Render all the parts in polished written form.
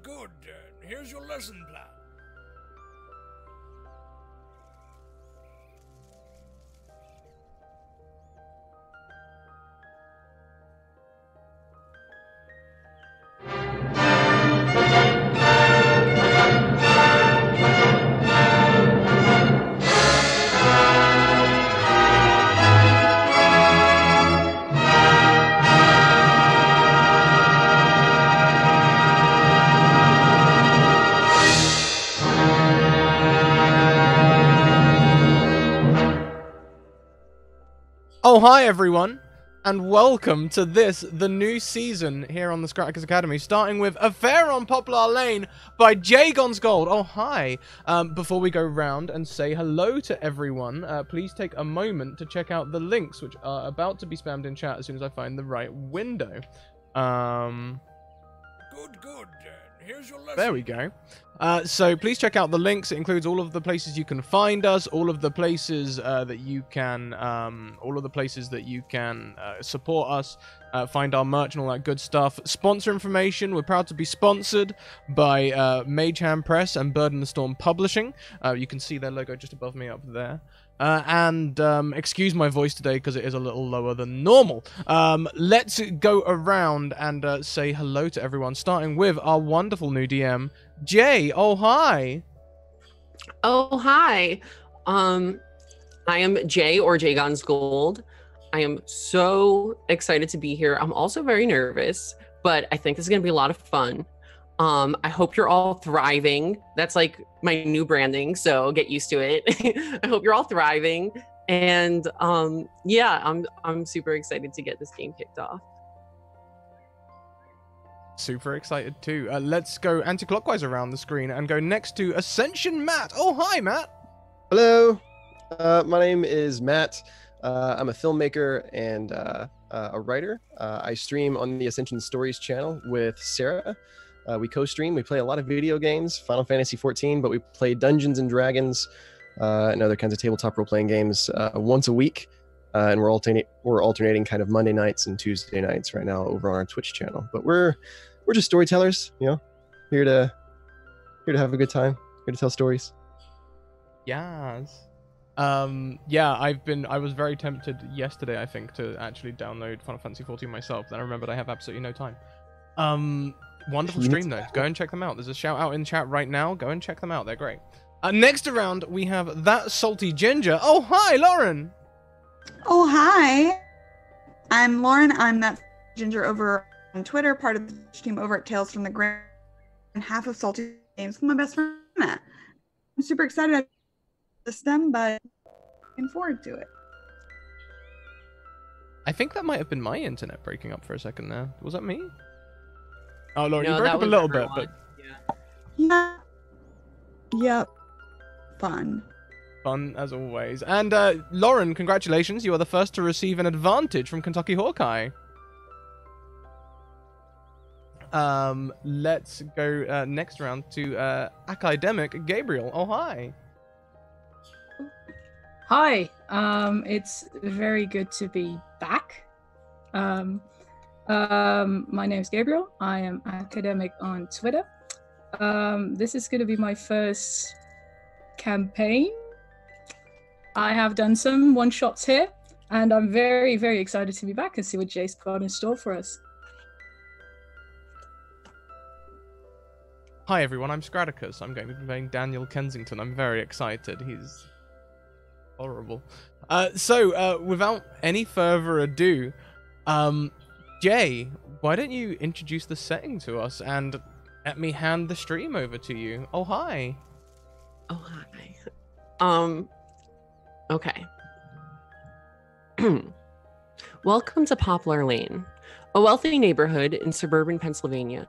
Good. Here's your lesson plan. Oh, hi everyone, and welcome to the new season here on the Scratticus Academy, starting with Affair on Poplar Lane by Jagon's Gold. Oh, hi. Before we go round and say hello to everyone, please take a moment to check out the links, which are about to be spammed in chat as soon as I find the right window. Good. Here's your lesson. There we go. So please check out the links. It includes all of the places you can find us, all of the places that you can, support us, find our merch and all that good stuff. Sponsor information. We're proud to be sponsored by Mage Hand Press and Bird in the Storm Publishing. You can see their logo just above me up there. Excuse my voice today because it is a little lower than normal. Let's go around and say hello to everyone, starting with our wonderful new DM, Jay. Oh, hi. Oh, hi. I am Jay, or Jagon's Gold. I am so excited to be here. I'm also very nervous, but I think this is going to be a lot of fun. I hope you're all thriving. That's like my new branding, so get used to it. I hope you're all thriving. And yeah, I'm super excited to get this game kicked off. Super excited too. Let's go anti-clockwise around the screen and go next to Ascension Matt. Oh, hi, Matt. Hello. My name is Matt. I'm a filmmaker and a writer. I stream on the Ascension Stories channel with Sarah. We co-stream. We play a lot of video games, Final Fantasy XIV, but we play Dungeons and Dragons and other kinds of tabletop role-playing games once a week. And we're alternating kind of Monday nights and Tuesday nights right now over on our Twitch channel. But we're just storytellers, you know, here to have a good time, here to tell stories. Yes. Yeah, I was very tempted yesterday, I think, to actually download Final Fantasy XIV myself. Then I remembered I have absolutely no time. Wonderful stream though. Go and check them out. There's a shout out in chat right now. Go and check them out. They're great. Next around we have That Salty Ginger. Oh, hi, Lauren. Oh, hi. I'm Lauren. I'm That Ginger over on Twitter, part of the team over at Tales from the Grand, and half of Salty Games with my best friend Matt. I'm super excited about this them, but looking forward to it. I think that might have been my internet breaking up for a second there. Was that me? Oh, Lauren, No, you broke up a little bit, but Yeah. Yep. Fun. fun as always. And Lauren, congratulations. You are the first to receive an advantage from Kentucky Hawkeye. Let's go next round to Academic Gabriel. Oh, hi. Hi. It's very good to be back. My name is Gabriel. I am academic on Twitter. This is going to be my first campaign. I have done some one-shots here, and I'm very, very excited to be back and see what Jay's got in store for us. Hi, everyone. I'm Scratticus. I'm going to be playing Daniel Kensington. I'm very excited. He's horrible. So, without any further ado, Jay, why don't you introduce the setting to us and let me hand the stream over to you. Oh, hi. Oh, hi. Okay. Welcome to Poplar Lane, a wealthy neighborhood in suburban Pennsylvania.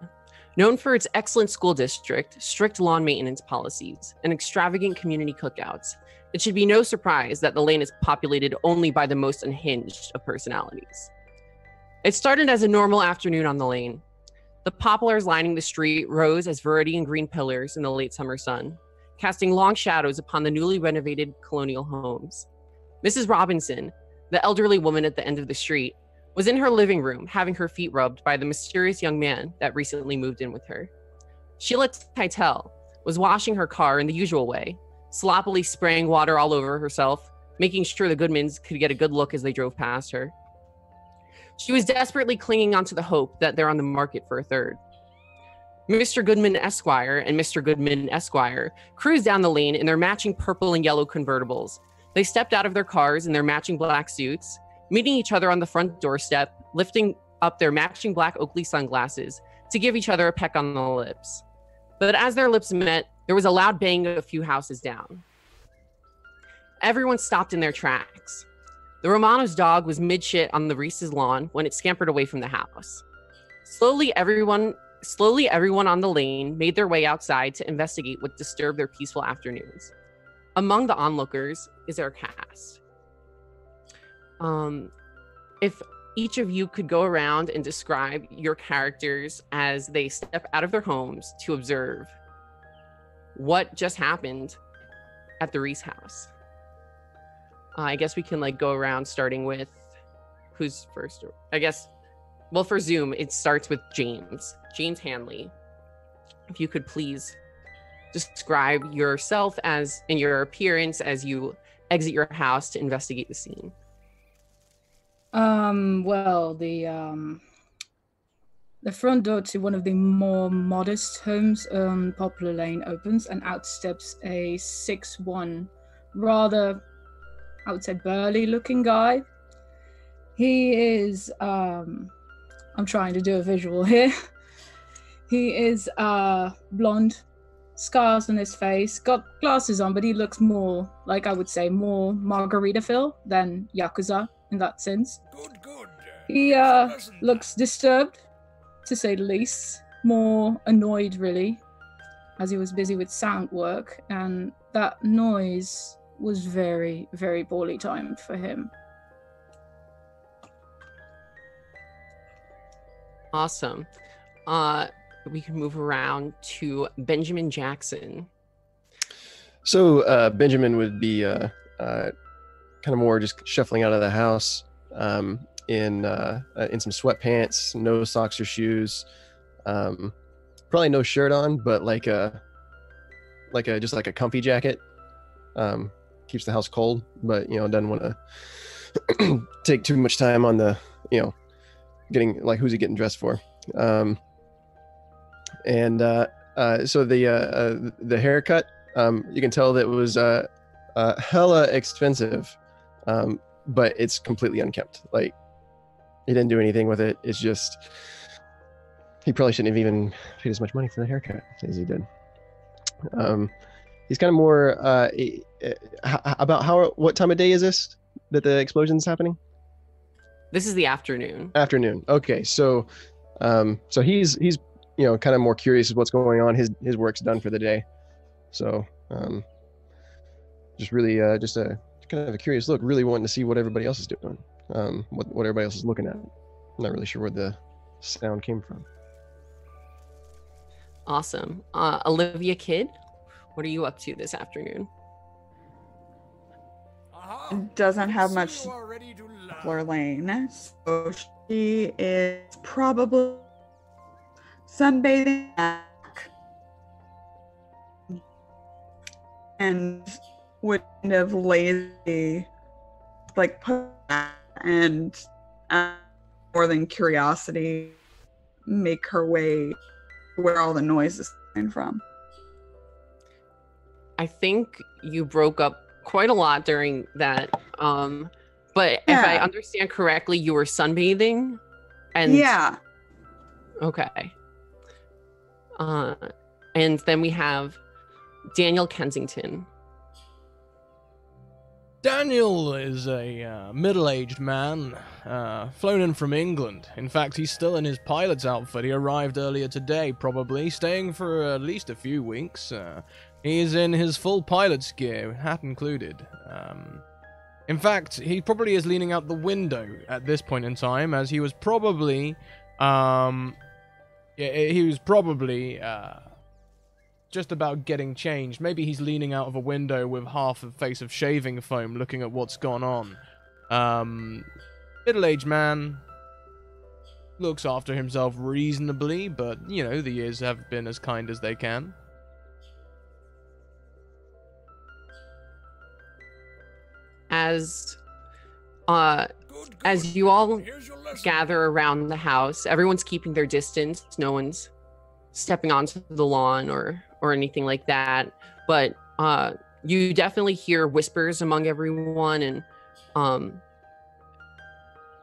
Known for its excellent school district, strict lawn maintenance policies, and extravagant community cookouts, it should be no surprise that the lane is populated only by the most unhinged of personalities. It started as a normal afternoon on the lane. The poplars lining the street rose as verdant and green pillars in the late summer sun, casting long shadows upon the newly renovated colonial homes. Mrs. Robinson, the elderly woman at the end of the street, was in her living room having her feet rubbed by the mysterious young man that recently moved in with her. Sheila Teitel was washing her car in the usual way, sloppily spraying water all over herself, making sure the Goodmans could get a good look as they drove past her. She was desperately clinging onto the hope that they're on the market for a third. Mr. Goodman Esquire and Mr. Goodman Esquire cruised down the lane in their matching purple and yellow convertibles. They stepped out of their cars in their matching black suits, meeting each other on the front doorstep, lifting up their matching black Oakley sunglasses to give each other a peck on the lips. But as their lips met, there was a loud bang a few houses down. Everyone stopped in their tracks. The Romano's dog was mid-shit on the Reese's lawn when it scampered away from the house. Slowly, everyone on the lane made their way outside to investigate what disturbed their peaceful afternoons. Among the onlookers is our cast. If each of you could go around and describe your characters as they step out of their homes to observe what just happened at the Reese house. I guess we can go around starting with who's first. I guess, well, for Zoom, it starts with James Hanley. If you could please describe yourself and your appearance as you exit your house to investigate the scene. Well, the front door to one of the more modest homes on Poplar Lane opens, and out steps a 6'1", rather, I would say, burly-looking guy. He is, I'm trying to do a visual here. He is blonde, scars on his face, got glasses on, but he looks more, I would say, more Margaritaville than Yakuza in that sense. Good. He looks disturbed, to say the least, more annoyed really, as he was busy with sound work, and that noise was very, very poorly timed for him. Awesome. We can move around to Benjamin Jackson. So Benjamin would be kind of more just shuffling out of the house in some sweatpants, no socks or shoes, probably no shirt on, but just like a comfy jacket. Keeps the house cold, but doesn't want to take too much time on the getting who's he getting dressed for. So the haircut, you can tell that it was hella expensive, but it's completely unkempt. He didn't do anything with it. It's just he probably shouldn't have even paid as much money for the haircut as he did. He's kind of more about what time of day is this that the explosion's happening? This is the afternoon. Afternoon. Okay, so he's kind of more curious of what's going on. His work's done for the day, so just really just a kind of a curious look, really wanting to see what everybody else is doing, what everybody else is looking at. I'm not really sure where the sound came from. Awesome. Olivia Kidd, what are you up to this afternoon? Doesn't have much So you are ready to laugh. Poplar Lane, so she is probably sunbathing and would kind of lazy put that and more than curiosity make her way where all the noise is coming from. I think you broke up quite a lot during that, but if I understand correctly, you were sunbathing, and yeah. Okay. And then we have Daniel Kensington. Daniel is a middle-aged man, flown in from England. In fact, he's still in his pilot's outfit. He arrived earlier today, probably, staying for at least a few weeks. He's in his full pilot's gear, hat included. In fact, he probably is leaning out the window at this point in time, as he was probably, just about getting changed. Maybe he's leaning out of a window with half a face of shaving foam, looking at what's gone on. Middle-aged man, looks after himself reasonably, but, you know, the years have been as kind as they can. As Good, as you all Here's your lesson. gather around the house, everyone's keeping their distance. No one's stepping onto the lawn or anything like that. But you definitely hear whispers among everyone, and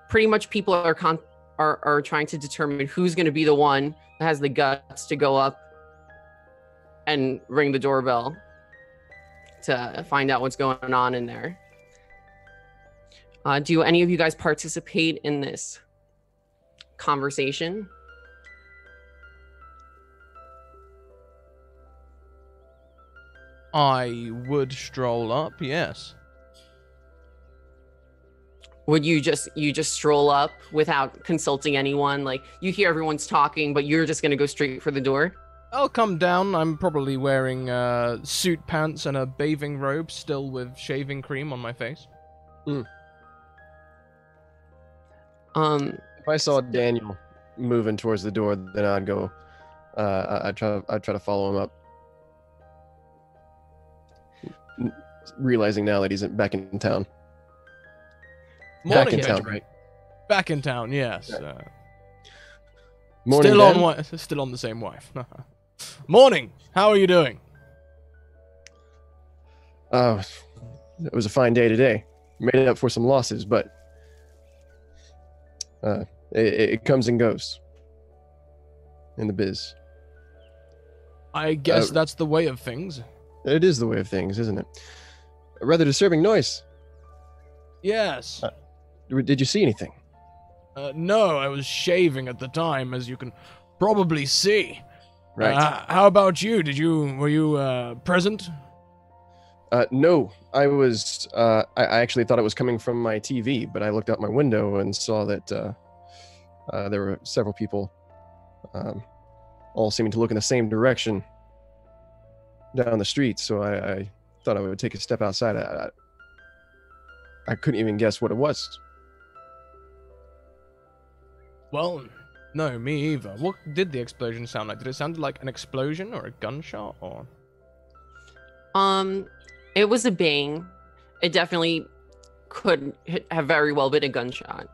pretty much people are trying to determine who's going to be the one that has the guts to go up and ring the doorbell to find out what's going on in there. Do any of you guys participate in this conversation? I would stroll up, yes. Would you just stroll up without consulting anyone? Like, you hear everyone's talking, but you're just gonna go straight for the door? I'll come down. I'm probably wearing suit pants and a bathing robe, still with shaving cream on my face. If I saw Daniel moving towards the door, then I'd go. I'd try to follow him up. Realizing now that he's back in town. Morning, Back in town. Benjamin. Back in town, yes. Morning, Still on the same wife. Morning. How are you doing? It was a fine day today. Made up for some losses, but it comes and goes in the biz. I guess that's the way of things. It is the way of things, isn't it? A rather disturbing noise. Yes. Did you see anything? No, I was shaving at the time, as you can probably see. Right. How about you? Were you present? No, I was. I actually thought it was coming from my TV, but I looked out my window and saw that there were several people, all seeming to look in the same direction down the street. So I thought I would take a step outside. I couldn't even guess what it was. Well, no, me either. What did the explosion sound like? Did it sound like an explosion or a gunshot or? It was a bang. It definitely could have very well been a gunshot.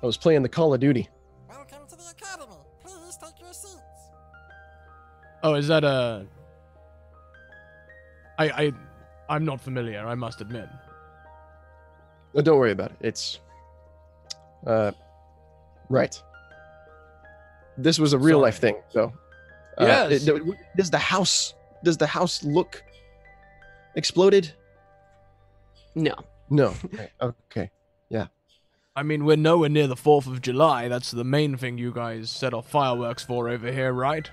I was playing the Call of Duty. Welcome to the Academy. Please take your seats. Oh, is that a? I'm not familiar, I must admit. Oh, don't worry about it. It's right. This was a real life thing, though. Yes. Does the house look exploded? No. No. Okay. Yeah. I mean, we're nowhere near the 4th of July. That's the main thing you guys set off fireworks for over here, right?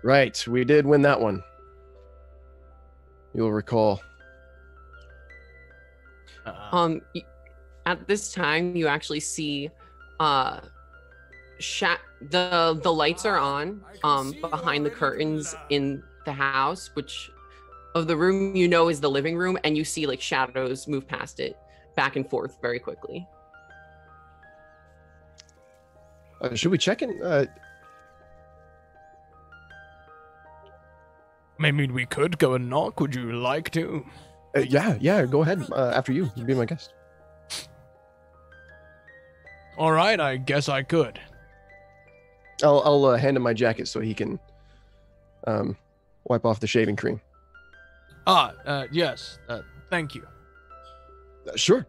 Right. We did win that one. You'll recall. At this time, you actually see the lights are on behind the curtains in the house, which of the room you know is the living room, and you see like shadows move past it back and forth very quickly. Should we check in? Maybe we could go and knock. Would you like to? Yeah. Go ahead. After you. Be my guest. All right, I guess I could. I'll hand him my jacket so he can wipe off the shaving cream. Yes. Thank you. Sure.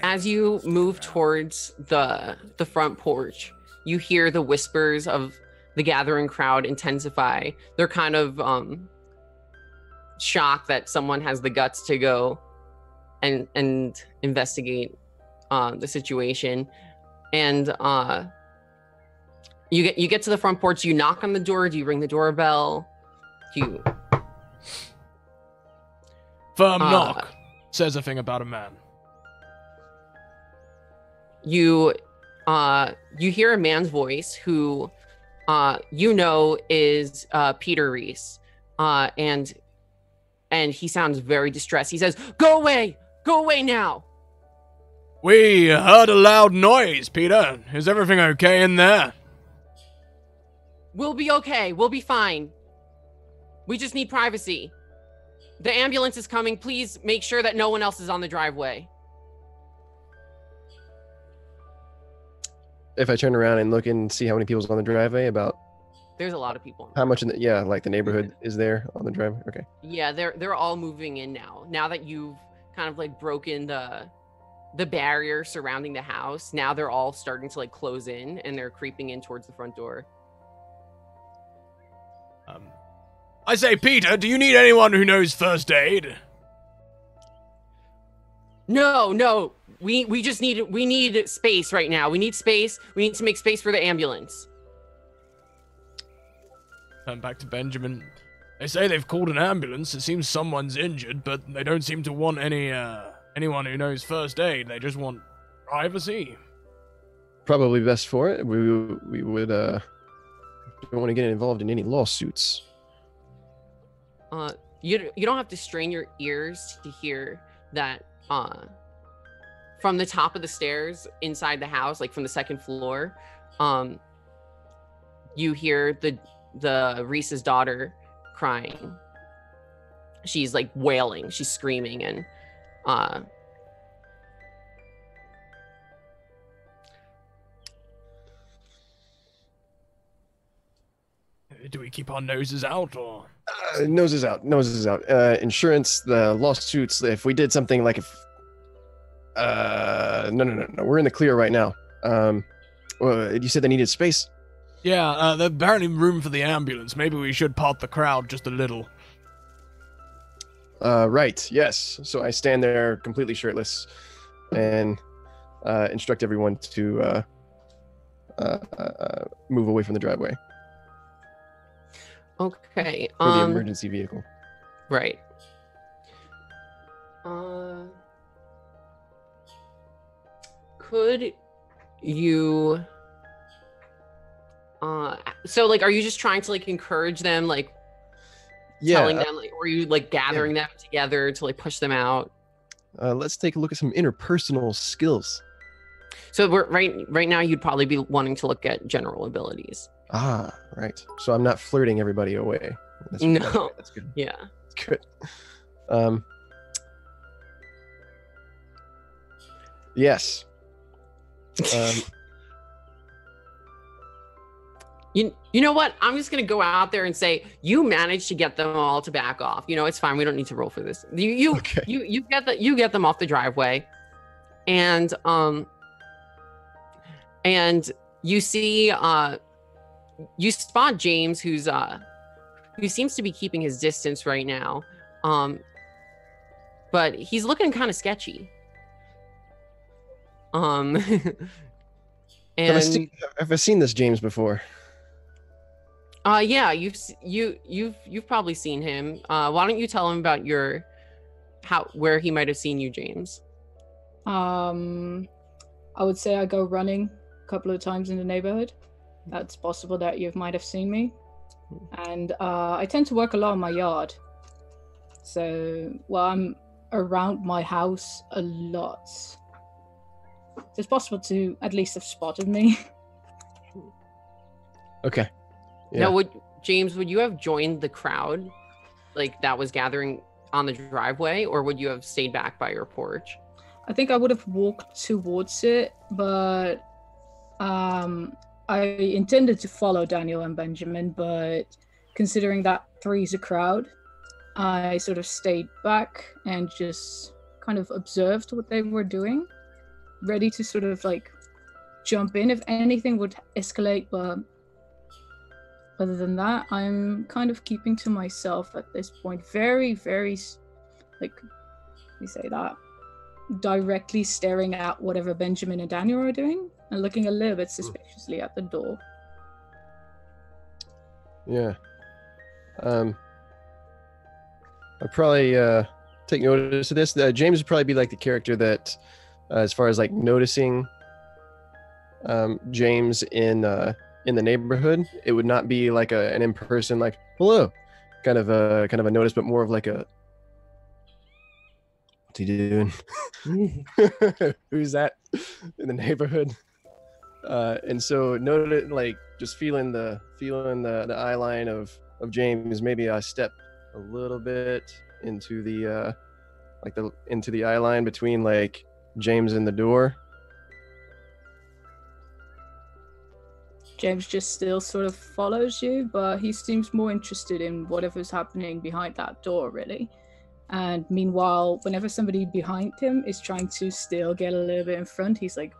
As you move towards the front porch, you hear the whispers of the gathering crowd intensify. They're kind of shocked that someone has the guts to go and investigate the situation. And you get to the front porch. Do you knock on the door? Do you ring the doorbell? Firm knock says a thing about a man. You hear a man's voice who is Peter Reese, and he sounds very distressed. He says, "Go away, Go away now. We heard a loud noise, Peter. Is everything okay in there? We'll be okay. We'll be fine. We just need privacy. The ambulance is coming. Please make sure that no one else is on the driveway. If I turn around and look and see how many people's on the driveway, about There's a lot of people. how much in the like the neighborhood is there on the driveway? Okay. Yeah, they're all moving in now. Now that you've kind of like broken the barrier surrounding the house, now they're all starting to like close in and they're creeping in towards the front door. I say, Peter, do you need anyone who knows first aid? No. We need space right now. We need space. We need to make space for the ambulance. Turn back to Benjamin. They say they've called an ambulance. It seems someone's injured, but they don't seem to want anyone who knows first aid. They just want privacy. Probably best for it. We would don't want to get involved in any lawsuits. You don't have to strain your ears to hear that from the top of the stairs inside the house, like from the second floor, you hear the Reese's daughter crying. She's like wailing, she's screaming, and do we keep our noses out, or? Noses out. Insurance, the lawsuits. If we did something like no. We're in the clear right now. You said they needed space. Yeah, there's apparently room for the ambulance. Maybe we should part the crowd just a little. Right. Yes. So I stand there completely shirtless, and instruct everyone to move away from the driveway. Okay. For the emergency vehicle. Right. Could you so like are you just trying to like encourage them, like telling them, like, or are you like gathering them together to like push them out? Let's take a look at some interpersonal skills. So we're right now you'd probably be wanting to look at general abilities. Ah, right. So I'm not flirting everybody away. No. That's good. Yeah. That's good. Yes. You know what? I'm just gonna go out there and say you managed to get them all to back off. You know, it's fine. We don't need to roll for this. You get them off the driveway, and you see you spot James, who seems to be keeping his distance right now, but he's looking kind of sketchy. And have I seen this James before? Yeah, you've probably seen him. Why don't you tell him about where he might have seen you, James? I would say I go running a couple of times in the neighborhood. That's possible that you might have seen me. And I tend to work a lot in my yard. So, I'm around my house a lot. It's possible to at least have spotted me. Okay. Yeah. Now, would you have joined the crowd, like that was gathering on the driveway, or would you have stayed back by your porch? I think I would have walked towards it, but I intended to follow Daniel and Benjamin, but considering that three's a crowd, I sort of stayed back and just kind of observed what they were doing, ready to sort of like jump in if anything would escalate, but other than that, I'm kind of keeping to myself at this point. Very, very, like, we say that, directly staring at whatever Benjamin and Daniel are doing and looking a little bit suspiciously at the door. Yeah. I'd probably take notice of this. James would probably be like the character that, as far as like noticing James in the neighborhood, it would not be like an in-person like hello kind of a notice, but more of like a he doing? Who's that in the neighborhood? And so noted, like, just feeling the eye line of James. Maybe I step a little bit into the into the eye line between like James and the door. James just still sort of follows you, but he seems more interested in whatever's happening behind that door, really. And meanwhile, whenever somebody behind him is trying to still get a little bit in front, he's like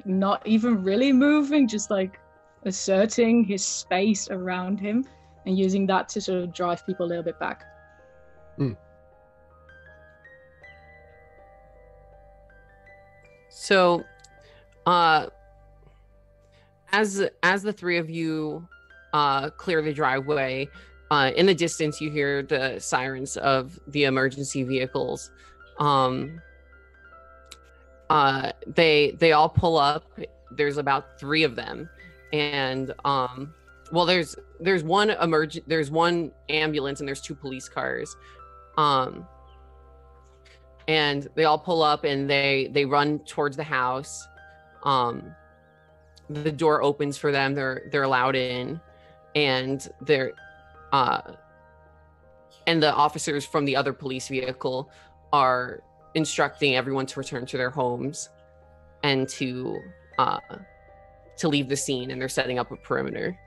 not even really moving, just like asserting his space around him and using that to sort of drive people a little bit back. So, as the three of you clear the driveway, in the distance you hear the sirens of the emergency vehicles. They all pull up. There's about 3 of them, and well, there's one ambulance and there's 2 police cars, and they all pull up and they run towards the house. The door opens for them. They're allowed in, and the officers from the other police vehicle are instructing everyone to return to their homes and to leave the scene, and they're setting up a perimeter.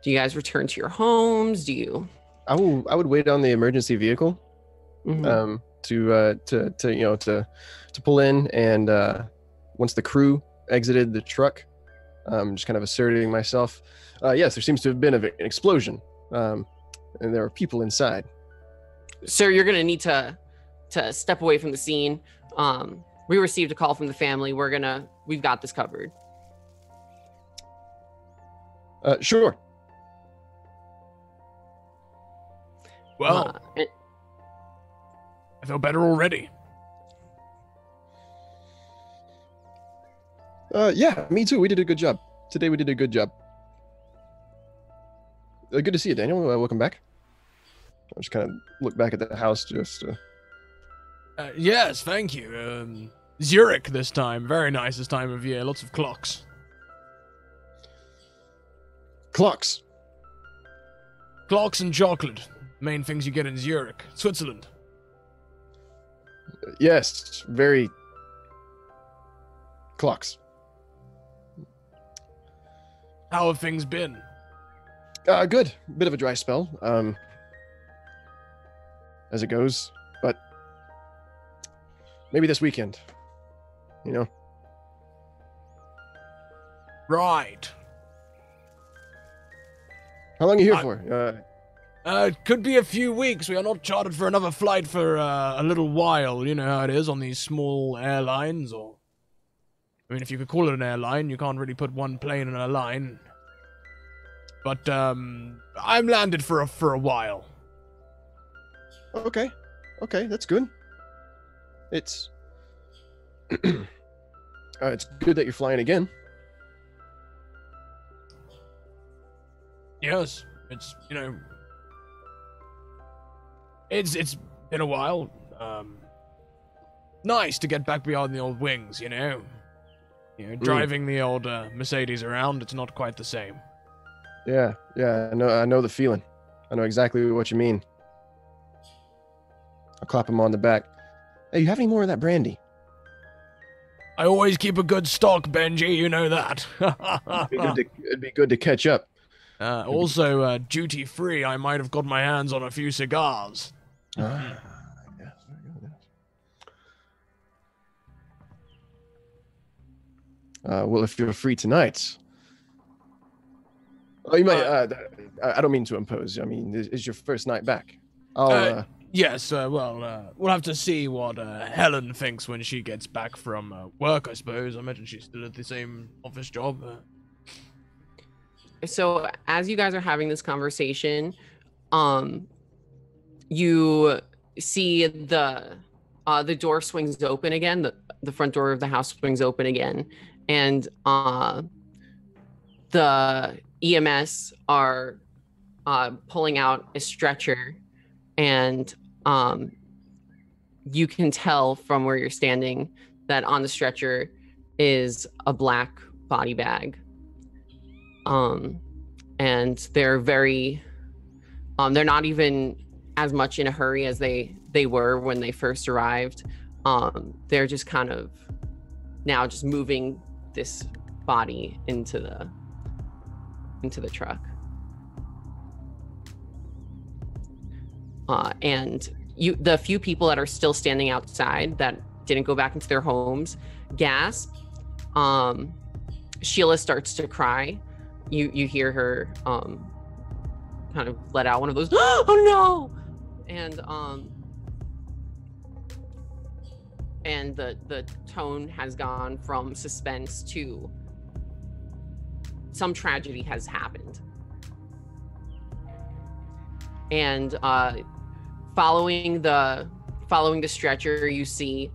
Do you guys return to your homes? Do you? I would wait on the emergency vehicle, Mhm. to pull in, and once the crew exited the truck, just kind of asserting myself. Yes, there seems to have been an explosion, and there are people inside. Sir, you're gonna need to step away from the scene. We received a call from the family. We've got this covered. Sure. Well, I feel better already. Yeah, me too. We did a good job. Today we did a good job. Good to see you, Daniel. Welcome back. I'll just kind of look back at the house just... Yes, thank you. Zurich this time. Very nice this time of year. Lots of clocks. Clocks. Clocks and chocolate. Main things you get in Zurich, Switzerland. Yes, very... Clocks. How have things been? Good. Bit of a dry spell, as it goes, but maybe this weekend, you know? Right. How long are you here for? It could be a few weeks. We are not chartered for another flight for a little while. You know how it is on these small airlines, or... I mean, if you could call it an airline, you can't really put one plane in a line. But, I'm landed for a while. Okay, that's good. It's... it's good that you're flying again. Yes, it's, you know... It's been a while. Nice to get back beyond the old wings, you know? Driving the old Mercedes around, it's not quite the same. Yeah, I know the feeling. I know exactly what you mean. I'll clap him on the back. Hey, you have any more of that brandy? I always keep a good stock, Benji, you know that. It'd be good to catch up. Also, duty-free, I might have got my hands on a few cigars. Yes. Well, if you're free tonight... Oh, you might... I don't mean to impose. I mean, it's your first night back. Yes, well, we'll have to see what Helen thinks when she gets back from work, I suppose. I imagine she's still at the same office job. So as you guys are having this conversation, you see the door swings open again. The front door of the house swings open again, and the EMS are pulling out a stretcher, and you can tell from where you're standing that on the stretcher is a black body bag. And they're very, they're not even as much in a hurry as they were when they first arrived. They're just kind of now just moving this body into the truck. And the few people that are still standing outside that didn't go back into their homes gasp. Sheila starts to cry. You hear her kind of let out one of those oh no, and the tone has gone from suspense to some tragedy has happened. And following the stretcher, you see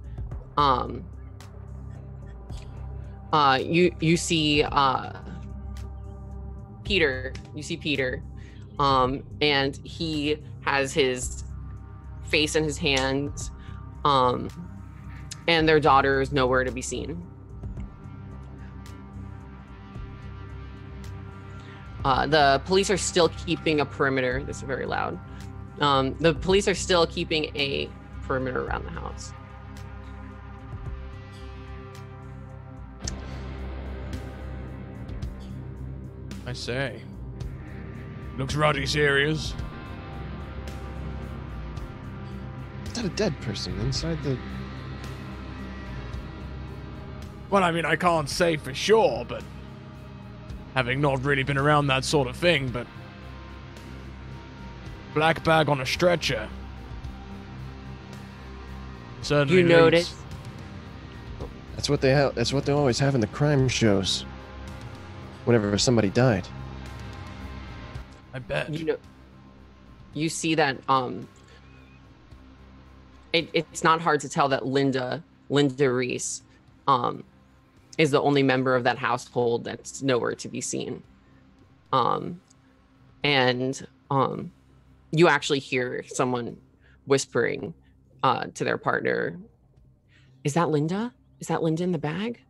you see Peter. You see Peter, and he has his face in his hands, and their daughter is nowhere to be seen. The police are still keeping a perimeter. This is very loud. The police are still keeping a perimeter around the house. I say. Looks ruddy serious. Is that a dead person inside the... Well, I mean, I can't say for sure, but having not really been around that sort of thing, but black bag on a stretcher. Certainly You notice? That's what they have. That's what they always have in the crime shows. Whenever somebody died. I bet. You see that it's not hard to tell that Linda Reese is the only member of that household that's nowhere to be seen. And you actually hear someone whispering to their partner, "Is that Linda? Is that Linda in the bag?"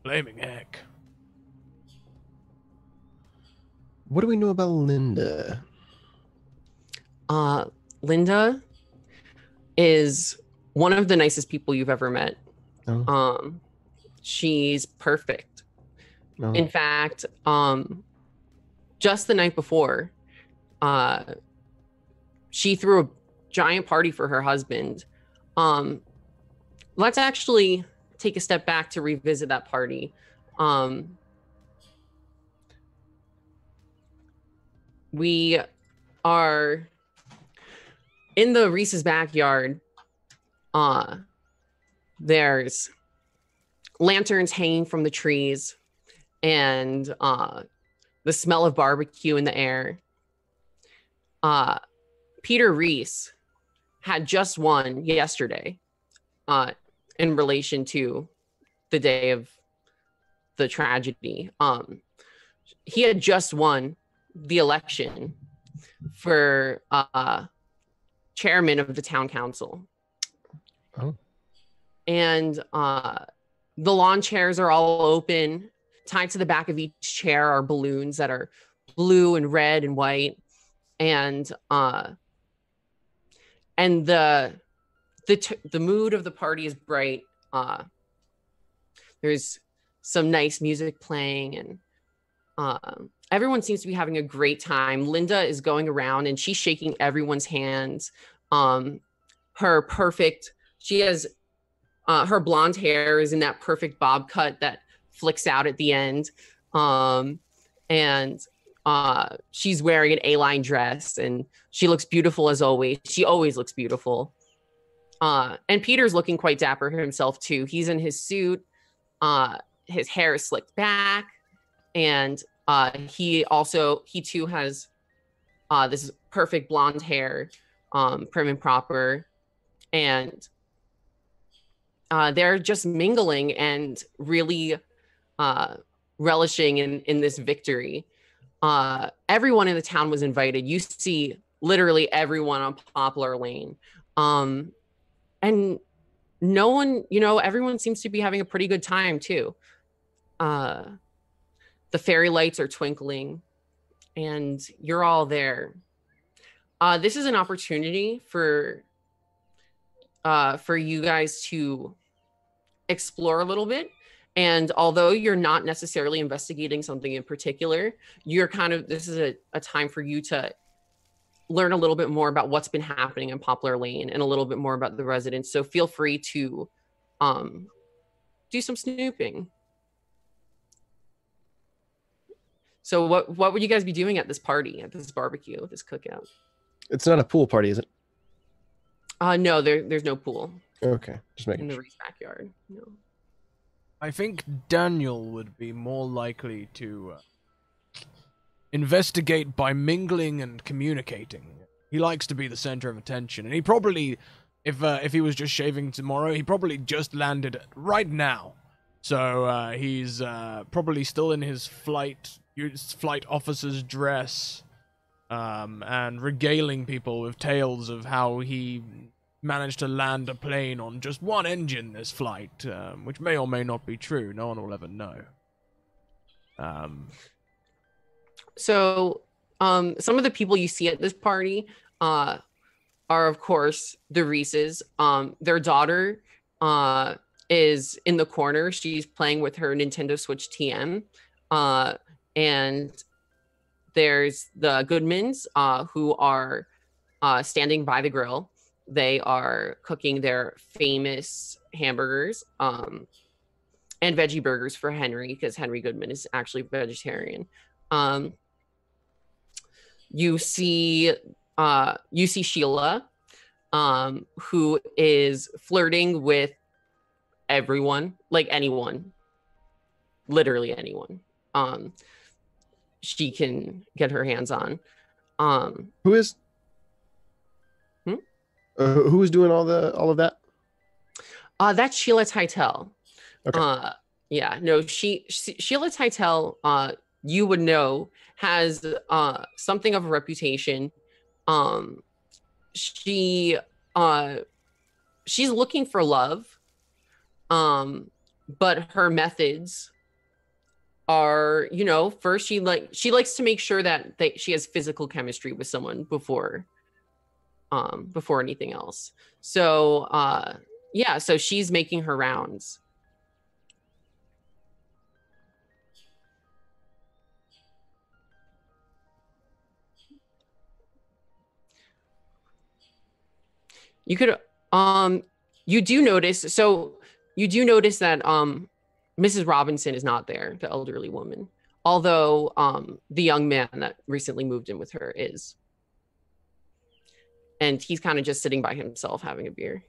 Blaming heck. What do we know about Linda? Linda is one of the nicest people you've ever met. Oh. She's perfect. Oh. In fact, just the night before, she threw a giant party for her husband. Let's actually take a step back to revisit that party. We are in the Reese's backyard. There's lanterns hanging from the trees, and the smell of barbecue in the air. Peter Reese had just won yesterday in relation to the day of the tragedy. He had just won the election for chairman of the town council. Oh. And the lawn chairs are all open. Tied to the back of each chair are balloons that are blue and red and white. And the mood of the party is bright. There's some nice music playing, and everyone seems to be having a great time. Linda is going around and she's shaking everyone's hands. She has her blonde hair is in that perfect bob cut that flicks out at the end. And she's wearing an A-line dress, and she looks beautiful as always. She always looks beautiful. And Peter's looking quite dapper himself too. He's in his suit. His hair is slicked back, and he too has this perfect blonde hair, prim and proper. And they're just mingling and really relishing in this victory. Everyone in the town was invited. You see literally everyone on Poplar Lane. And no one, everyone seems to be having a pretty good time too. The fairy lights are twinkling and you're all there. This is an opportunity for you guys to explore a little bit. And although you're not necessarily investigating something in particular, this is a time for you to learn a little bit more about what's been happening in Poplar Lane and a little bit more about the residents. So feel free to do some snooping. So what would you guys be doing at this party, at this barbecue, this cookout? It's not a pool party, is it? No, there's no pool. Okay, just making in the sure. Reese backyard. No. I think Daniel would be more likely to investigate by mingling and communicating. He likes to be the center of attention, and he probably, if he was just shaving tomorrow, he probably just landed right now. So he's probably still in his flight officer's dress, and regaling people with tales of how he managed to land a plane on just one engine this flight, which may or may not be true. No one will ever know. So some of the people you see at this party are, of course, the Reeses. Their daughter is in the corner. She's playing with her Nintendo Switch TM. And there's the Goodmans, who are standing by the grill. They are cooking their famous hamburgers and veggie burgers for Henry, because Henry Goodman is actually vegetarian. You see Sheila, who is flirting with everyone, like anyone, literally anyone. She can get her hands on. Who is? Who is doing all of that? That's Sheila Titel. Okay. Yeah, no, Sheila Titel, you would know, has something of a reputation. She's looking for love, but her methods are, first she likes to make sure that she has physical chemistry with someone before anything else. So so she's making her rounds. You could you do notice that Mrs. Robinson is not there, the elderly woman, although the young man that recently moved in with her is. And he's kind of just sitting by himself having a beer.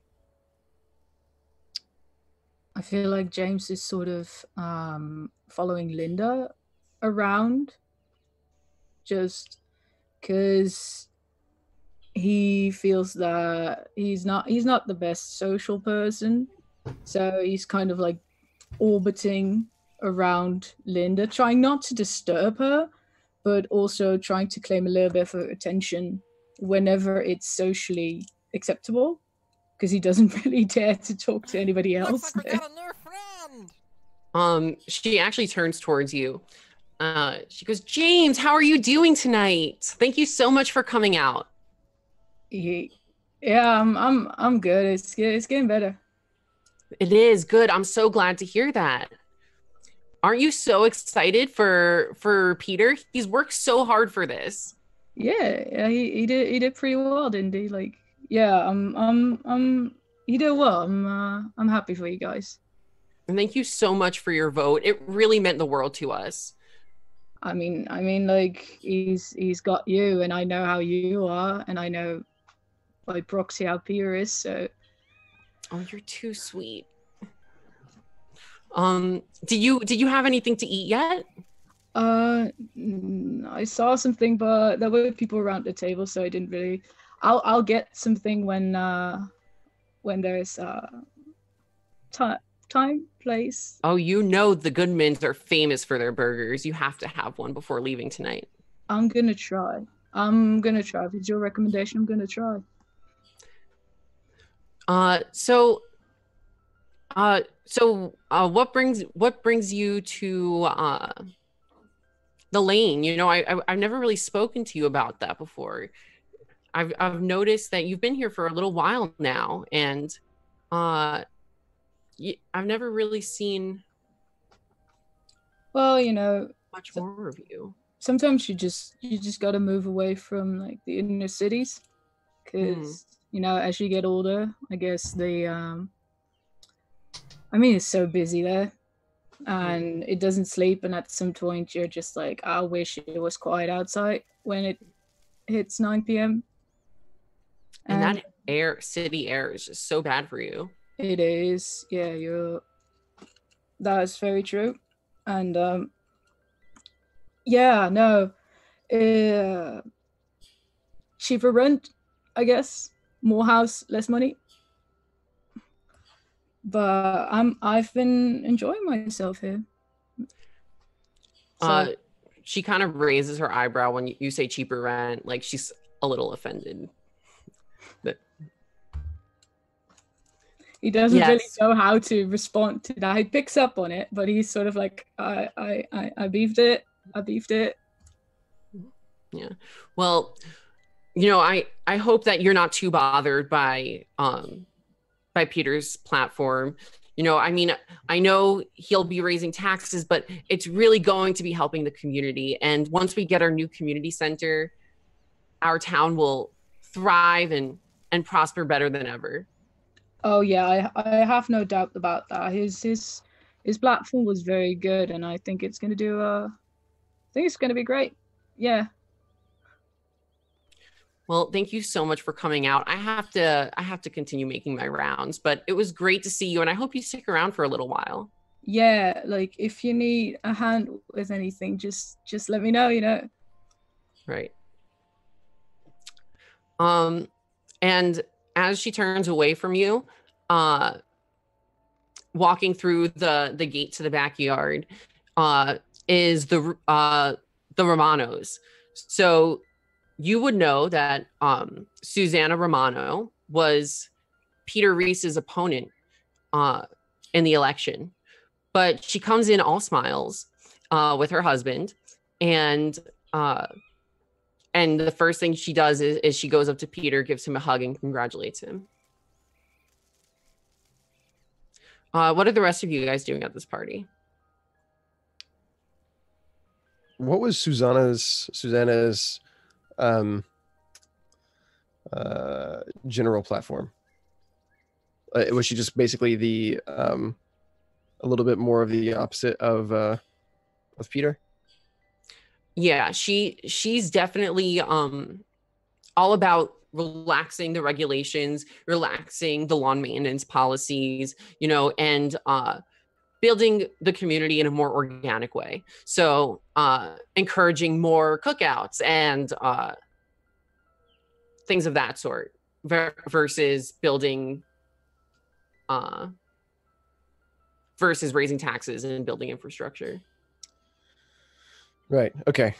I feel like James is sort of following Linda around, just because he feels that he's not the best social person, so he's kind of like orbiting around Linda, trying not to disturb her, but also trying to claim a little bit of her attention whenever it's socially acceptable, because he doesn't really dare to talk to anybody else. Looks like we got a new friend. She actually turns towards you. She goes, "James, how are you doing tonight? Thank you so much for coming out." Yeah, I'm good. It's getting better. It is good. I'm so glad to hear that. Aren't you so excited for Peter? He's worked so hard for this. Yeah, he did pretty well, didn't he? Like, yeah, he did well. I'm happy for you guys. And thank you so much for your vote. It really meant the world to us. I mean, like, he's got you, and I know how you are, and I know by proxy how Peter is. So, oh, you're too sweet. Did you have anything to eat yet? I saw something, but there were people around the table, so I didn't really. I'll get something when there's time place. Oh, you know the Goodmans are famous for their burgers. You have to have one before leaving tonight. I'm gonna try. If it's your recommendation, I'm gonna try. What brings you to the lane? You know, I've never really spoken to you about that before. I've noticed that you've been here for a little while now, and I've never really seen. Well, you know, much more of you. Sometimes you just got to move away from like the inner cities, because you know, as you get older, I guess I mean, it's so busy there, and it doesn't sleep. And at some point, you're just like, I wish it was quiet outside when it hits 9 p.m. And that city air is just so bad for you. It is, yeah. That's very true, and yeah, no, cheaper rent, I guess, more house, less money. But I've been enjoying myself here. So, she kind of raises her eyebrow when you say cheaper rent, like she's a little offended. But he doesn't really know how to respond to that. He picks up on it, but he's sort of like, I beefed it. Yeah. Well, you know, I hope that you're not too bothered by Peter's platform. You know, I mean, I know he'll be raising taxes, but it's really going to be helping the community. And once we get our new community center, our town will thrive and prosper better than ever. Oh yeah, I have no doubt about that. His platform was very good, and I think it's gonna do it's gonna be great. Yeah. Well, thank you so much for coming out. I have to continue making my rounds, but it was great to see you, and I hope you stick around for a little while. Yeah, like if you need a hand with anything, just let me know, you know. Right. And as she turns away from you, walking through the gate to the backyard, is the Romanos. So you would know that Susanna Romano was Peter Reese's opponent in the election, but she comes in all smiles with her husband, and the first thing she does is she goes up to Peter, gives him a hug, and congratulates him. What are the rest of you guys doing at this party? What was Susanna's general platform? Was she just basically the a little bit more of the opposite of Peter? Yeah, she's definitely all about relaxing the regulations, relaxing the lawn maintenance policies, you know, and building the community in a more organic way. So encouraging more cookouts and things of that sort versus building versus raising taxes and building infrastructure. Right. Okay.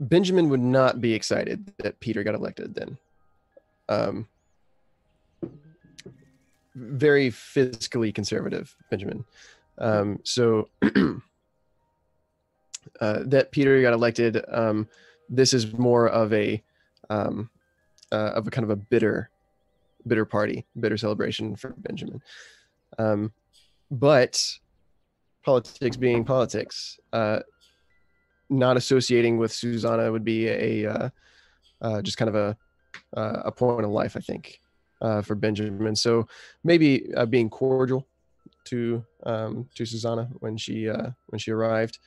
Benjamin would not be excited that Peter got elected then. Very fiscally conservative, Benjamin. So that Peter got elected, this is more of a kind of a bitter party, bitter celebration for Benjamin. But politics being politics, not associating with Susanna would be a just kind of a point of life, I think, for Benjamin. So maybe being cordial to Susanna when she arrived,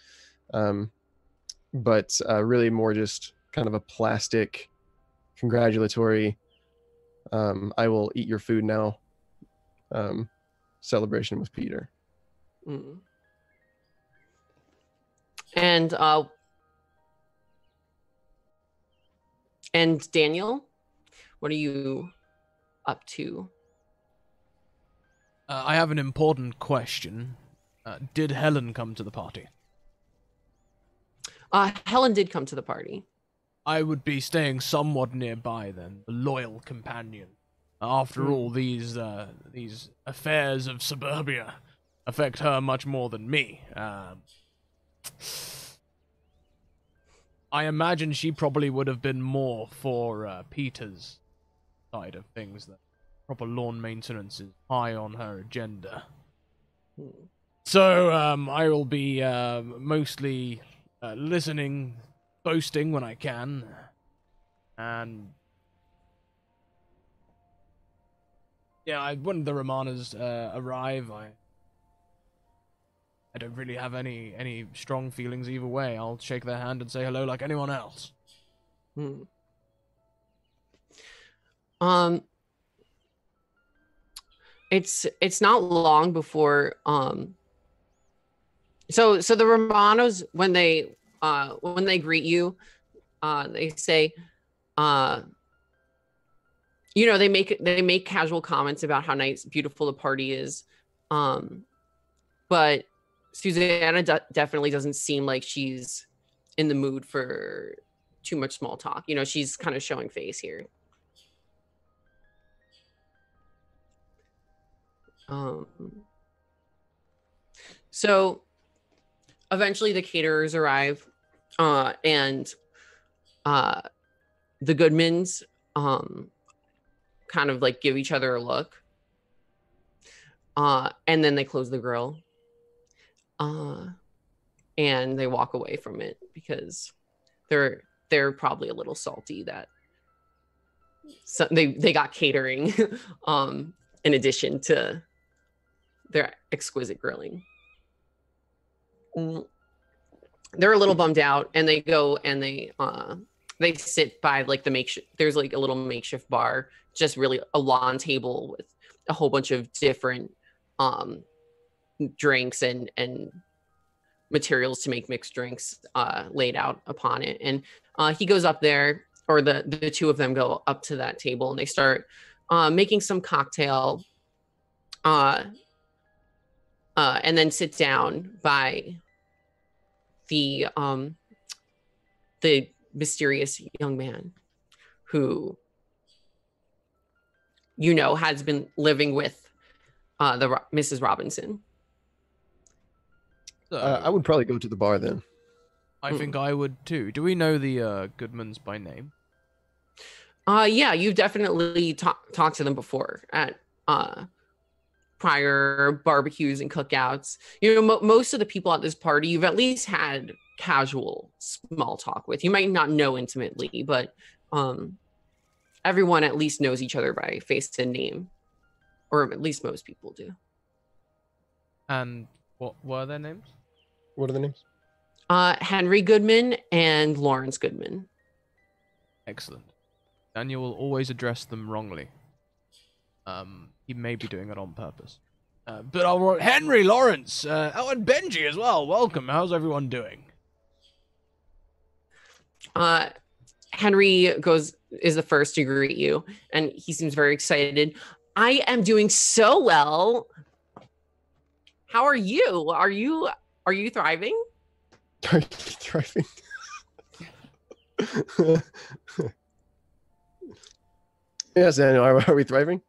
but really more just kind of a plastic congratulatory I will eat your food now celebration with Peter. Mm. And Daniel, what are you up to? I have an important question. Did Helen come to the party? Helen did come to the party. I would be staying somewhat nearby then, the loyal companion. After all, these affairs of suburbia affect her much more than me. I imagine she probably would have been more for Peter's side of things. That proper lawn maintenance is high on her agenda. So I will be mostly listening, boasting when I can, and yeah, when the Romanas arrive, I don't really have any strong feelings either way. I'll shake their hand and say hello like anyone else. It's not long before so the Romanos when they greet you, they say you know, they make casual comments about how nice, beautiful the party is, but Susanna definitely doesn't seem like she's in the mood for too much small talk. You know, she's kind of showing face here. So eventually the caterers arrive, and the Goodmans kind of like give each other a look, and then they close the grill, and they walk away from it because they're probably a little salty that they got catering in addition to their exquisite grilling. They're a little bummed out, and they go and they sit by like the makeshift. There's like a little makeshift bar, just really a lawn table with a whole bunch of different drinks and materials to make mixed drinks laid out upon it. And he goes up there, or the two of them go up to that table, and they start making some cocktail, and then sit down by the mysterious young man who, you know, has been living with the Mrs. Robinson. I would probably go to the bar then. I think I would too. Do we know the Goodmans by name? Yeah, you've definitely talked to them before at prior barbecues and cookouts. You know, most of the people at this party you've at least had casual small talk with. You might not know intimately, but everyone at least knows each other by face and name, or at least most people do. And what were their names? What are the names? Henry Goodman and Lawrence Goodman. Excellent. Daniel will always address them wrongly. He may be doing it on purpose. But I'll Henry, Lawrence, and Benji as well. Welcome. How's everyone doing? Henry is the first to greet you, and he seems very excited. I am doing so well. How are you? Are you thriving? Are you thriving? Yes, Daniel. Are we thriving?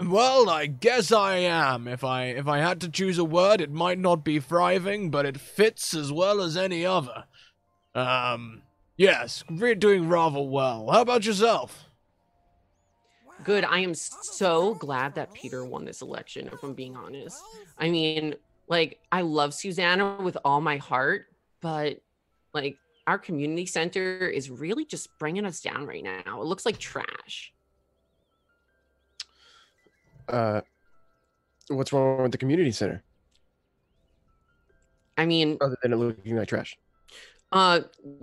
Well, I guess I am. If I had to choose a word, it might not be thriving, but it fits as well as any other. Yes, we're doing rather well. How about yourself? Good. I am so glad that Peter won this election, if I'm being honest. I mean, like, I love Susanna with all my heart, but like, our community center is really just bringing us down right now. It looks like trash. What's wrong with the community center? I mean, Other than it looking like trash.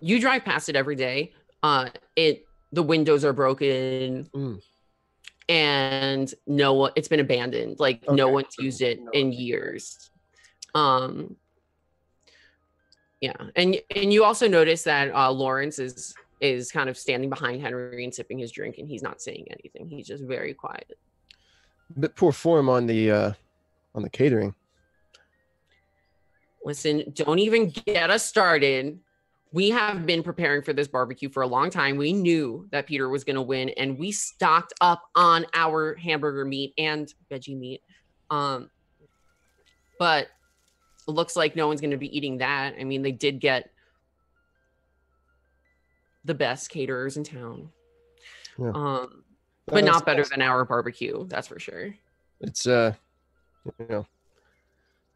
You drive past it every day. The windows are broken, and it's been abandoned. Like, okay. No one's used it in years. Yeah, and you also notice that Lawrence is kind of standing behind Henry and sipping his drink, and he's not saying anything. He's just very quiet. Bit poor form on the on the catering. Listen, don't even get us started. We have been preparing for this barbecue for a long time. We knew that Peter was going to win, and we stocked up on our hamburger meat and veggie meat. But it looks like no one's going to be eating that. I mean, they did get the best caterers in town. Yeah. But not better than our barbecue, that's for sure. It's I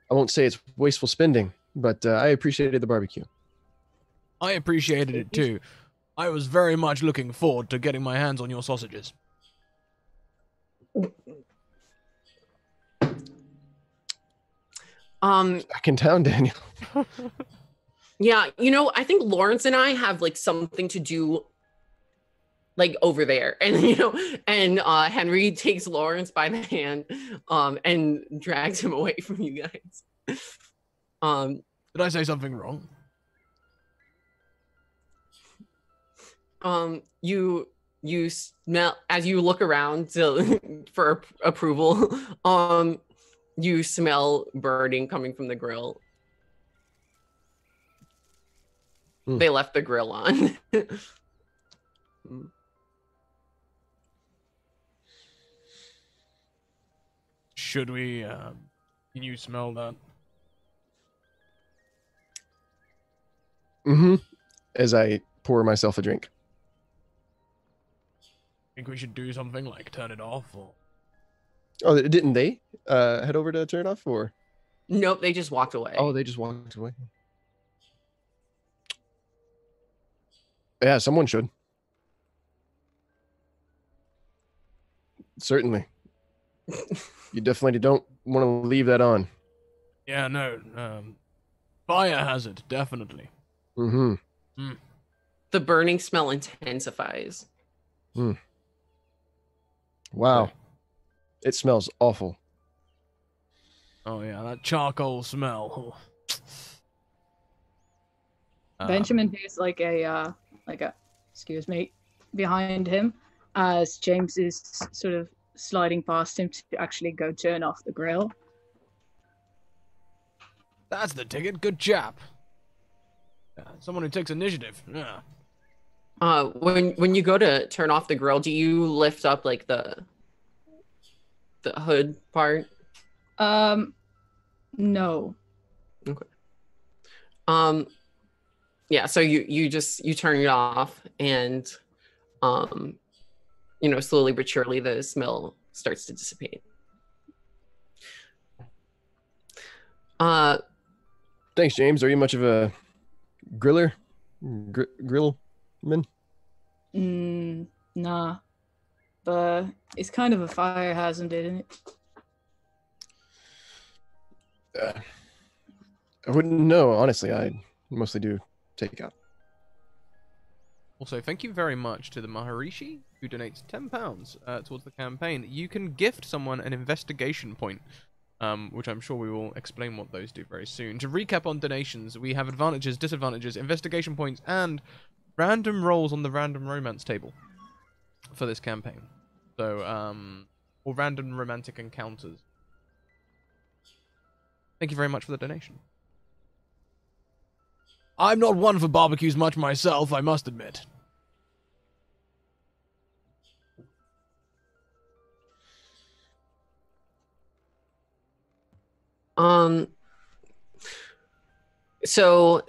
won't say it's wasteful spending, but I appreciated the barbecue. I appreciated it too. I was very much looking forward to getting my hands on your sausages. Back in town, Daniel. Yeah, I think Lawrence and I have like something to do like over there. And Henry takes Lawrence by the hand and drags him away from you guys. Did I say something wrong? You smell, as you look around for approval, you smell burning coming from the grill. They left the grill on. Should we, can you smell that? Mm-hmm. As I pour myself a drink. Think we should do something like turn it off or... Oh, didn't they head over to turn it off, or? Nope, they just walked away. Oh, they just walked away. Yeah, someone should. Certainly. You definitely don't want to leave that on. Yeah, no. Fire hazard, definitely. Mm-hmm. The burning smell intensifies. Wow. It smells awful. Oh yeah, that charcoal smell. Benjamin hears like a excuse me behind him as James is sort of sliding past him to actually go turn off the grill. That's the ticket. Good chap. Someone who takes initiative. Yeah. When you go to turn off the grill, do you lift up like the hood part? No. Okay. Yeah, so you turn it off, and slowly but surely the smell starts to dissipate. Thanks, James. Are you much of a griller? Grillman? Nah. But it's kind of a fire hazard, isn't it? I wouldn't know, honestly. I mostly do takeout. Also, thank you very much to the Maharishi, who donates £10 towards the campaign. You can gift someone an investigation point, which I'm sure we will explain what those do very soon. To recap on donations, we have advantages, disadvantages, investigation points, and random rolls on the random romance table for this campaign. So, or random romantic encounters. Thank you very much for the donation. I'm not one for barbecues much myself, I must admit. So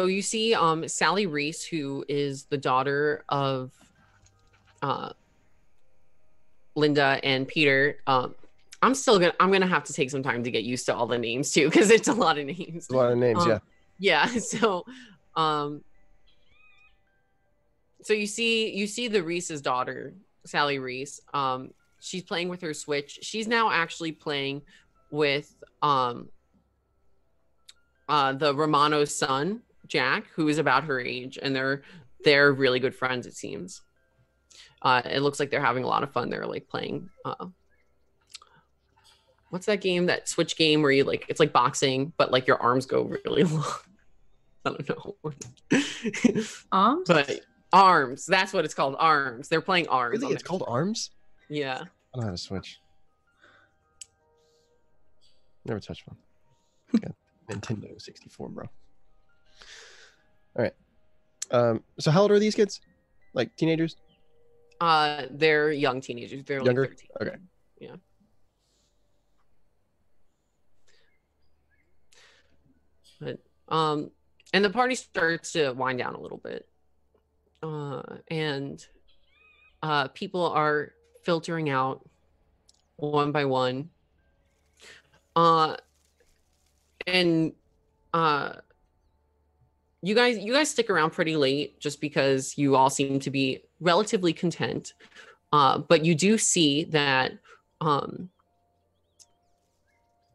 you see Sally Reese, who is the daughter of Linda and Peter. I'm gonna have to take some time to get used to all the names too, because it's a lot of names. A lot of names, yeah. Yeah, so you see the Reese's daughter, Sally Reese. She's playing with her Switch. She's now actually playing with the Romano's son, Jack, who is about her age, and they're really good friends, it seems. It looks like they're having a lot of fun. They're like playing what's that game, that Switch game where you like, it's like boxing, but like your arms go really long. I don't know. Arms? But Arms, that's what it's called, Arms. They're playing Arms. Really? It's called Arms? Yeah. I don't have a Switch. Never touched one. Yeah, Nintendo 64, bro. All right. So how old are these kids? Like teenagers? They're young teenagers. They're Younger? only 13. Okay. Yeah. But and the party starts to wind down a little bit. And people are filtering out one by one. And you guys stick around pretty late just because you all seem to be relatively content. But you do see that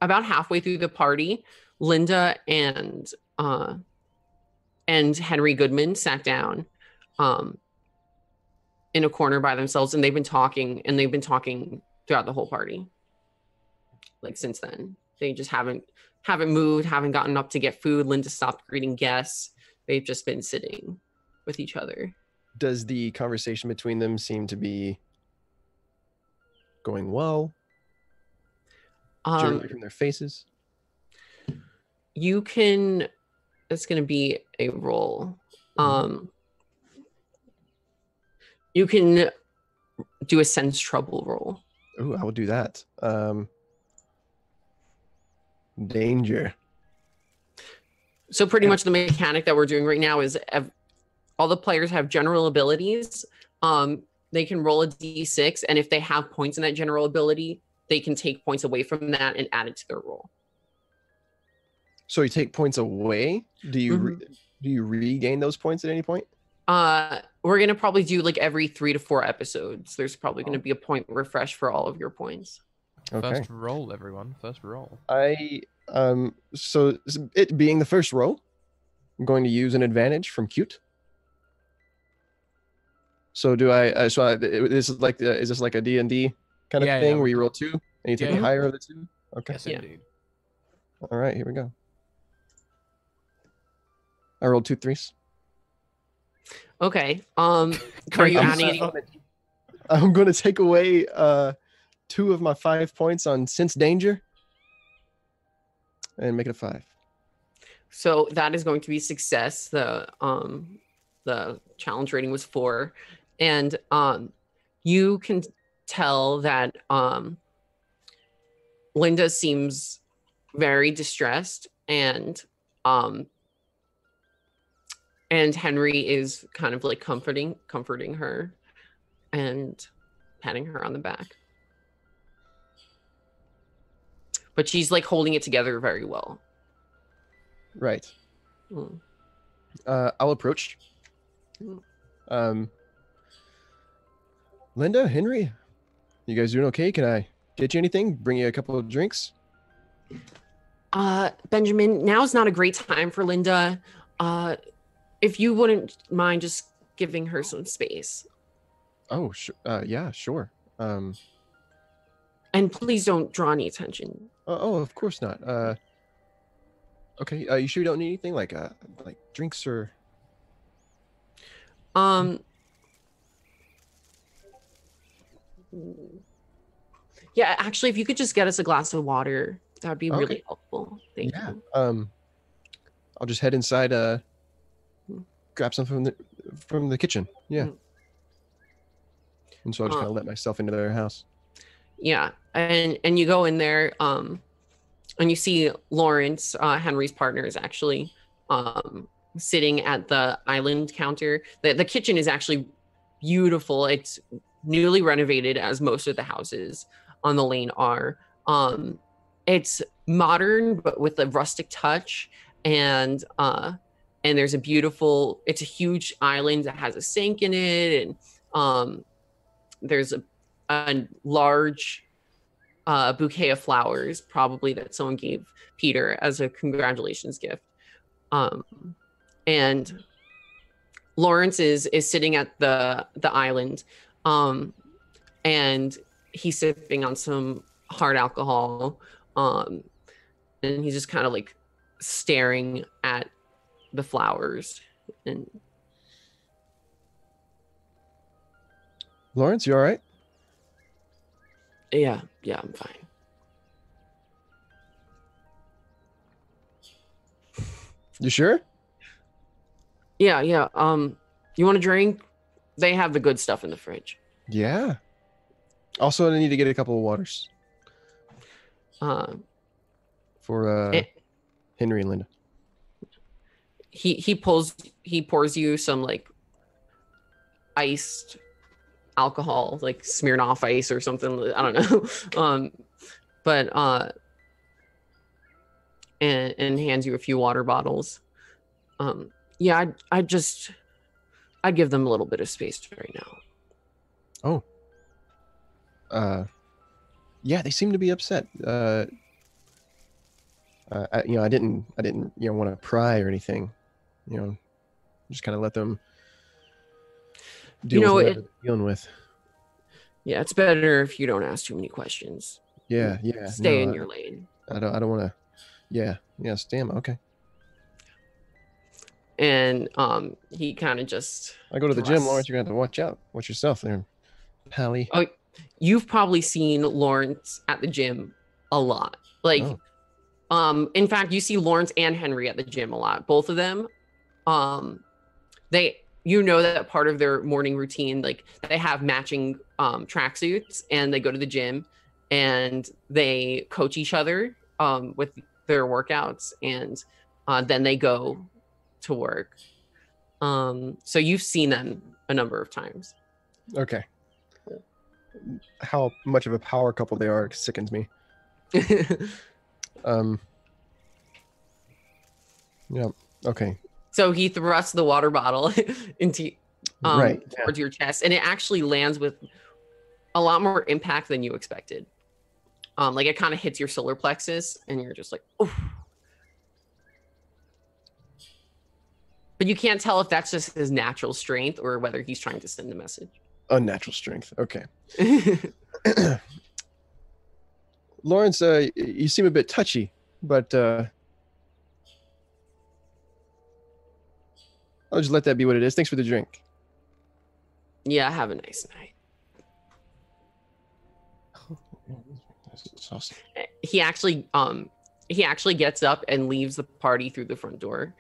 about halfway through the party, Linda and Henry Goodman sat down in a corner by themselves, and they've been talking throughout the whole party. Like since then, they just haven't moved, haven't gotten up to get food. Linda stopped greeting guests. They've just been sitting with each other. Does the conversation between them seem to be going well? Generally from their faces? You can, it's going to be a roll. You can do a sense trouble roll. Oh, I will do that. Danger. So pretty much the mechanic that we're doing right now is all the players have general abilities. They can roll a d6, and if they have points in that general ability, they can take points away from that and add it to their roll. So you take points away? Do you do you regain those points at any point? We're gonna probably do like every 3 to 4 episodes. There's probably gonna be a point refresh for all of your points. Okay. First roll, everyone. First roll. So it being the first roll, I'm going to use an advantage from cute. So do I? This is like is this like a D&D kind of thing where you roll 2 and you take the higher of the 2? Okay. Yes, indeed. All right, here we go. I rolled 2 3s. Okay. Are you adding any? I'm going to take away 2 of my 5 points on sense danger and make it a 5. So that is going to be success. The challenge rating was 4, and you can tell that Linda seems very distressed, and Henry is kind of like comforting her and patting her on the back. But she's like holding it together very well. Right. I'll approach. Linda, Henry, you guys doing okay? Can I get you anything? Bring you a couple of drinks? Benjamin, now's not a great time for Linda. If you wouldn't mind just giving her some space. Oh, yeah, sure. And please don't draw any attention. Oh, of course not. Okay. You sure you don't need anything like drinks or? Yeah, actually, if you could just get us a glass of water, that would be really helpful. Thank you. I'll just head inside. Grab some from the kitchen. Yeah. And so I'll just kind of let myself into their house. Yeah, and you go in there, and you see Lawrence, Henry's partner, is actually sitting at the island counter. The kitchen is actually beautiful. It's newly renovated, as most of the houses on the lane are. It's modern, but with a rustic touch, and there's it's a huge island that has a sink in it, and there's a large bouquet of flowers, probably that someone gave Peter as a congratulations gift. And Lawrence is sitting at the island, and he's sipping on some hard alcohol, and he's just kind of like staring at the flowers. And Lawrence, you all right? yeah, I'm fine. You sure? Yeah, yeah. You want a drink? They have the good stuff in the fridge. Yeah. Also, I need to get a couple of waters Uh, for it, Henry and Linda. he pours you some like iced alcohol, like Smirnoff Ice or something. I don't know. But and hands you a few water bottles. Yeah, I'd give them a little bit of space right now. Oh. Yeah, they seem to be upset. I didn't, want to pry or anything. Just kind of let them deal with whatever they're dealing with. Yeah, it's better if you don't ask too many questions. Yeah. Stay in your lane. I don't want to. Yeah. Stay in. Okay. And he kind of just. I go to the gym, Lawrence. You're gonna have to watch out. Watch yourself there, Pally. Oh, you've probably seen Lawrence at the gym a lot. Like, in fact, you see Lawrence and Henry at the gym a lot. Both of them, that part of their morning routine, like they have matching tracksuits, and they go to the gym, and they coach each other with their workouts, and then they go to work. So you've seen them a number of times. Okay. How much of a power couple they are sickens me. Yeah. Okay. So he thrusts the water bottle into towards your chest, and it actually lands with a lot more impact than you expected. Like it kind of hits your solar plexus, and you're just like, oof. But you can't tell if that's just his natural strength or whether he's trying to send a message. Unnatural strength. Okay. Lawrence, you seem a bit touchy, but I'll just let that be what it is. Thanks for the drink. Yeah, have a nice night. He actually gets up and leaves the party through the front door,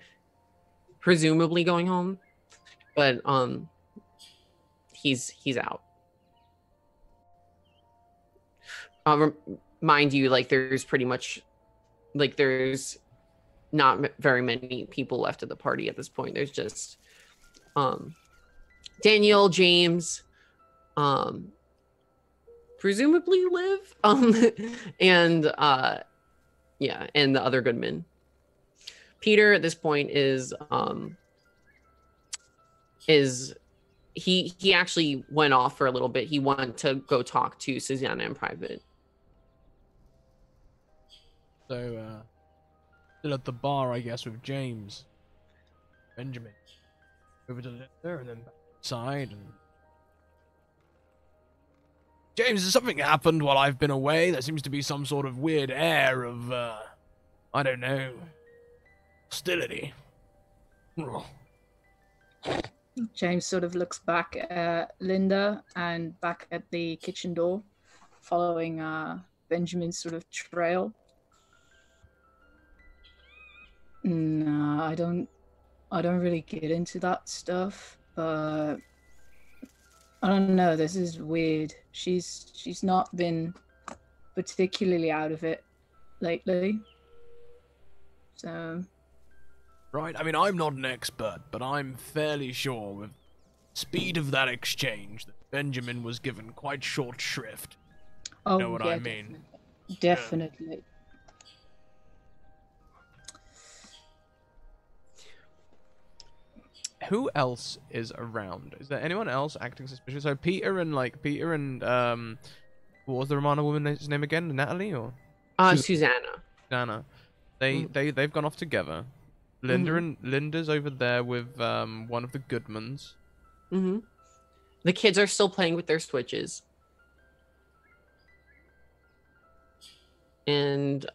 presumably going home, but he's out. Mind you, like there's not very many people left at the party at this point. There's just Daniel, James, presumably Liv, and and the other Goodman. Peter at this point is he actually went off for a little bit. He wanted to go talk to Susanna in private. So still at the bar, I guess, with James, Benjamin, over to Linda, and then back inside. And James, has something happened while I've been away? There seems to be some sort of weird air of, I don't know, hostility. James sort of looks back at Linda and back at the kitchen door, following Benjamin's sort of trail. No, I don't really get into that stuff, but I don't know, this is weird. She's not been particularly out of it lately. So Right, I mean, I'm not an expert, but I'm fairly sure with the speed of that exchange that Benjamin was given quite short shrift. You know what I mean? Definitely. Yeah. Who else is around? Is there anyone else acting suspicious? So Peter and what was the Romana woman's name again? Natalie or Susanna. Susanna. They've gone off together. Linda's over there with one of the Goodmans. Mm-hmm. The kids are still playing with their Switches. And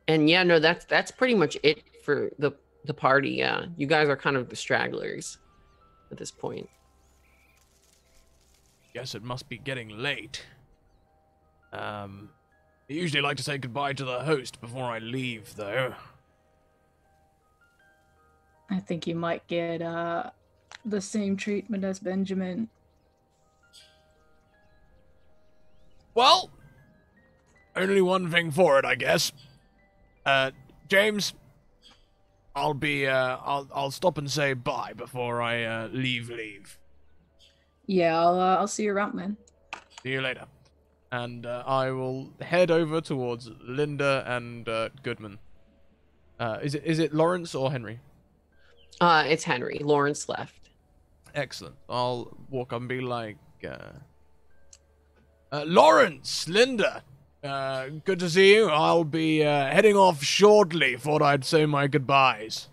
yeah, no, that's pretty much it for the party. Yeah, you guys are kind of the stragglers at this point. Guess it must be getting late. I usually like to say goodbye to the host before I leave, though. I think you might get the same treatment as Benjamin. Well, only one thing for it, I guess. James, I'll stop and say bye before I leave. Yeah, I'll see you around then. See you later. And I will head over towards Linda and Goodman. Is it Lawrence or Henry? It's Henry. Lawrence left. Excellent. I'll walk up and be like, Lawrence, Linda, good to see you. I'll be heading off shortly. Thought I'd say my goodbyes.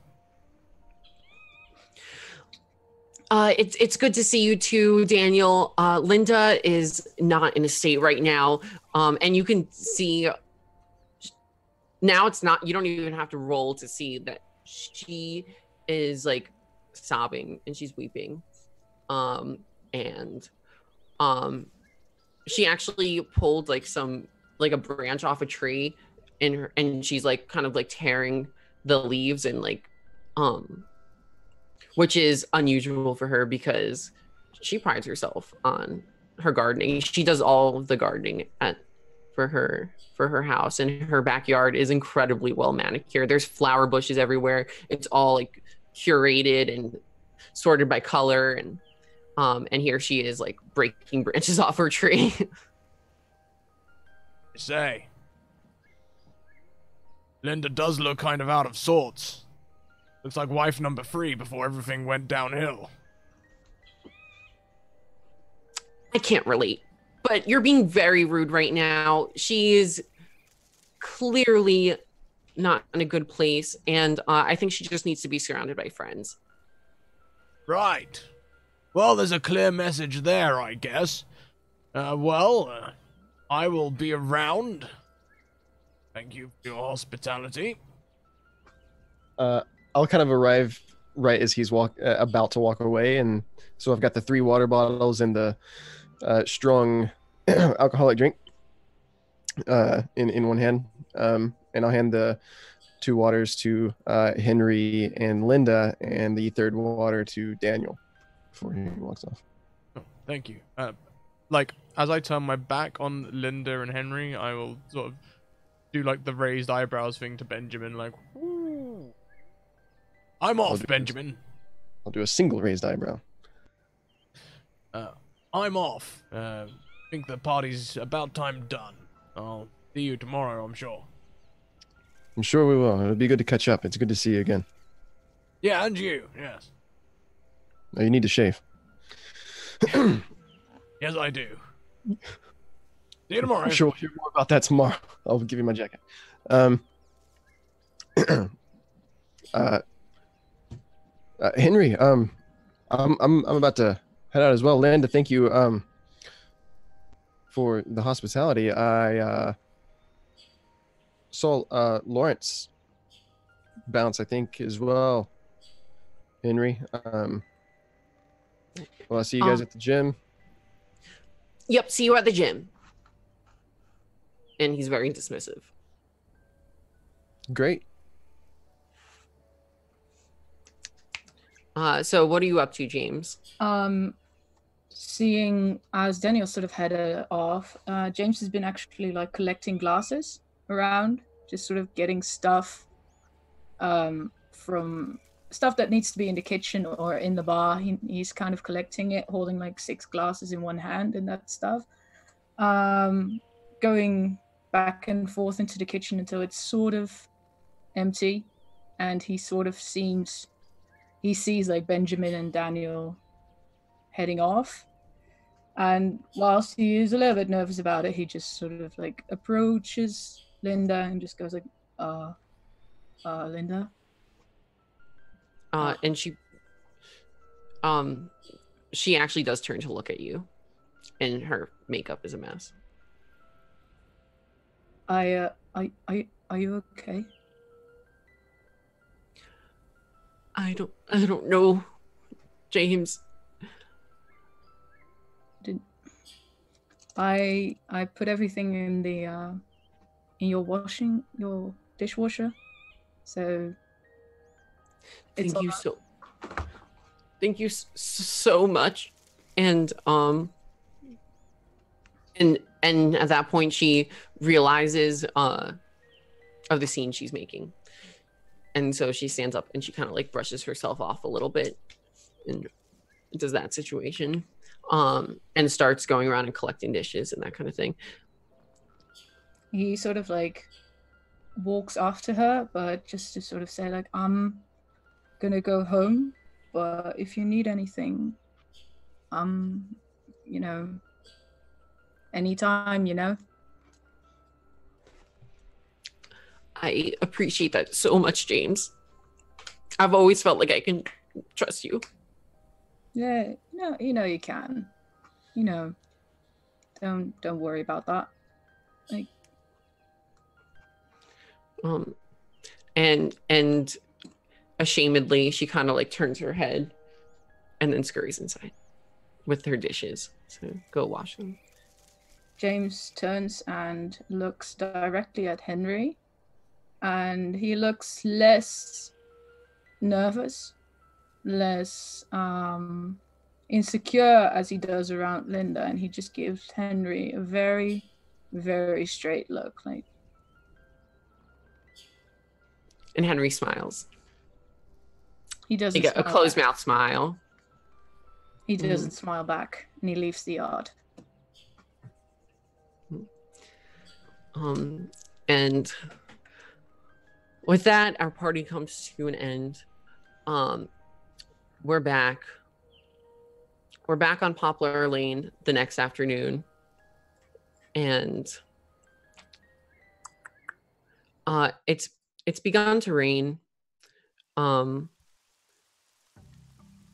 It's good to see you too, Daniel. Linda is not in a state right now, and you can see now it's not. You don't even have to roll to see that she is like sobbing and she's weeping, and she actually pulled like a branch off a tree, and she's like kind of like tearing the leaves and like which is unusual for her because she prides herself on her gardening. She does all of the gardening for her house, and her backyard is incredibly well manicured. There's flower bushes everywhere. It's all like curated and sorted by color, and here she is like breaking branches off her tree. Say, Linda does look kind of out of sorts. Looks like wife number 3 before everything went downhill. I can't relate, but you're being very rude right now. She is clearly not in a good place, and I think she just needs to be surrounded by friends. Right. Well, there's a clear message there, I guess. I will be around. Thank you for your hospitality. I'll kind of arrive right as he's about to walk away, and so I've got the 3 water bottles and the strong alcoholic drink in one hand, and I'll hand the 2 waters to Henry and Linda, and the 3rd water to Daniel before he walks off. Oh, thank you. Like, as I turn my back on Linda and Henry, I will sort of do like the raised eyebrows thing to Benjamin, like, woo. I'm off, Benjamin. I'll do a single raised eyebrow. I'm off. Think the party's about time done. I'll see you tomorrow, I'm sure. I'm sure we will. It'll be good to catch up. It's good to see you again. Yeah, and you, yes. No, you need to shave. Yes, I do. See you tomorrow. I'm sure we'll hear more about that tomorrow. I'll give you my jacket. Henry, I'm about to head out as well. Linda, thank you for the hospitality. I saw Lawrence bounce, I think, as well. Henry, well, I'll see you guys at the gym. Yep, see you at the gym. And he's very dismissive. Great. So what are you up to, James? Seeing as Daniel sort of headed off, James has been actually like collecting glasses around, just sort of getting stuff from stuff that needs to be in the kitchen or in the bar. He's kind of collecting it, holding like 6 glasses in one hand and that stuff. Going back and forth into the kitchen until it's sort of empty, and he sees like Benjamin and Daniel heading off, and whilst he is a little bit nervous about it, he just sort of like approaches Linda and just goes like, Linda? And she actually does turn to look at you, and her makeup is a mess. Are you okay? I don't know, James. I put everything in in your dishwasher. So Thank you so much. And and at that point she realizes of the scene she's making. And so she stands up and she kind of like brushes herself off a little bit and does that situation. And starts going around and collecting dishes and that kind of thing. He sort of like walks after her, but just to sort of say like, I'm gonna go home, but if you need anything, you know, anytime, you know. I appreciate that so much, James. I've always felt like I can trust you. Yeah, you know you can. You know, don't worry about that. Like, and ashamedly she kind of like turns her head and then scurries inside with her dishes. So go wash them. James turns and looks directly at Henry, and he looks less nervous, less insecure as he does around Linda, and he just gives Henry a very, very straight look, like. And Henry smiles. He doesn't. He got a closed mouth smile. He doesn't smile back, and he leaves the yard. And with that, our party comes to an end. We're back on Poplar Lane the next afternoon, and it's begun to rain,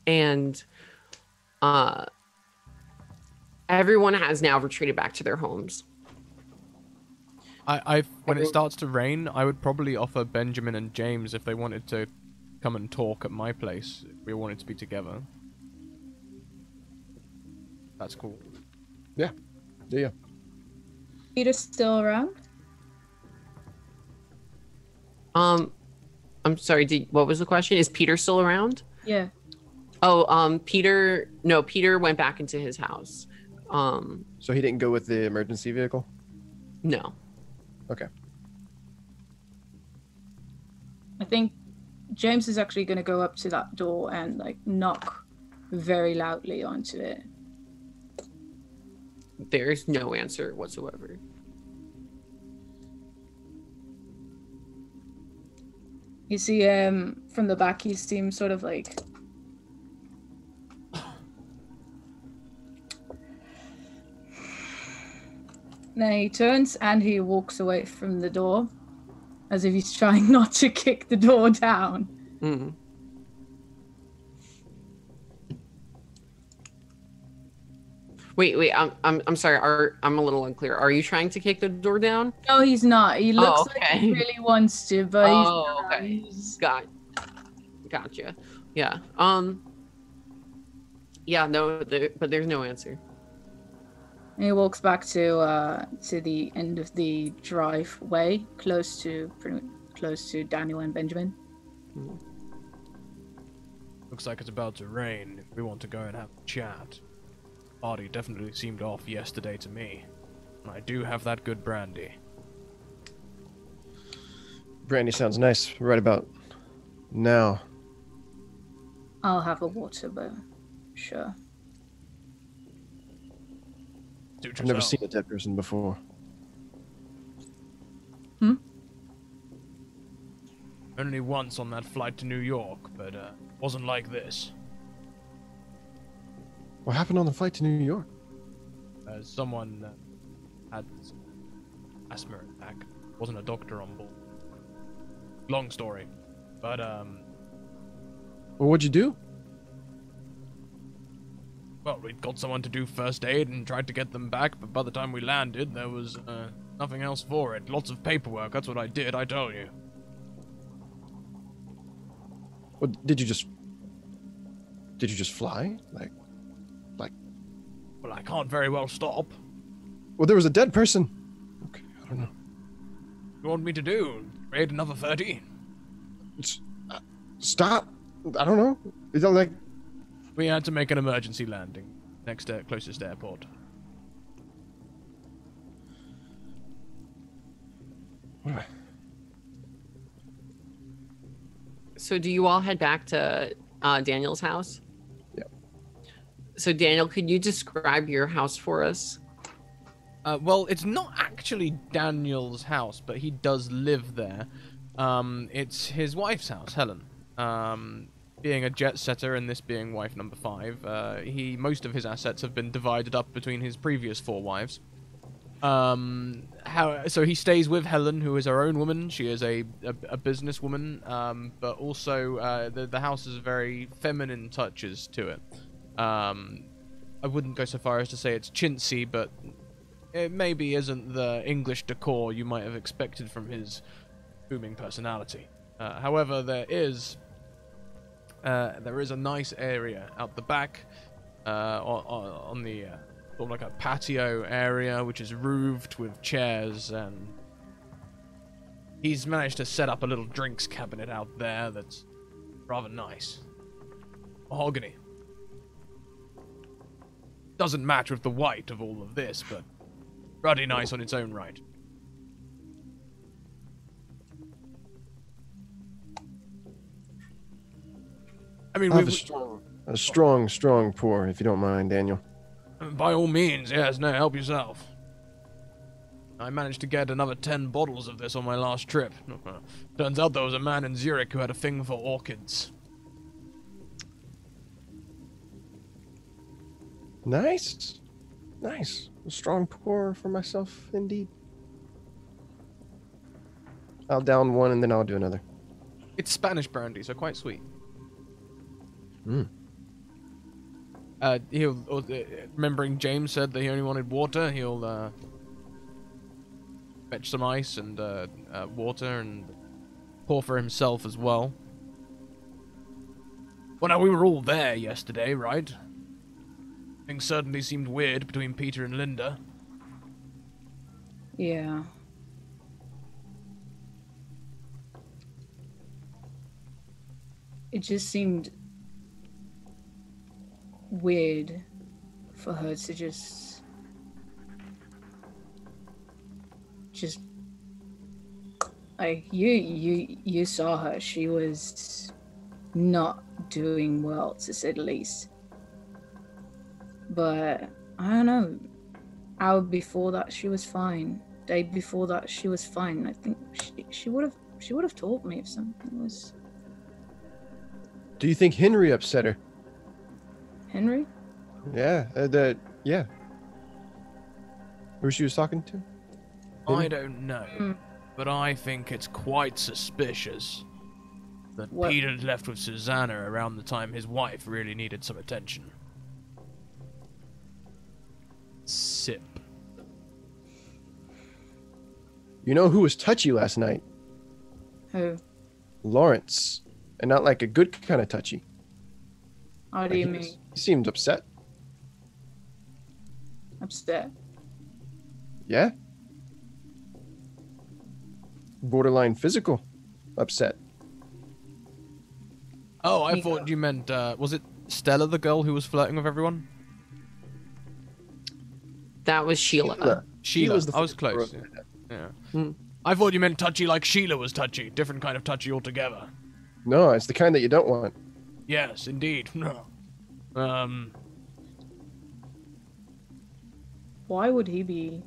and everyone has now retreated back to their homes. When it starts to rain, I would probably offer Benjamin and James if they wanted to come and talk at my place. If we wanted to be together. That's cool. Yeah. Peter's still around? I'm sorry, what was the question? Is Peter still around? Yeah. Oh, Peter went back into his house. So he didn't go with the emergency vehicle? No. Okay. I think James is actually going to go up to that door and like knock very loudly onto it. There's no answer whatsoever. You see, from the back, he seems sort of like. Then he turns and he walks away from the door, as if he's trying not to kick the door down. Mm. Wait. I'm sorry. I'm a little unclear. Are you trying to kick the door down? No, he's not. He looks okay. like he really wants to, but he's not. Okay. Gotcha. Yeah. Yeah. No. But there's no answer. And he walks back to the end of the driveway, close to Daniel and Benjamin. Looks like it's about to rain. If we want to go and have a chat. Party definitely seemed off yesterday to me. And I do have that good brandy. Brandy sounds nice right about now. I'll have a water, but sure. I've never seen a dead person before. Only once on that flight to New York, but wasn't like this. What happened on the flight to New York? Someone had asthma attack. Wasn't a doctor on board. Long story, but Well, what'd you do? well, we'd got someone to do first aid and tried to get them back, but by the time we landed, there was nothing else for it. Lots of paperwork. That's what I did. I told you. Well, did you just fly? Like. Well, I can't very well stop. Well, there was a dead person. Okay, I don't know. You want me to do? Raid another 30? Stop. I don't know. Is that like... We had to make an emergency landing next to closest airport. So do you all head back to Daniel's house? Yeah. So Daniel, could you describe your house for us? Well, it's not actually Daniel's house, but he does live there. It's his wife's house, Helen. Being a jet setter and this being wife number 5, most of his assets have been divided up between his previous 4 wives. So he stays with Helen, who is her own woman. She is a businesswoman, but also the house has very feminine touches to it. I wouldn't go so far as to say it's chintzy, but it maybe isn't the English decor you might have expected from his booming personality. However, there is a nice area out the back on the sort of like a patio area, which is roofed with chairs, and he's managed to set up a little drinks cabinet out there that's rather nice. Mahogany. Doesn't match with the white of all of this, but ruddy nice on its own right. I mean, a strong pour, if you don't mind, Daniel. By all means, yes. No, help yourself. I managed to get another 10 bottles of this on my last trip. Turns out there was a man in Zurich who had a thing for orchids. Nice. A strong pour for myself, indeed. I'll down one and then I'll do another. It's Spanish brandy, so quite sweet. Remembering James said that he only wanted water, he'll fetch some ice and water and pour for himself as well. Well, now we were all there yesterday, right? Things certainly seemed weird between Peter and Linda. Yeah. It just seemed weird for her to just like you saw her. She was not doing well, to say the least. But I don't know, hour before that she was fine, day before that she was fine. I think she would have told me if something was. Do you think Henry upset her? Henry? Yeah, who she was talking to? I don't know, but I think it's quite suspicious that Peter left with Susanna around the time his wife really needed some attention. Sip. You know who was touchy last night? Who? Lawrence. And not like a good kind of touchy. How do you mean? He seemed upset. Upset? Yeah. Borderline physical upset. Oh, I thought you meant, was it Stella, the girl who was flirting with everyone? That was Sheila. Sheila. I was close. Yeah. I thought you meant touchy like Sheila was touchy. Different kind of touchy altogether. No, it's the kind that you don't want. Yes, indeed. Why would he be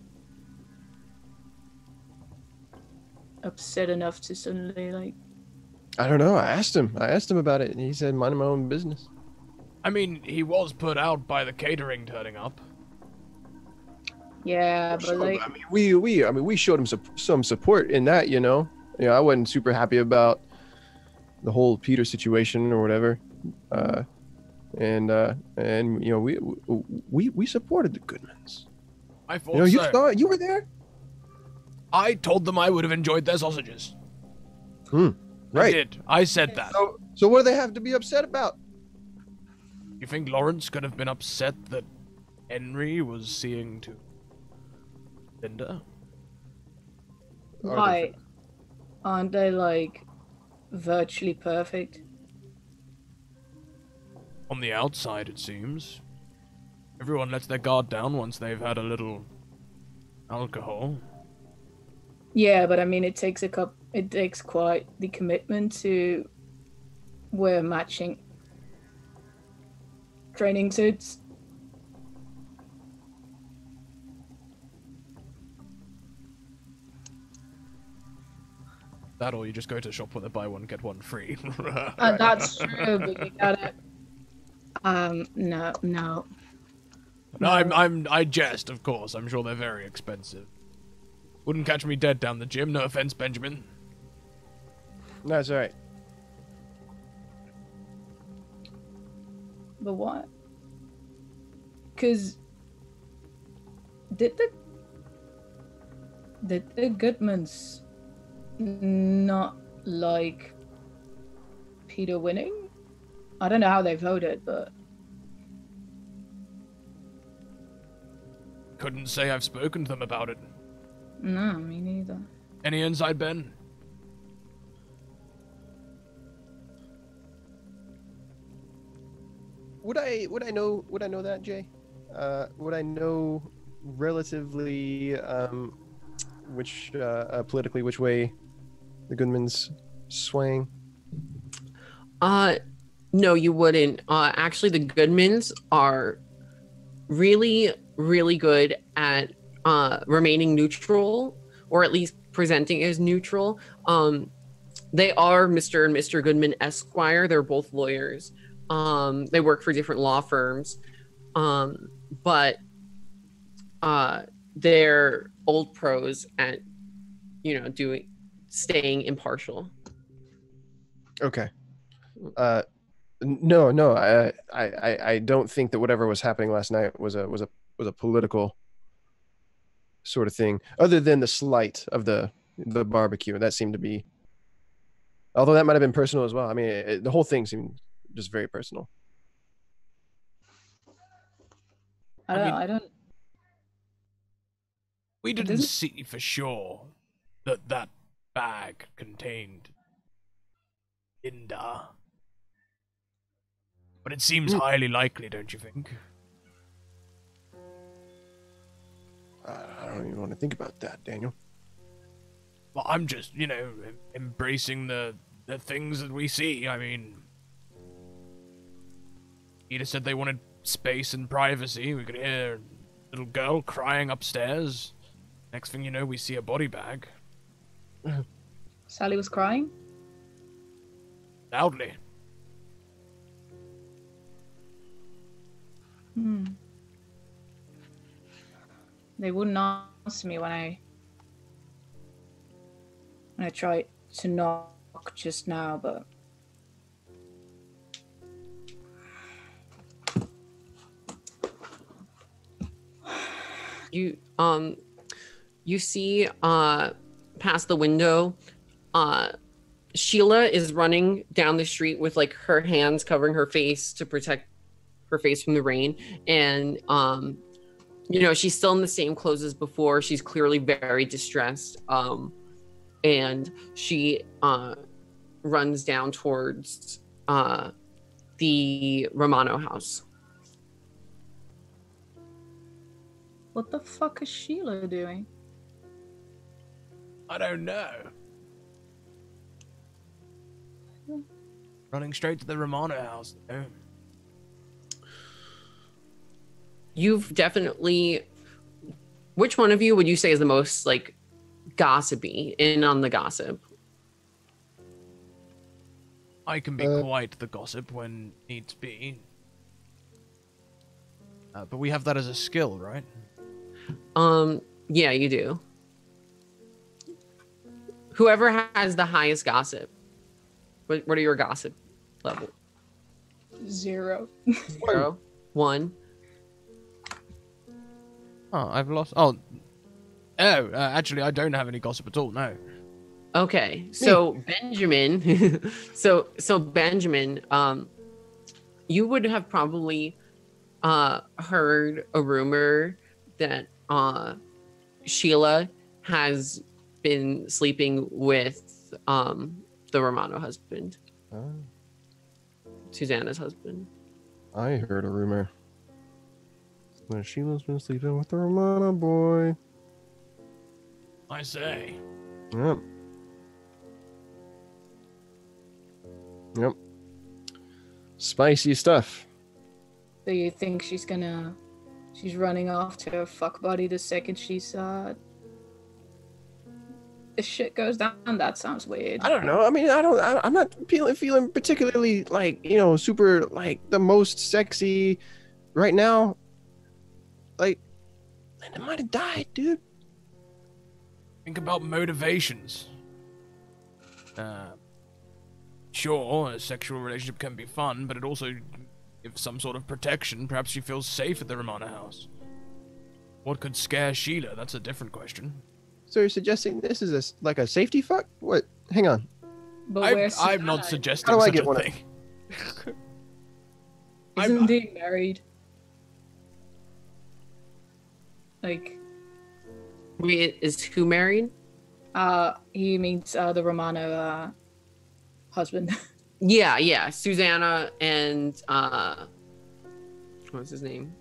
upset enough to suddenly, like... I don't know. I asked him about it, and he said, mind my own business. I mean, he was put out by the catering turning up. Yeah, but sure, like... I mean, we showed him some support in that, you know? You know, I wasn't super happy about the whole Peter situation or whatever. And you know, we supported the Goodmans. I thought you saw it. You were there. I told them I would have enjoyed their sausages. Right. I did. I said that. So what do they have to be upset about? You think Lawrence could have been upset that Henry was seeing to Linda? are Why? different. Aren't they like virtually perfect? On the outside, it seems. Everyone lets their guard down once they've had a little alcohol. Yeah, but I mean, it takes quite the commitment to wear matching training suits. That or you just go to a shop where they buy one, get one free. That's true, but you gotta. No. No, I jest, of course. I'm sure they're very expensive. Wouldn't catch me dead down the gym, no offense, Benjamin. No, it's all right. But what? Because did the Goodmans not like Peter winning? I don't know how they voted, but Couldn't say I've spoken to them about it. no, me neither. Any inside, Ben? Would I know that, Jay? Would I know relatively which politically which way the Goodmans swaying? No, you wouldn't. Actually, the Goodmans are really, really good at remaining neutral, or at least presenting as neutral. They are Mr. and Mr. Goodman Esquire. They're both lawyers. They work for different law firms, but they're old pros at, staying impartial. Okay. No. I don't think that whatever was happening last night was a political sort of thing, other than the slight of the barbecue. That seemed to be, although that might have been personal as well. I mean, the whole thing seemed just very personal. I don't. We didn't see for sure that bag contained Linda. But it seems highly likely, don't you think? I don't even want to think about that, Daniel. Well, I'm just, embracing the things that we see. I mean, Eda said they wanted space and privacy. We could hear a little girl crying upstairs. Next thing you know, we see a body bag. Sally was crying. Loudly. They wouldn't answer me when I tried to knock just now, but You see past the window, Sheila is running down the street with like her hands covering her face to protect her face from the rain, and she's still in the same clothes as before. She's clearly very distressed, and she runs down towards the Romano house. what the fuck is Sheila doing? I don't know. Running straight to the Romano house. No. You've definitely... Which one of you would you say is the most, like, gossipy, in on the gossip? I can be quite the gossip when needs be. But we have that as a skill, right? Yeah, you do. Whoever has the highest gossip. What are your gossip level? 0. 0, 1. Oh, I've lost. Oh, actually, I don't have any gossip at all. No. Okay, so Benjamin, so Benjamin, you would have probably heard a rumor that Sheila has been sleeping with the Romano husband, Susanna's husband. I heard a rumor that Sheila's been sleeping with the Romano boy. I say. Yep. Yep. Spicy stuff. Do you think she's running off to her fuck buddy the second she's if shit goes down? That sounds weird. I don't know. I mean, I'm not feeling particularly like, super like the most sexy right now. Like, Linda might have died, dude. Think about motivations. Sure, a sexual relationship can be fun, but it also gives some sort of protection. Perhaps she feels safe at the Romana house. What could scare Sheila? That's a different question. So you're suggesting this is like a safety fuck? What? Hang on. But I'm not suggesting How do I such get a one of- thing. Isn't he married? Like, Wait, is who married? he means the Romano husband. Yeah. Susanna and what's his name?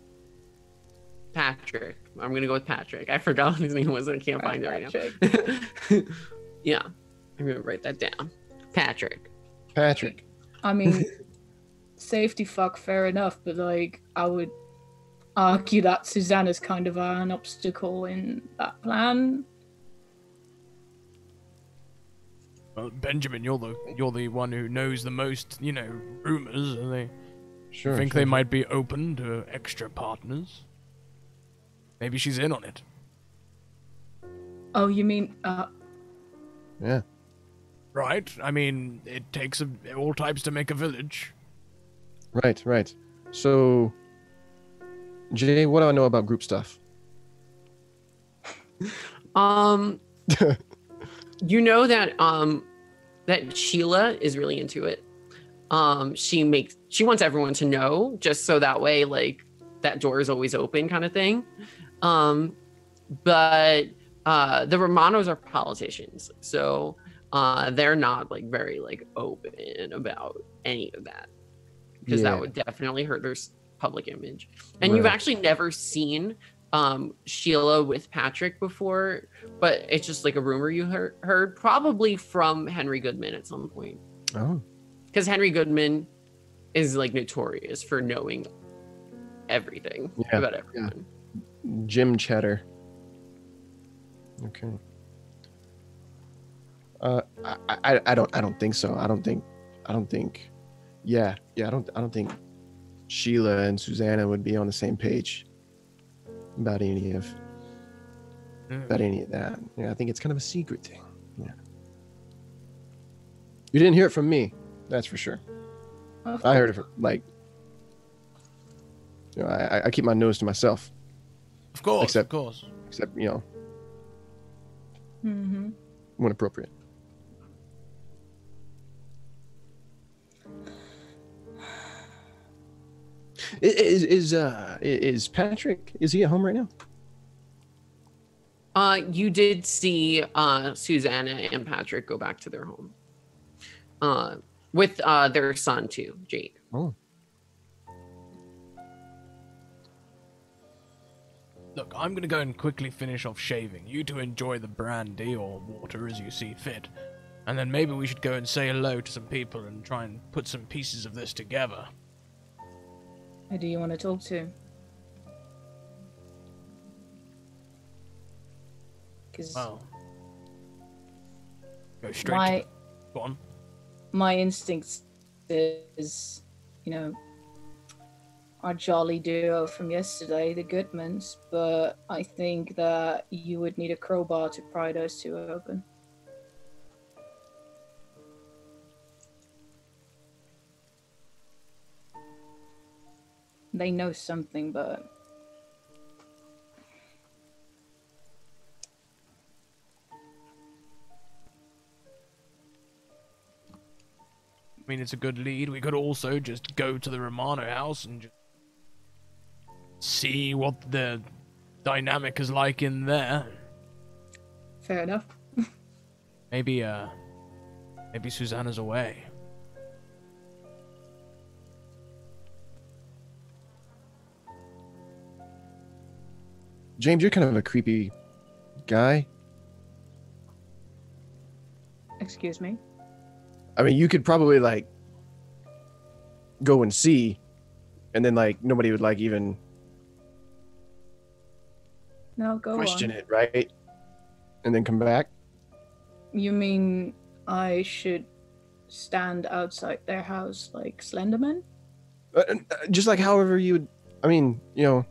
Patrick. I'm gonna go with Patrick. I forgot what his name was. I can't find it right now. Yeah, I'm gonna write that down. Patrick. I mean, safety fuck, fair enough, but like, I would argue that Susanna's kind of an obstacle in that plan. Well, Benjamin, you're the one who knows the most, rumors. And they think they might be open to extra partners. Maybe she's in on it. Oh, you mean Yeah. Right? I mean, it takes all types to make a village. Right. So, Jay, what do I know about group stuff? You know that that Sheila is really into it. She wants everyone to know, just so that way, like, that door is always open, kind of thing. But the Romanos are politicians, so they're not like very like open about any of that, because that would definitely hurt their public image. And you've actually never seen Sheila with Patrick before, but it's just like a rumor you heard probably from Henry Goodman at some point. Oh. Because Henry Goodman is like notorious for knowing everything about everyone. Jim Cheddar. Okay. I don't think so. I don't think Sheila and Susanna would be on the same page about any of that. Yeah, I think it's kind of a secret thing. Yeah. You didn't hear it from me, that's for sure. I heard it from, like, I keep my nose to myself. Of course, except, Mm-hmm. when appropriate. Is Patrick? Is he at home right now? You did see Susanna and Patrick go back to their home. With their son too, Jake. Oh. Look, I'm gonna go and quickly finish off shaving. You two enjoy the brandy or water as you see fit. And then maybe we should go and say hello to some people and try and put some pieces of this together. Who do you want to talk to? Because Go straight to Go on. My instinct is, our jolly duo from yesterday, the Goodmans, but I think that you would need a crowbar to pry those two open. They know something, but... I mean, it's a good lead. We could also just go to the Romano house and just see what the dynamic is like in there. Fair enough. Maybe Susanna's away. James, you're kind of a creepy guy. Excuse me? I mean, you could probably like go and see, and then like nobody would like even No, go question on. it, right? And then come back. You mean I should stand outside their house like Slenderman? Just like however you would. I mean, you know.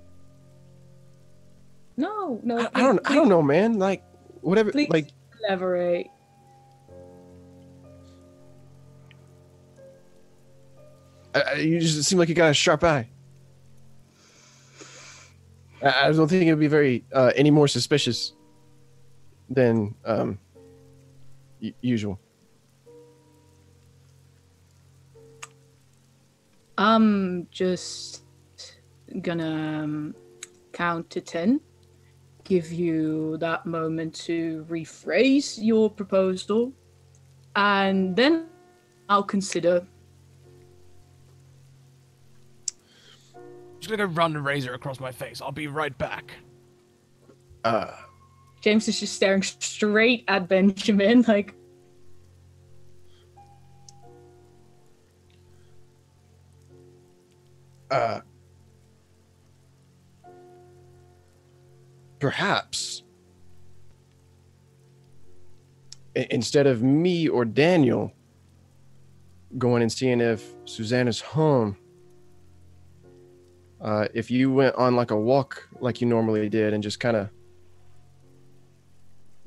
No. I don't know, man. Like whatever. Please Like elaborate. you just seem like you got a sharp eye. I don't think it would be very any more suspicious than usual. I'm just gonna count to 10. Give you that moment to rephrase your proposal, and then I'll consider. Just gonna go run a razor across my face. I'll be right back. James is just staring straight at Benjamin, like. Perhaps instead of me or Daniel going and seeing if Susanna's home, if you went on like a walk like you normally did and just kind of,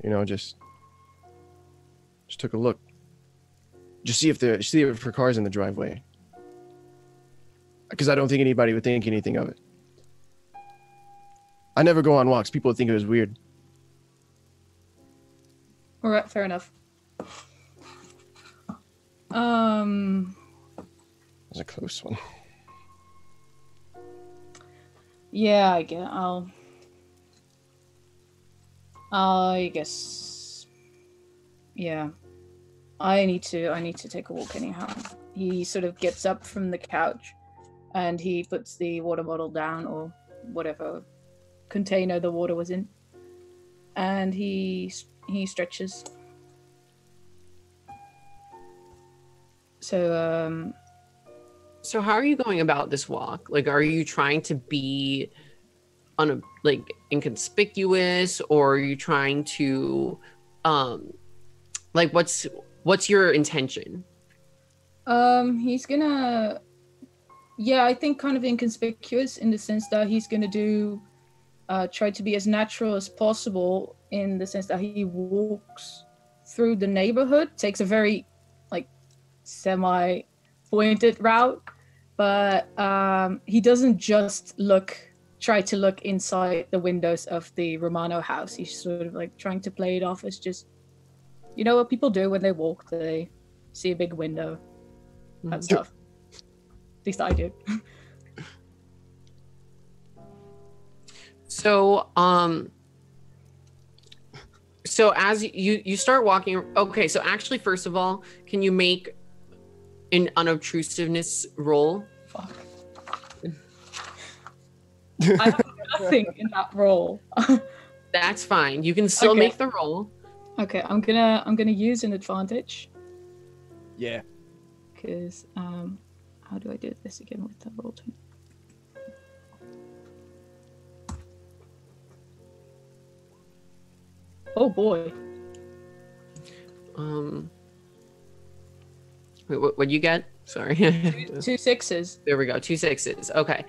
you know, just took a look, just see if her car's in the driveway, because I don't think anybody would think anything of it. I never go on walks. People would think it was weird. All right, fair enough. It was a close one. Yeah, I guess. Yeah. I need to take a walk anyhow. He sort of gets up from the couch and he puts the water bottle down, or whatever container the water was in, and he stretches. So how are you going about this walk? Like, are you trying to be inconspicuous, or are you trying to like what's your intention? He's gonna, yeah, I think kind of inconspicuous in the sense that he's gonna do try to be as natural as possible, in the sense that he walks through the neighborhood, takes a very like semi-pointed route, but he doesn't just try to look inside the windows of the Romano house. He's sort of like trying to play it off as just, you know what people do when they walk, they see a big window, that stuff. At least I do. So as you start walking, okay, so actually, first of all, can you make an unobtrusiveness roll? Fuck. I have nothing in that roll. That's fine. You can still make the roll. Okay, I'm gonna use an advantage. Yeah. Because how do I do this again with the roll 20? Oh boy. Wait, what'd you get? Sorry. Two sixes. There we go. 2 6s. Okay.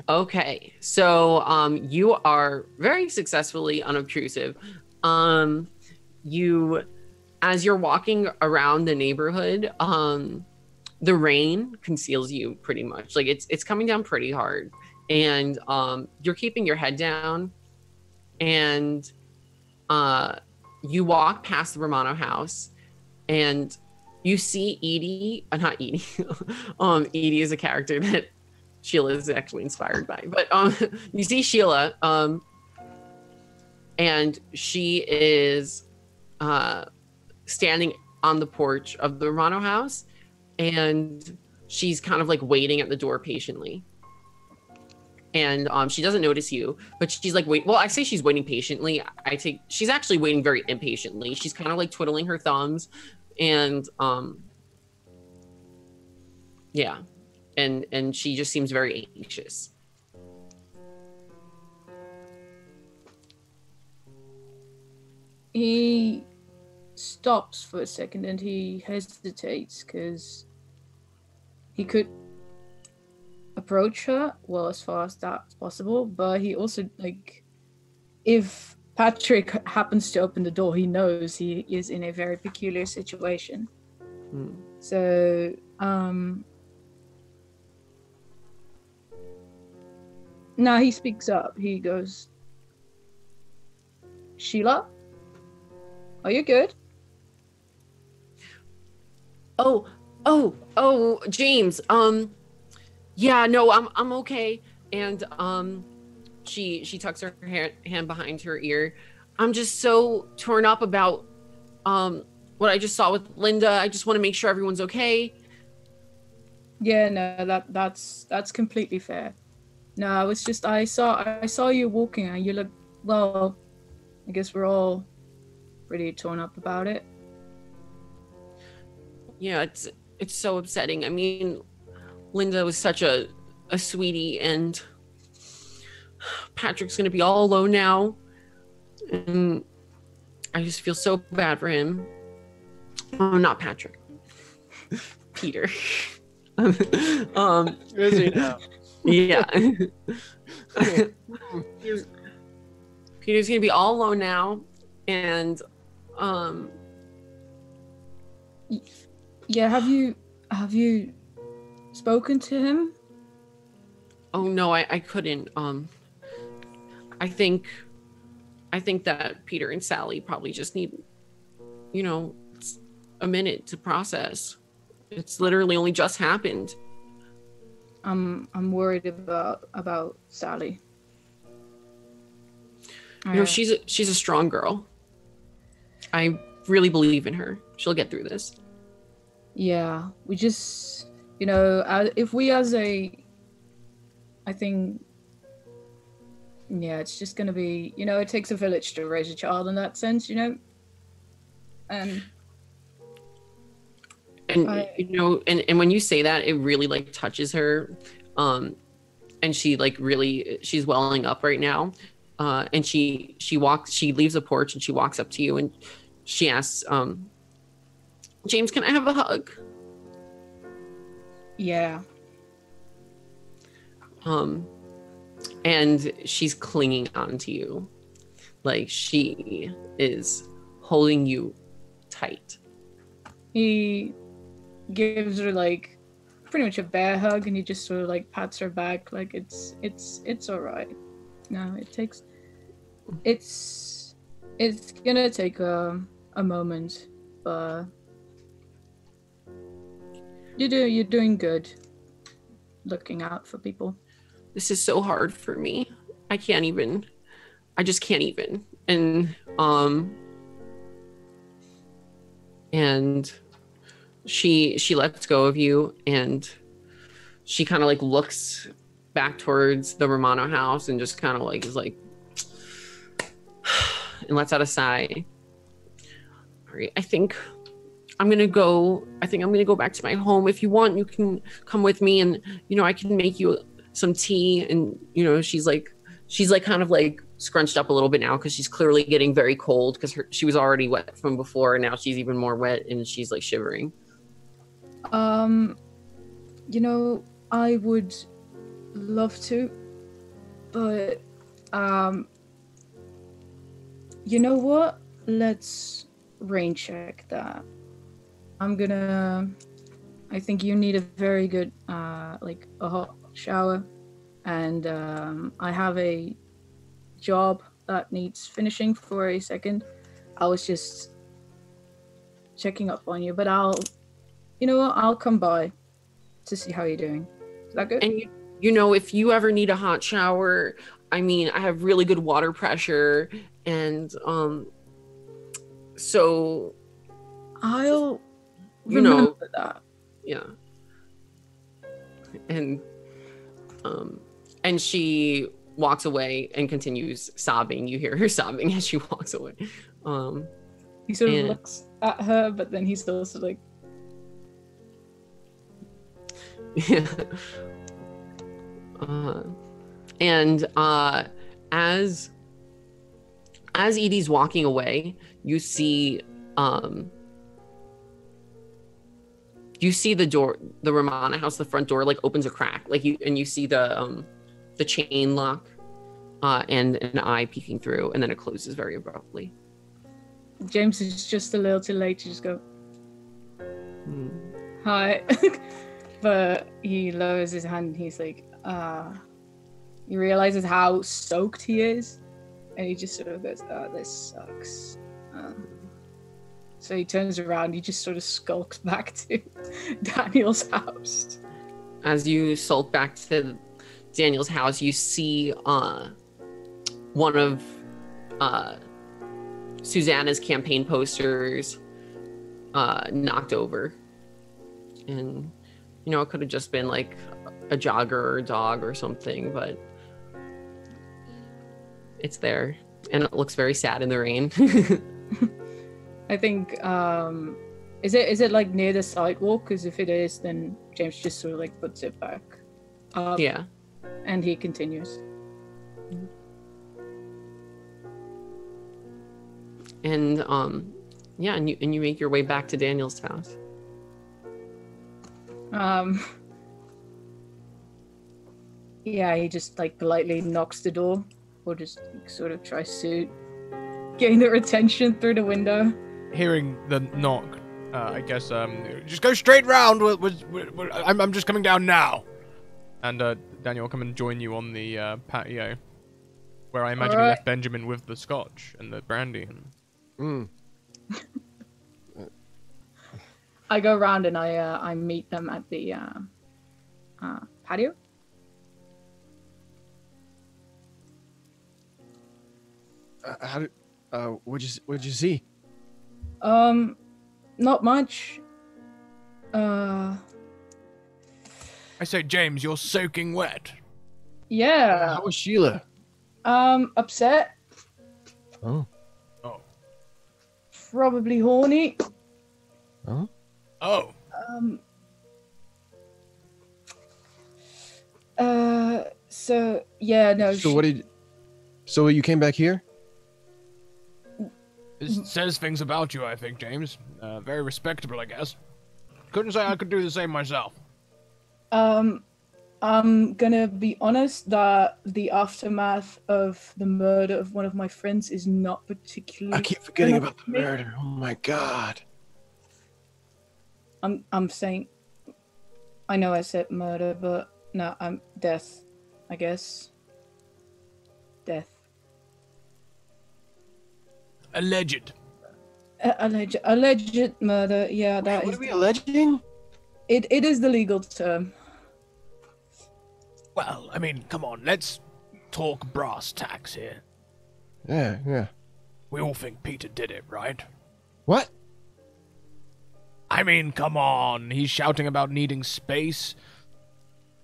Okay. So you are very successfully unobtrusive. You, as you're walking around the neighborhood, the rain conceals you pretty much. Like it's coming down pretty hard, and you're keeping your head down, and you walk past the Romano house, and you see Edie, not Edie. Edie is a character that Sheila is actually inspired by, but you see Sheila, and she is standing on the porch of the Romano house, and she's kind of like waiting at the door patiently. And she doesn't notice you, but she's like, wait. Well, I say she's waiting patiently. She's actually waiting very impatiently. She's kind of like twiddling her thumbs, and yeah, and she just seems very anxious. He stops for a second and he hesitates because he could approach her, well, as far as that's possible, but he also, like, if Patrick happens to open the door, he knows he is in a very peculiar situation. So now he speaks up. He goes, Sheila, are you good? Oh, James. Yeah, no, I'm okay. And she tucks her hand behind her ear. I'm just so torn up about what I just saw with Linda. I just want to make sure everyone's okay. Yeah, no, that's completely fair. No, it's just I saw you walking and you look, well, I guess we're all pretty torn up about it. Yeah, it's so upsetting. I mean, Linda was such a sweetie, and Patrick's gonna be all alone now, and I just feel so bad for him. Oh, not Patrick. Peter. Is he now? Yeah. Peter's gonna be all alone now, and yeah, have you spoken to him? Oh no, I couldn't. I think that Peter and Sally probably just need, a minute to process. It's literally only just happened. I'm worried about Sally. She's a strong girl. I really believe in her. She'll get through this. Yeah, we just, if we I think, yeah, it's just going to be, it takes a village to raise a child in that sense, and and when you say that, it really like touches her, and she like really, she's welling up right now, and she leaves the porch and she walks up to you and she asks, James, can I have a hug? Yeah. And she's clinging onto you, like she is holding you tight. He gives her like pretty much a bear hug, and he just sort of like pats her back, like it's all right. No, it's gonna take a moment, but you're doing good, looking out for people. This is so hard for me. I just can't even. And she lets go of you, and she kind of like looks back towards the Romano house and just kind of like is like and lets out a sigh. All right, I think I'm gonna go back to my home. If you want, you can come with me, and I can make you some tea. And she's like kind of like scrunched up a little bit now because she's clearly getting very cold because she was already wet from before, and now she's even more wet and she's like shivering. I would love to, but you know what? Let's rain check that. I think you need a very good like a hot shower, and I have a job that needs finishing for a second. I was just checking up on you, but I'll come by to see how you're doing. Is that good? And if you ever need a hot shower, I mean, I have really good water pressure, and So I'll you know, remember that. yeah. And she walks away and continues sobbing. You hear her sobbing as she walks away. He sort of and- looks at her, but then he's also like, Yeah. As Edie's walking away, you see the door, the Romana house, the front door like opens a crack, like you see the chain lock and an eye peeking through, and then it closes very abruptly. James is just a little too late to just go, hi. But he lowers his hand and he's like, he realizes how soaked he is, and he just sort of goes, this sucks. So he turns around, he just sort of skulks back to Daniel's house. As you sulk back to Daniel's house, you see one of Susanna's campaign posters knocked over. And, it could have just been like a jogger or a dog or something, but it's there. And it looks very sad in the rain. I think, is it like near the sidewalk? Because if it is, then James just sort of like puts it back up. Yeah. And he continues. And and you make your way back to Daniel's house. Yeah, he just like politely knocks the door, or just sort of tries to gain their attention through the window. Hearing the knock, I guess just go straight round. I'm just coming down now. And Daniel will come and join you on the patio, where I imagine you left Benjamin with the scotch and the brandy. I go around and I meet them at the patio. What'd you see? Not much. I say, James, you're soaking wet. Yeah. How was Sheila? Upset. Oh. Probably horny. Oh. Oh. So yeah, no. So you came back here? This says things about you, I think, James. Very respectable, I guess. Couldn't say I could do the same myself. I'm gonna be honest that the aftermath of the murder of one of my friends is not particularly. I keep forgetting about the murder. Oh my god. I'm saying. I know I said murder, but no, I'm death. I guess. Death. Alleged. Alleged murder. Yeah, that What is. are we alleging? It is the legal term. Well, I mean, come on, let's talk brass tacks here. Yeah. We all think Peter did it, right? What? I mean, come on. He's shouting about needing space.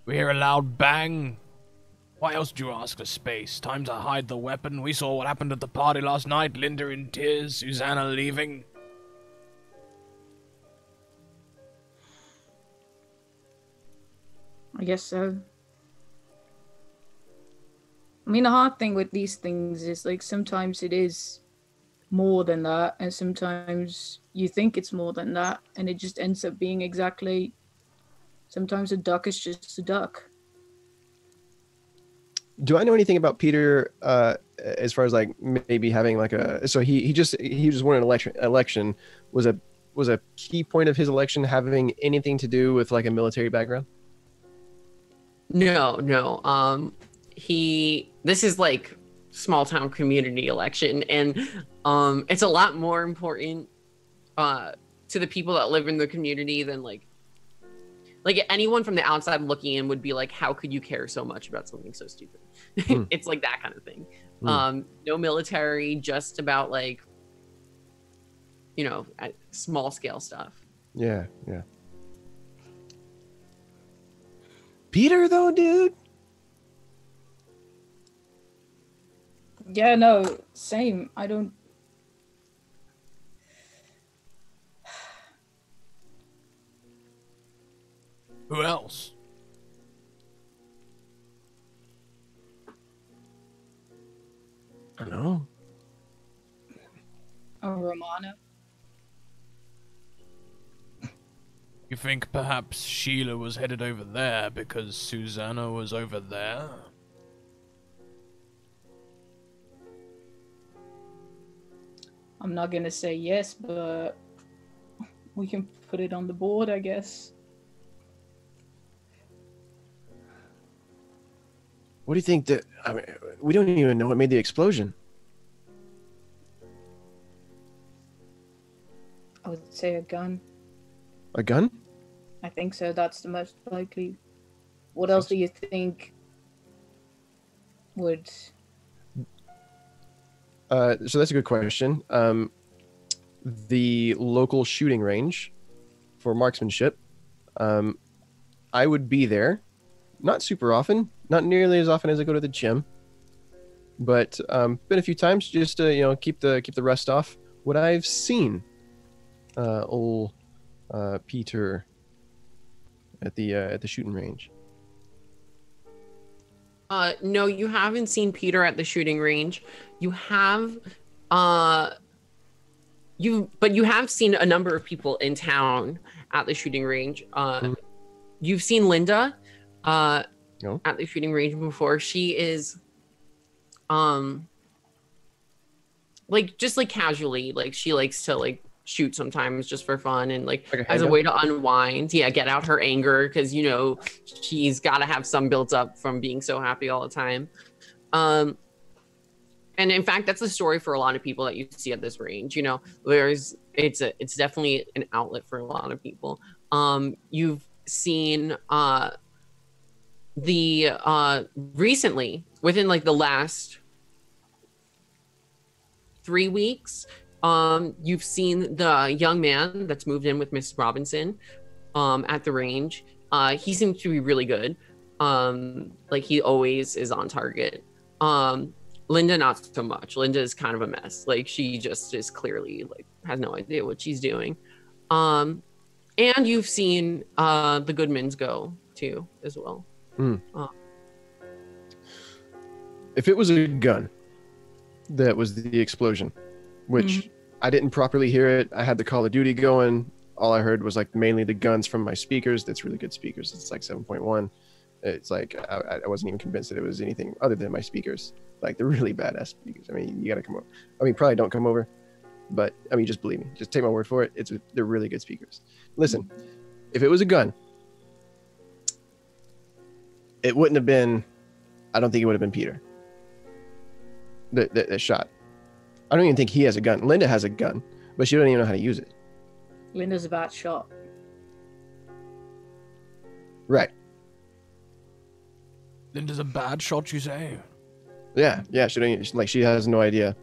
We hear a loud bang. Why else do you ask for space? Time to hide the weapon. We saw what happened at the party last night. Linda in tears, Susanna leaving. I guess so. I mean, the hard thing with these things is, like, sometimes it is more than that, and sometimes you think it's more than that, and it just ends up being exactly... Sometimes a duck is just a duck. Do I know anything about Peter as far as, like, maybe having, like, a... So he just won an election. Was a key point of his election having anything to do with, like, a military background? No. This is like small town community election, and it's a lot more important to the people that live in the community than like anyone from the outside looking in would be like, how could you care so much about something so stupid? It's like that kind of thing. No military, just about like at small scale stuff. Yeah. Peter, though, dude. Yeah, no, same. I don't. Who else? I don't know. Romano. You think perhaps Sheila was headed over there because Susanna was over there? I'm not gonna say yes, but we can put it on the board, I guess. What do you think that? I mean, we don't even know what made the explosion. I would say a gun. A gun? I think so. That's the most likely. What else do you think would? So that's a good question. The local shooting range for marksmanship. I would be there, not super often, not nearly as often as I go to the gym, but been a few times just to keep the rust off. What I've seen, old Peter at the shooting range. No, you haven't seen Peter at the shooting range. You have, you have seen a number of people in town at the shooting range. You've seen Linda, at the shooting range before. She is, just casually, she likes to shoot sometimes just for fun and as a way to unwind. Yeah, get out her anger because she's got to have some built up from being so happy all the time. And in fact, that's the story for a lot of people that you see at this range. It's definitely an outlet for a lot of people. You've seen recently, within the last 3 weeks, you've seen the young man that's moved in with Mrs. Robinson at the range. He seems to be really good. He always is on target. Linda, not so much. Linda is kind of a mess. She just is clearly has no idea what she's doing. And you've seen the Goodmans go too as well. If it was a gun that was the explosion, which I didn't properly hear it. I had the Call of Duty going. All I heard was mainly the guns from my speakers. That's really good speakers. It's 7.1. It's I wasn't even convinced that it was anything other than my speakers. They're really badass speakers. I mean, you gotta come over. I mean, probably don't come over, but I mean, just believe me. Just take my word for it. They're really good speakers. Listen, if it was a gun, it wouldn't have been. I don't think it would have been Peter that shot. I don't even think he has a gun. Linda has a gun, but she don't even know how to use it. Linda's a bad shot. Right. Linda's a bad shot, you say? Yeah. She don't she has no idea.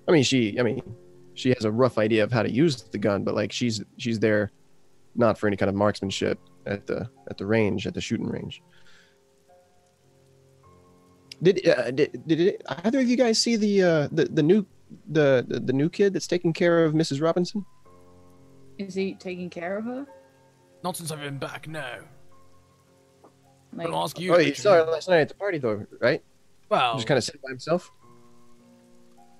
I mean, she has a rough idea of how to use the gun, but she's there, not for any kind of marksmanship at the range, at the shooting range. Did either of you guys see the new kid that's taking care of Mrs. Robinson? Is he taking care of her? Not since I've been back, no. I'll ask you. Oh, you saw her last night at the party, though, right? Well, just kind of sitting by himself.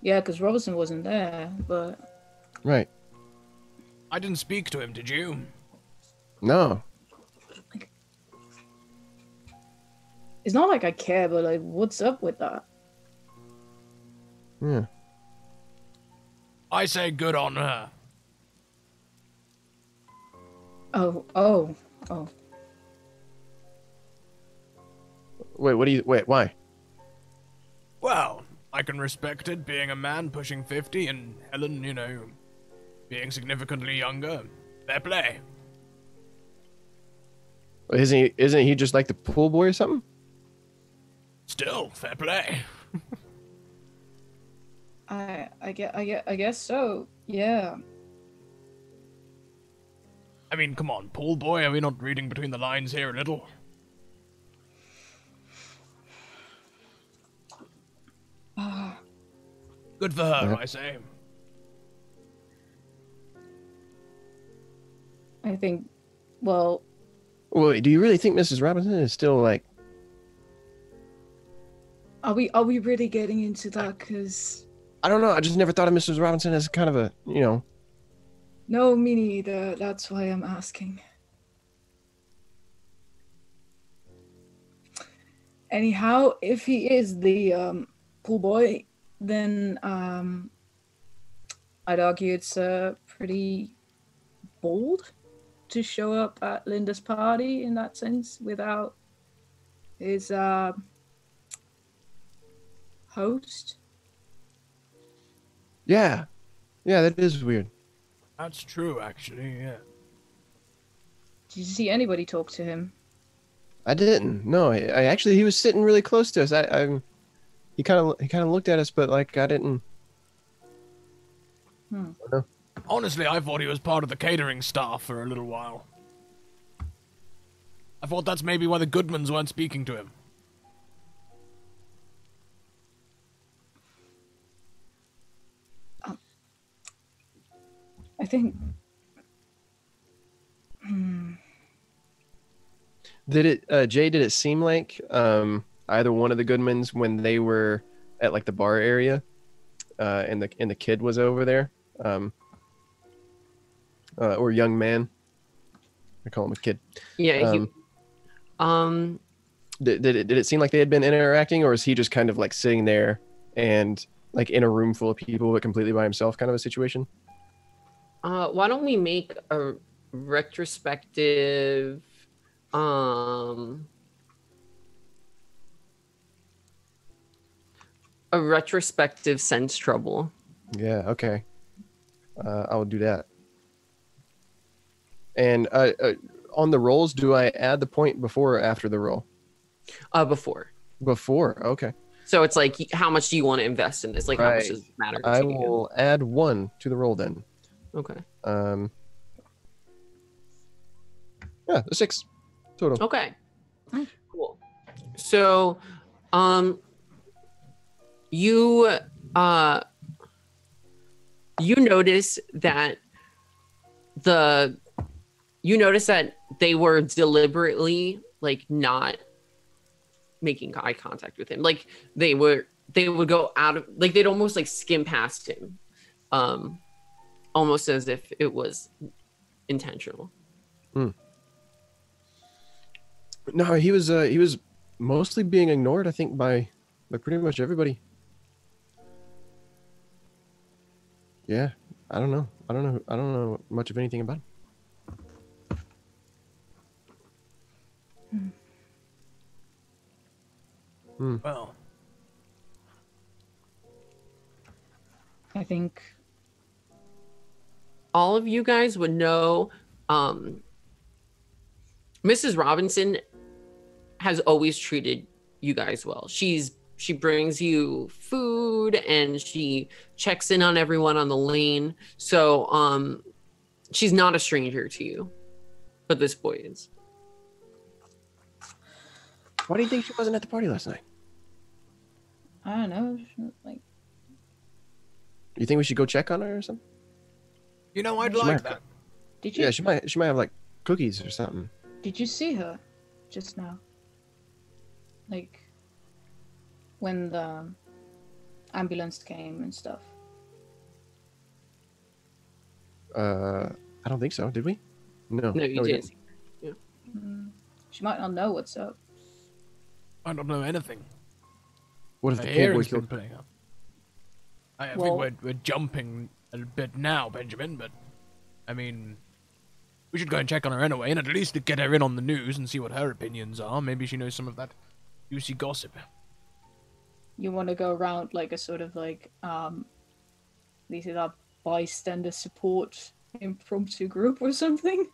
Yeah, because Robinson wasn't there, but. Right. I didn't speak to him, did you? No. It's not I care, but what's up with that? Yeah. I say good on her. Oh. Wait, why? Well, I can respect it, being a man pushing 50 and Helen, being significantly younger. Fair play. Isn't he just like the pool boy or something? Still, fair play. I guess so. Yeah. I mean, come on, pool boy, are we not reading between the lines here a little? Good for her, I say. I think, well, Well, do you really think Mrs. Robinson is still like? are we really getting into that? Because I don't know. I just never thought of Mrs. Robinson as kind of a, no, me neither. That's why I'm asking. Anyhow, if he is the pool boy, then I'd argue it's pretty bold to show up at Linda's party in that sense without his host. Yeah, that is weird. That's true, actually, yeah. Did you see anybody talk to him? I didn't. No, I actually he was sitting really close to us. He kind of looked at us, but like I didn't. Honestly, I thought he was part of the catering staff for a little while. I thought that's maybe why the Goodmans weren't speaking to him. I think. Did it seem like either one of the Goodmans when they were at like the bar area, and the kid was over there, or young man? I call him a kid. Yeah. Did it seem like they had been interacting, or is he just kind of like sitting there and like in a room full of people but completely by himself, kind of a situation? Why don't we make a retrospective? A retrospective sense trouble. Yeah. Okay. I'll do that. And on the rolls, do I add the point before or after the roll? Before. Before. Okay. So it's like, how much do you want to invest in this? Like, how much Right. does it matter I to you? will add 1 to the roll then. Okay. Yeah, a 6 total. Okay. Cool. So, you notice that they were deliberately like not making eye contact with him. Like they would go out of, like they'd almost like skim past him, almost as if it was intentional. No, he was mostly being ignored, I think, by pretty much everybody. Yeah, I don't know much of anything about him. Well, I think all of you guys would know, Mrs. Robinson has always treated you guys well. She brings you food and she checks in on everyone on the lane. So she's not a stranger to you, but this boy is. Why do you think she wasn't at the party last night? I don't know. Like, You think we should go check on her or something? you know, I'd She like might- that. did you Yeah, she might have like cookies or something. did you see her just now? Like when the ambulance came and stuff. I don't think so. Did we? No. No, you we didn't. She might not know what's up. I don't know anything. What if The the pool boy hearing's been killed? playing up. I Well- think we're jumping a bit now, Benjamin, but I mean, we should go and check on her anyway, and at least get her in on the news and see what her opinions are. Maybe she knows some of that juicy gossip. You want to go around like a sort of like this is our bystander support impromptu group or something?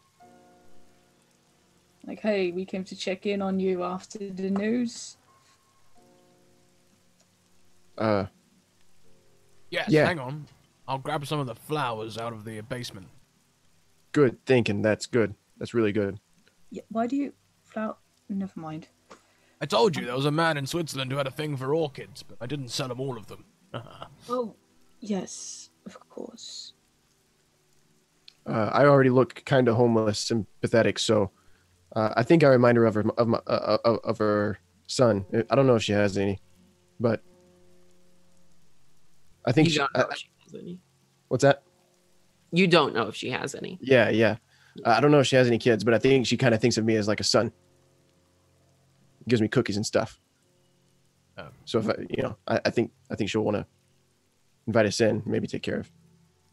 Like, hey, we came to check in on you after the news. Yes, Yeah. hang on. I'll grab some of the flowers out of the basement. Good thinking. That's good. That's really good. Yeah, why do you flower? Never mind. I told you there was a man in Switzerland who had a thing for orchids, but I didn't sell him all of them. Oh, yes, of course. I already look kind of homeless and pathetic, so I think I remind her of her son. I don't know if she has any, but I think You don't know if she has any. What's that? You don't know if she has any. Yeah. I don't know if she has any kids, but I think she kind of thinks of me as like a son. Gives me cookies and stuff. So if I think she'll want to invite us in, maybe take care of.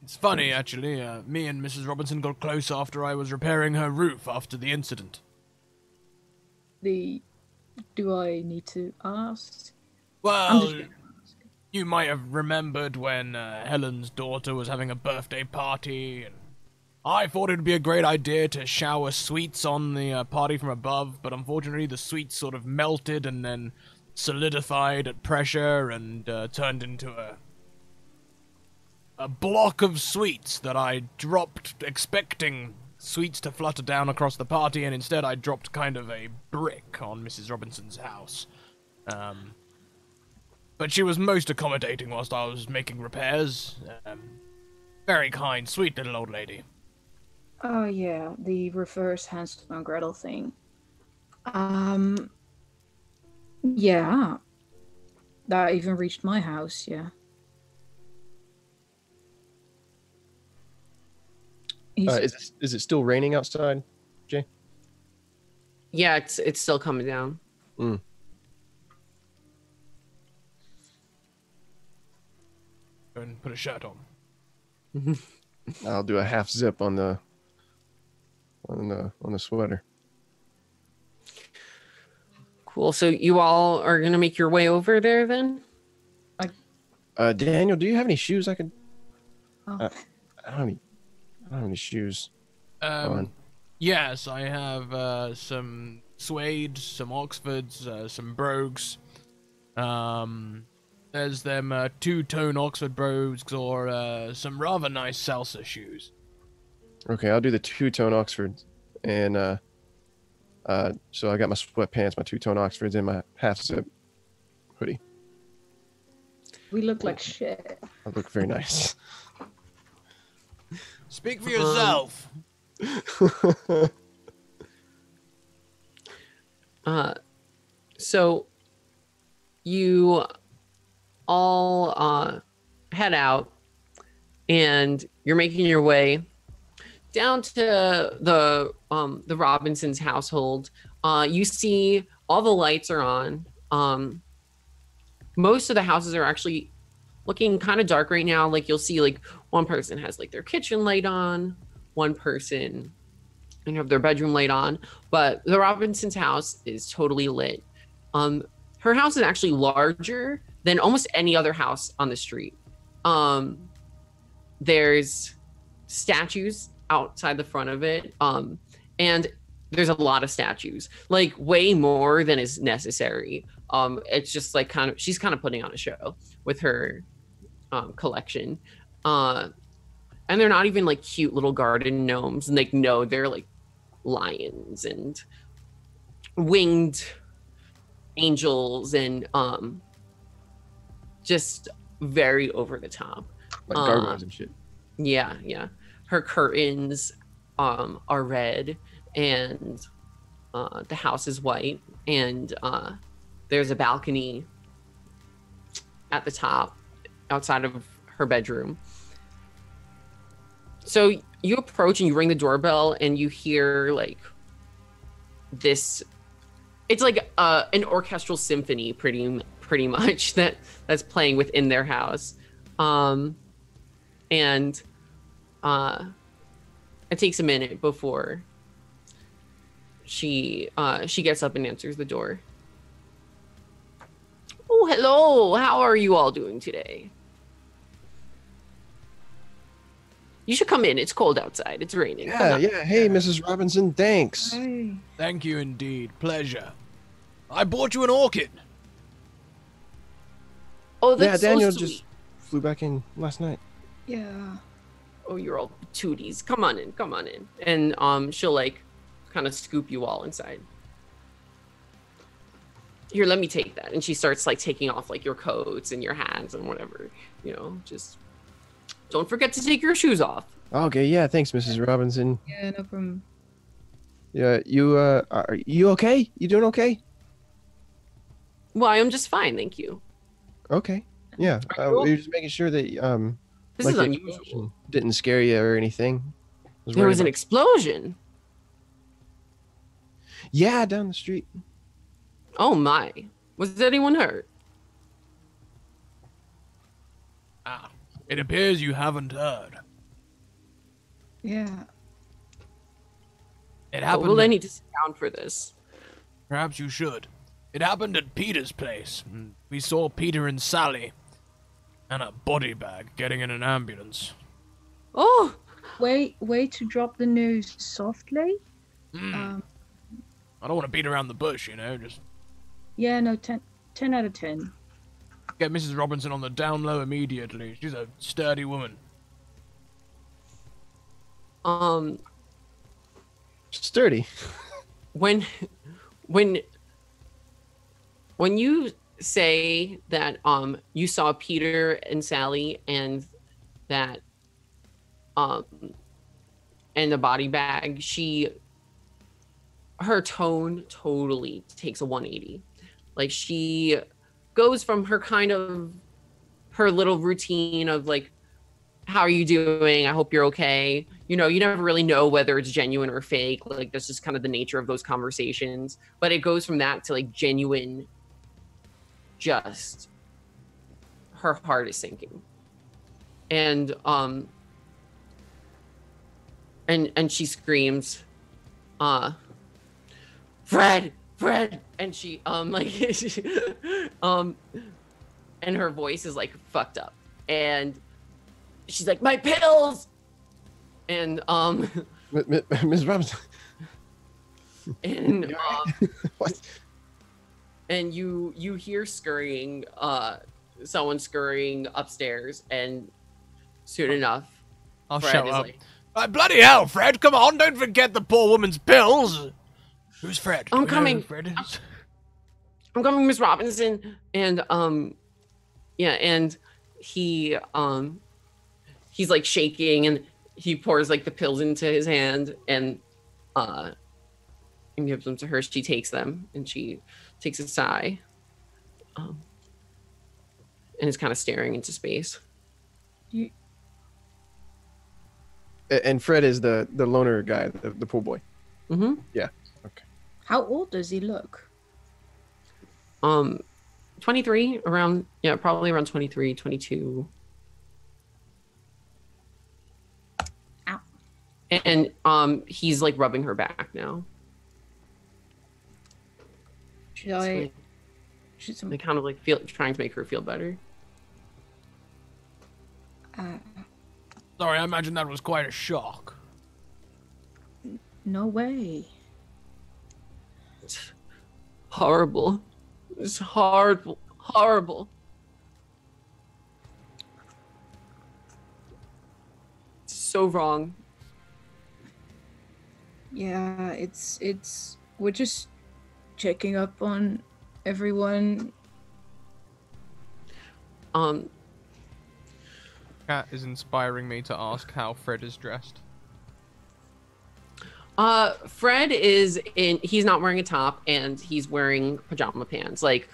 It's funny, actually. Me and Mrs. Robinson got close after I was repairing her roof after the incident. Do I need to ask? Well, you might have remembered when Helen's daughter was having a birthday party, and I thought it would be a great idea to shower sweets on the party from above, but unfortunately the sweets sort of melted and then solidified at pressure and turned into a block of sweets that I dropped expecting sweets to flutter down across the party, and instead I dropped kind of a brick on Mrs. Robinson's house. But she was most accommodating whilst I was making repairs. Very kind, sweet little old lady. Oh yeah, the reverse Hansel and Gretel thing. Yeah. That even reached my house, yeah. Is it still raining outside, Jay? Yeah, it's still coming down. Go and put a shirt on. I'll do a half zip on the sweater. Cool. So you all are gonna make your way over there then? Daniel, do you have any shoes I could? Oh. I don't have any shoes. on. Yes, I have some suede, some Oxfords, some brogues. There's them two-tone Oxford brogues or some rather nice salsa shoes. Okay, I'll do the two-tone Oxfords, and so I got my sweatpants, my two-tone Oxfords, and my half-zip hoodie. We look like shit. I look very nice. Speak for yourself. So you all head out, and you're making your way down to the Robinsons' household. You see all the lights are on. Most of the houses are actually looking kind of dark right now. Like you'll see like one person has like their kitchen light on, one person have their bedroom light on, but the Robinsons' house is totally lit. Her house is actually larger than almost any other house on the street. There's statues outside the front of it, and there's a lot of statues, like way more than is necessary. It's just like she's kind of putting on a show with her collection, and they're not even like cute little garden gnomes, and like no, they're like lions and winged angels and just very over the top, like gargoyles and shit. Yeah. Her curtains are red, and the house is white, and there's a balcony at the top outside of her bedroom. So you approach and you ring the doorbell, and you hear like this. It's like an orchestral symphony, pretty much that's playing within their house, and it takes a minute before she gets up and answers the door. Oh, hello. How are you all doing today? You should come in. It's cold outside. It's raining. Yeah. Hey, Mrs. Robinson, thanks. Hey. Thank you indeed. Pleasure. I bought you an orchid. Oh, that's Daniel so sweet. just flew back in last night. Yeah. Oh, you're all tooties. Come on in. Come on in. And she'll like kind of scoop you all inside. Here, let me take that. And she starts like taking off like your coats and your hats and whatever. You know, just don't forget to take your shoes off. Okay, yeah, thanks, Mrs. Robinson. Yeah, no problem. Yeah, are you okay? You doing okay? Well, I am just fine, thank you. Okay. Yeah, we were just making sure that This like is the unusual. explosion didn't scare you or anything. There was an explosion. Yeah, down the street. Oh my. Was anyone hurt? Ah, it appears you haven't heard. Yeah. It Oh, happened. well, I need to sit down for this. Perhaps you should. It happened at Peter's place. We saw Peter and Sally, and a body bag getting in an ambulance. Oh, Way to drop the news softly. I don't want to beat around the bush, you know. Just Yeah, no, 10 out of 10. get Mrs. Robinson on the down low immediately. She's a sturdy woman. Sturdy. when you say that you saw Peter and Sally and that and the body bag, her tone totally takes a 180. Like she goes from her little routine of like, how are you doing? I hope you're okay. You know, you never really know whether it's genuine or fake. Like that's just kind of the nature of those conversations. But it goes from that to like genuine, just her heart is sinking. And and she screams, Fred, and she and her voice is like fucked up. And she's like, my pills. And Ms. Robinson. And What? and you hear scurrying, someone scurrying upstairs, and soon enough, I'll Fred show is up. like, Bloody hell, Fred! Come on, don't forget the poor woman's pills. Who's Fred? I'm Do we know coming. who Fred is? I'm coming, Miss Robinson. And yeah, and he's like shaking, and he pours like the pills into his hand and gives them to her. She takes them and she takes a sigh, and is kind of staring into space. And Fred is the loner guy, the pool boy. Mm-hmm. Yeah. Okay. How old does he look? 23, around, yeah, probably around 23, 22. Ow. And he's like rubbing her back now. Should I? They kind of like trying to make her feel better. Sorry, I imagine that was quite a shock. No way. It's horrible. It's horrible. It's so wrong. Yeah, we're just checking up on everyone. Cat is inspiring me to ask how Fred is dressed. Fred he's not wearing a top, and he's wearing pajama pants, like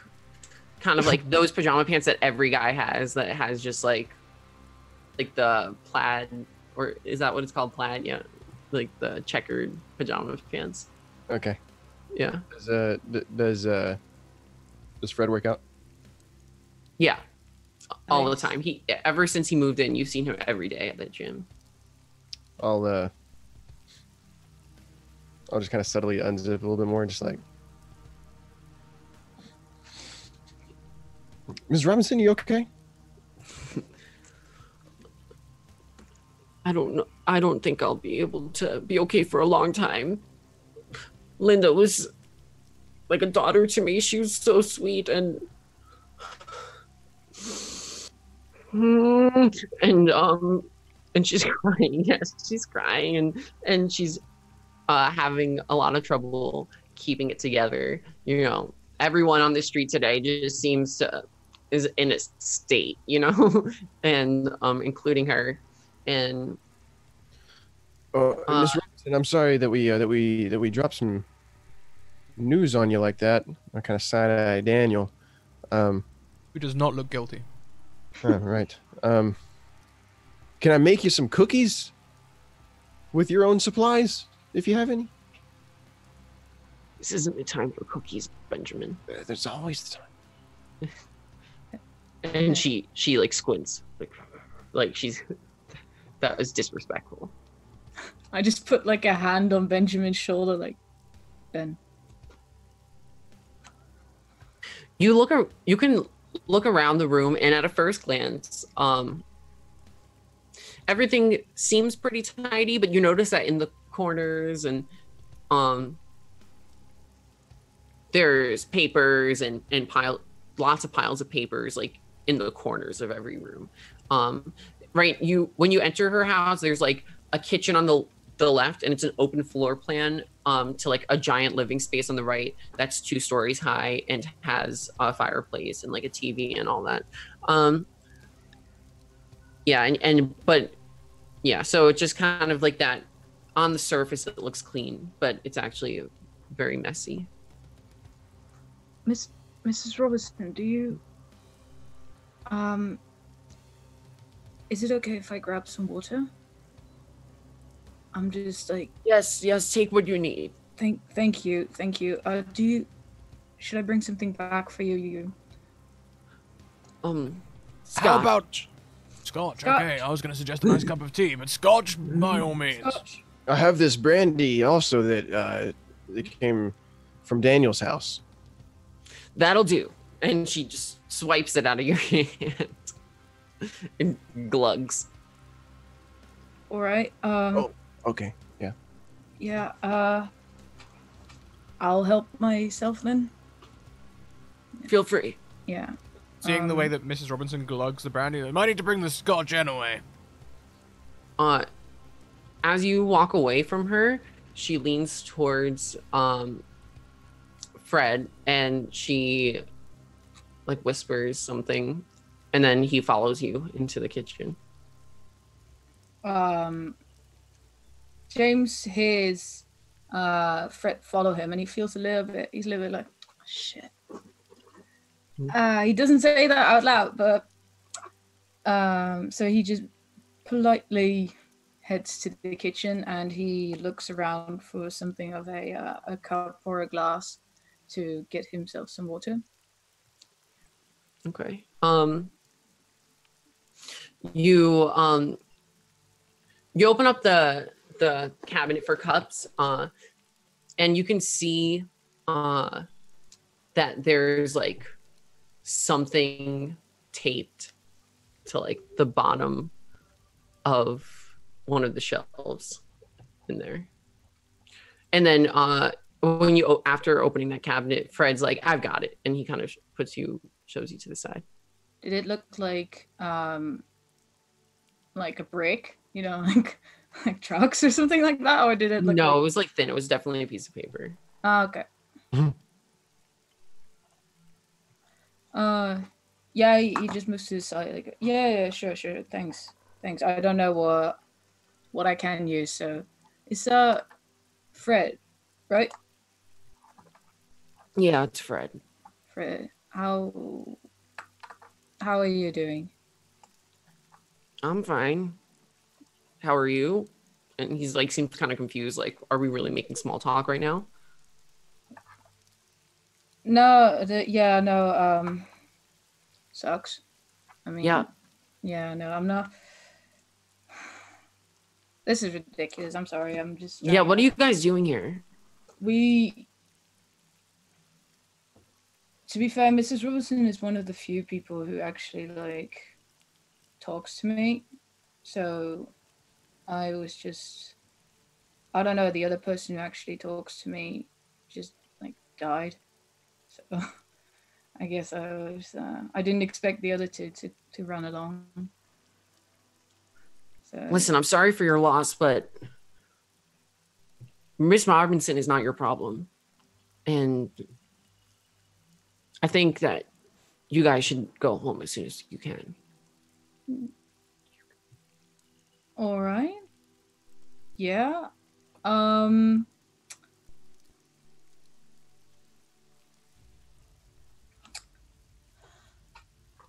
kind of like those pajama pants that every guy has, that has just like the plaid, or is that what it's called, plaid? Yeah, like the checkered pajama pants. Okay. Yeah. Does Fred work out? Yeah. All the Nice. time. Ever since he moved in, you've seen him every day at the gym. I'll just kind of subtly unzip a little bit more and just like, Ms. Robinson, you okay? I don't know. I don't think I'll be able to be okay for a long time. Linda was like a daughter to me. She was so sweet, and And she's crying. Yes, she's crying, and she's having a lot of trouble keeping it together. You know, everyone on the street today just seems to is in a state, you know, and including her. And Miss Robinson, I'm sorry that we dropped some news on you like that. I kind of side-eye Daniel. Who does not look guilty. Right. Can I make you some cookies with your own supplies, if you have any? this isn't the time for cookies, Benjamin. There's always the time. And she like squints, like she's that was disrespectful. I just put like a hand on Benjamin's shoulder, like, Ben. You can look around the room, and at a first glance, everything seems pretty tidy, but you notice that in the corners and there's papers and lots of piles of papers like in the corners of every room. Right, when you enter her house, there's like a kitchen on the left, and it's an open floor plan to like a giant living space on the right that's 2 stories high and has a fireplace and like a TV and all that. So it's just kind of like that. On the surface it looks clean, but it's actually very messy. Mrs. Robertson, do you is it okay if I grab some water? I'm just like, Yes, take what you need. thank you. Should I bring something back for you? Scotch. How about scotch? Okay, I was going to suggest a nice cup of tea, but scotch by all means. Scotch. I have this brandy also that came from Daniel's house. That'll do. And she just swipes it out of your hand and glugs. All right. Okay, yeah. Yeah. I'll help myself then. Feel free. Yeah. Seeing the way that Mrs. Robinson glugs the brandy, they might need to bring the scotch anyway. As you walk away from her, she leans towards Fred, and she like whispers something, and then he follows you into the kitchen. James hears Fred follow him, and he's a little bit like, oh, shit. He doesn't say that out loud, but so he just politely heads to the kitchen, and he looks around for something of a cup or a glass to get himself some water. Okay. You open up the cabinet for cups, and you can see that there's like something taped to like the bottom of one of the shelves in there. And then after opening that cabinet, Fred's like, I've got it, and he kind of shows you to the side. Did it look like a brick, like trucks or something like that, or did it look No, it was like thin. It was definitely a piece of paper. Okay. Yeah, he just moves to the side, like, yeah, sure, thanks. I don't know what I can use, so it's Fred, right? Yeah, it's Fred. Fred, how are you doing? I'm fine. How are you? And he's like, seems kind of confused. Like, are we really making small talk right now? No, sucks. I mean, yeah, no, I'm not. This is ridiculous. I'm sorry. I'm just. Yeah, what are you guys doing here? To be fair, Mrs. Robertson is one of the few people who actually like talks to me. So I was just, I don't know, the other person who actually talks to me just like died. So I guess I didn't expect the other two to run along. So, Listen, I'm sorry for your loss, but Miss Robinson is not your problem. And I think that you guys should go home as soon as you can. all right. Yeah.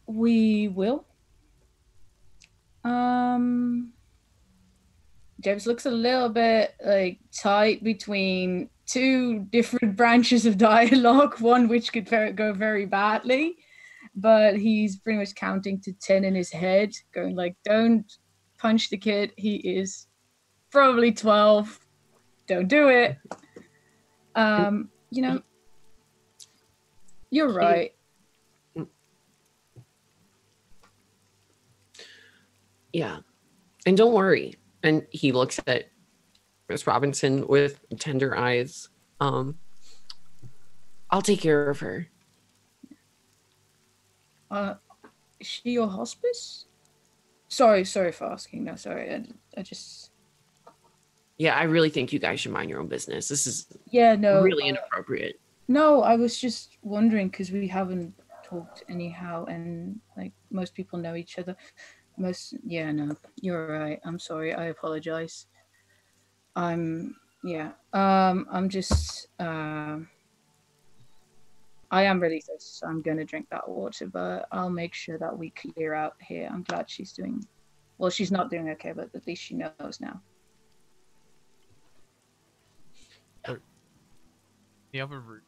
We will. James looks a little bit like tight between two different branches of dialogue, one which could go very badly, but he's pretty much counting to 10 in his head, going like, don't punch the kid. He is probably 12. Don't do it. You know, you're right. Yeah. And don't worry. And he looks at Miss Robinson with tender eyes. I'll take care of her. Is she your hospice? Sorry for asking. No, sorry. I just... Yeah, I really think you guys should mind your own business. This is really inappropriate. No, I was just wondering because we haven't talked anyhow, and like most people know each other. No, you're right. I'm sorry. I apologize. I'm just I am really thirsty, so I'm gonna drink that water, but I'll make sure that we clear out here. I'm glad she's not doing okay, but at least she knows now. The other room.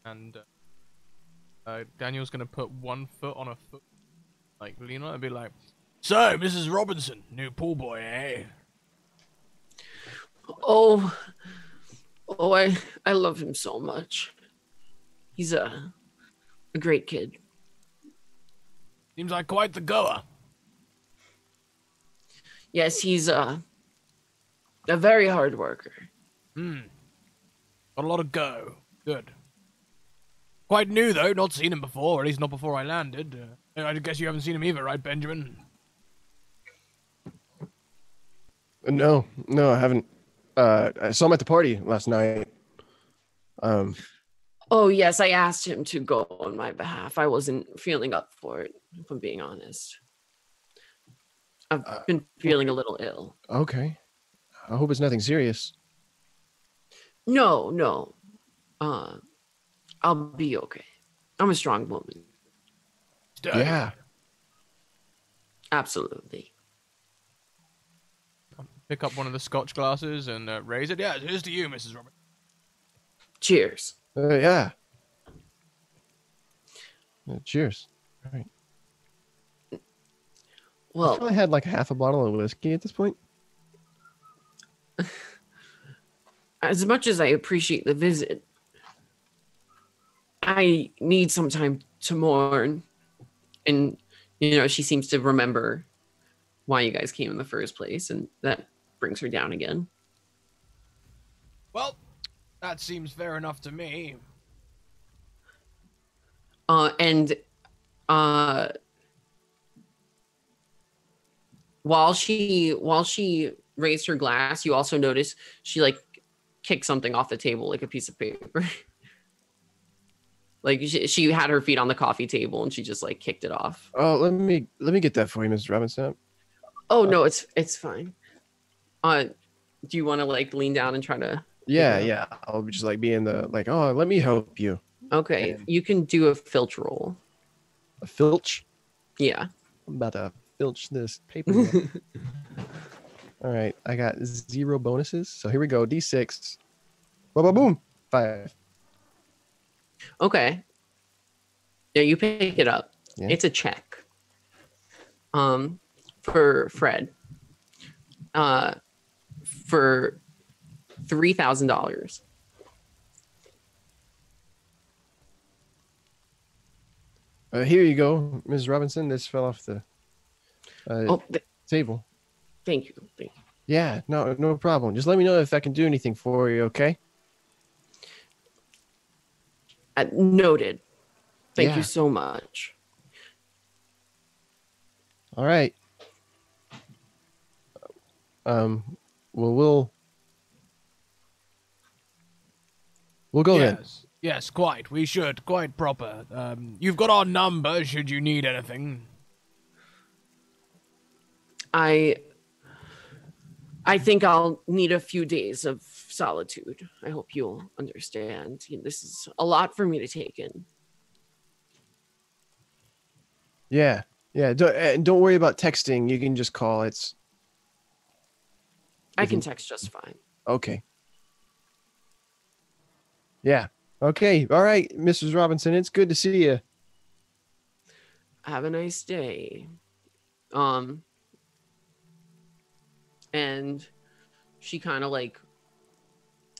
And Daniel's gonna put one foot on a foot, like lean on it and be like, "So, Mrs. Robinson, new pool boy, eh?" Oh, I love him so much. He's a great kid. Seems like quite the goer. Yes, he's a very hard worker. Got a lot of go. Good. Quite new, though. Not seen him before, or at least not before I landed. I guess you haven't seen him either, right, Benjamin? No, I haven't. I saw him at the party last night. Oh, yes, I asked him to go on my behalf. I wasn't feeling up for it, if I'm being honest. I've been feeling a little ill. Okay. I hope it's nothing serious. No. I'll be okay. I'm a strong woman. Yeah. Absolutely. Pick up one of the scotch glasses and raise it. Yeah, here's to you, Mrs. Robinson. Cheers. Yeah. Cheers. All right. Well, I probably had like half a bottle of whiskey at this point. as much as I appreciate the visit, I need some time to mourn. And, she seems to remember why you guys came in the first place, and that brings her down again. Well, that seems fair enough to me. While she raised her glass, you also notice she kicked something off the table, like a piece of paper. Like she had her feet on the coffee table and she just kicked it off. Oh, let me get that for you, Mrs. Robinson. Oh no, it's fine. Do you want to lean down and try to? Yeah. I'll just be in the oh, let me help you. Okay, you can do a filch roll. A filch? Yeah. I'm about to filch this paper. All right, I got 0 bonuses. So here we go. D6. Boom, boom. 5. Okay. Yeah, you pick it up. Yeah. It's a check. For Fred. For $3,000. Here you go, Ms. Robinson. This fell off the table. Thank you. Yeah, no problem. Just let me know if I can do anything for you, okay? Noted. Thank you so much. All right. Well, we'll go then. Yes, quite. We should. Quite proper. You've got our number should you need anything. I think I'll need a few days of solitude. I hope you'll understand. This is a lot for me to take in. Yeah. Don't worry about texting. You can just call. I can text just fine. Okay. Yeah. Okay. All right, Mrs. Robinson. It's good to see you. Have a nice day. And she kind of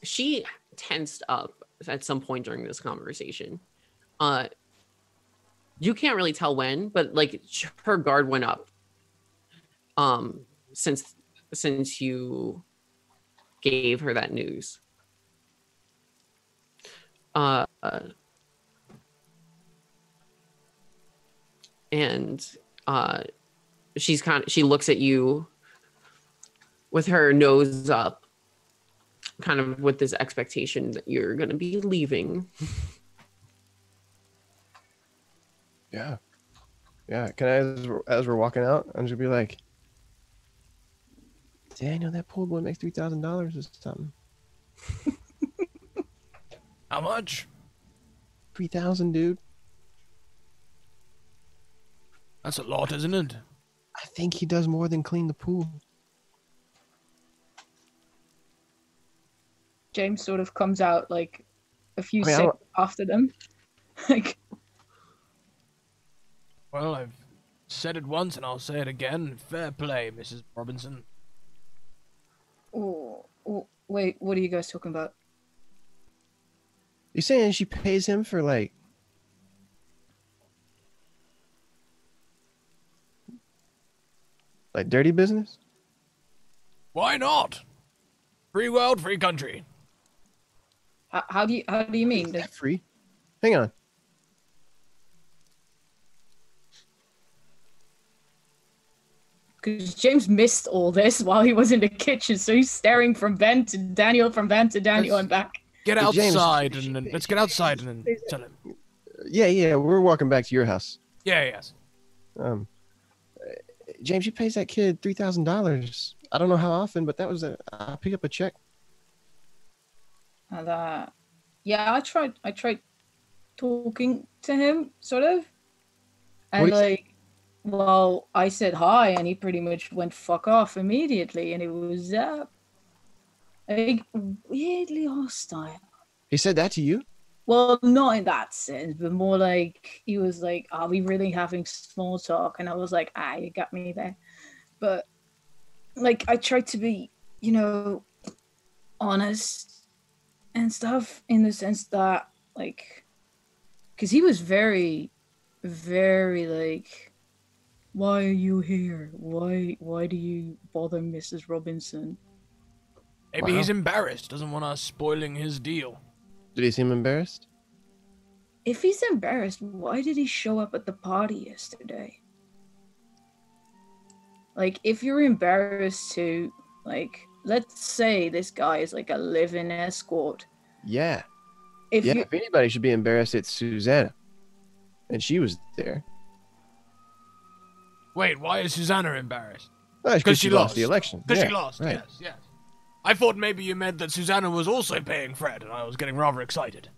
she tensed up at some point during this conversation. You can't really tell when, but her guard went up. Since you gave her that news. And she looks at you with her nose up, kind of with this expectation that you're going to be leaving. Yeah. Can I, as we're walking out, I'm just gonna be like, Daniel, that poor boy makes $3,000 or something. How much? 3,000, dude. That's a lot, isn't it? I think he does more than clean the pool. James sort of comes out a few seconds after them. Well, I've said it once and I'll say it again. Fair play, Mrs. Robinson. Oh, wait, what are you guys talking about? You saying she pays him for like dirty business? Why not? Free world, free country. How do you mean? Is that free? Hang on. Because James missed all this while he was in the kitchen, so he's staring from Ben to Daniel, from Ben to Daniel, and back. Get outside let's get outside and then tell him. Yeah, we're walking back to your house. Yeah, yes. James, you pays that kid $3,000. I don't know how often, but that was I pick up a check. And yeah, I tried talking to him, sort of, and well, I said hi, and he pretty much went fuck off immediately, and it was weirdly hostile. He said that to you? Well, not in that sense, but more like he was like, "Are we really having small talk?" And I was like, you got me there. But I tried to be, honest and stuff, in the sense that because he was very, very why are you here? Why do you bother Mrs. Robinson? Maybe he's embarrassed, doesn't want us spoiling his deal. Did he seem embarrassed? If he's embarrassed, why did he show up at the party yesterday? If you're embarrassed to, let's say this guy is a live-in escort. Yeah. If anybody should be embarrassed, it's Susanna. And she was there. Wait, why is Susanna embarrassed? Because she lost the election. Because she lost, right. Yes. I thought maybe you meant that Susanna was also paying Fred, and I was getting rather excited.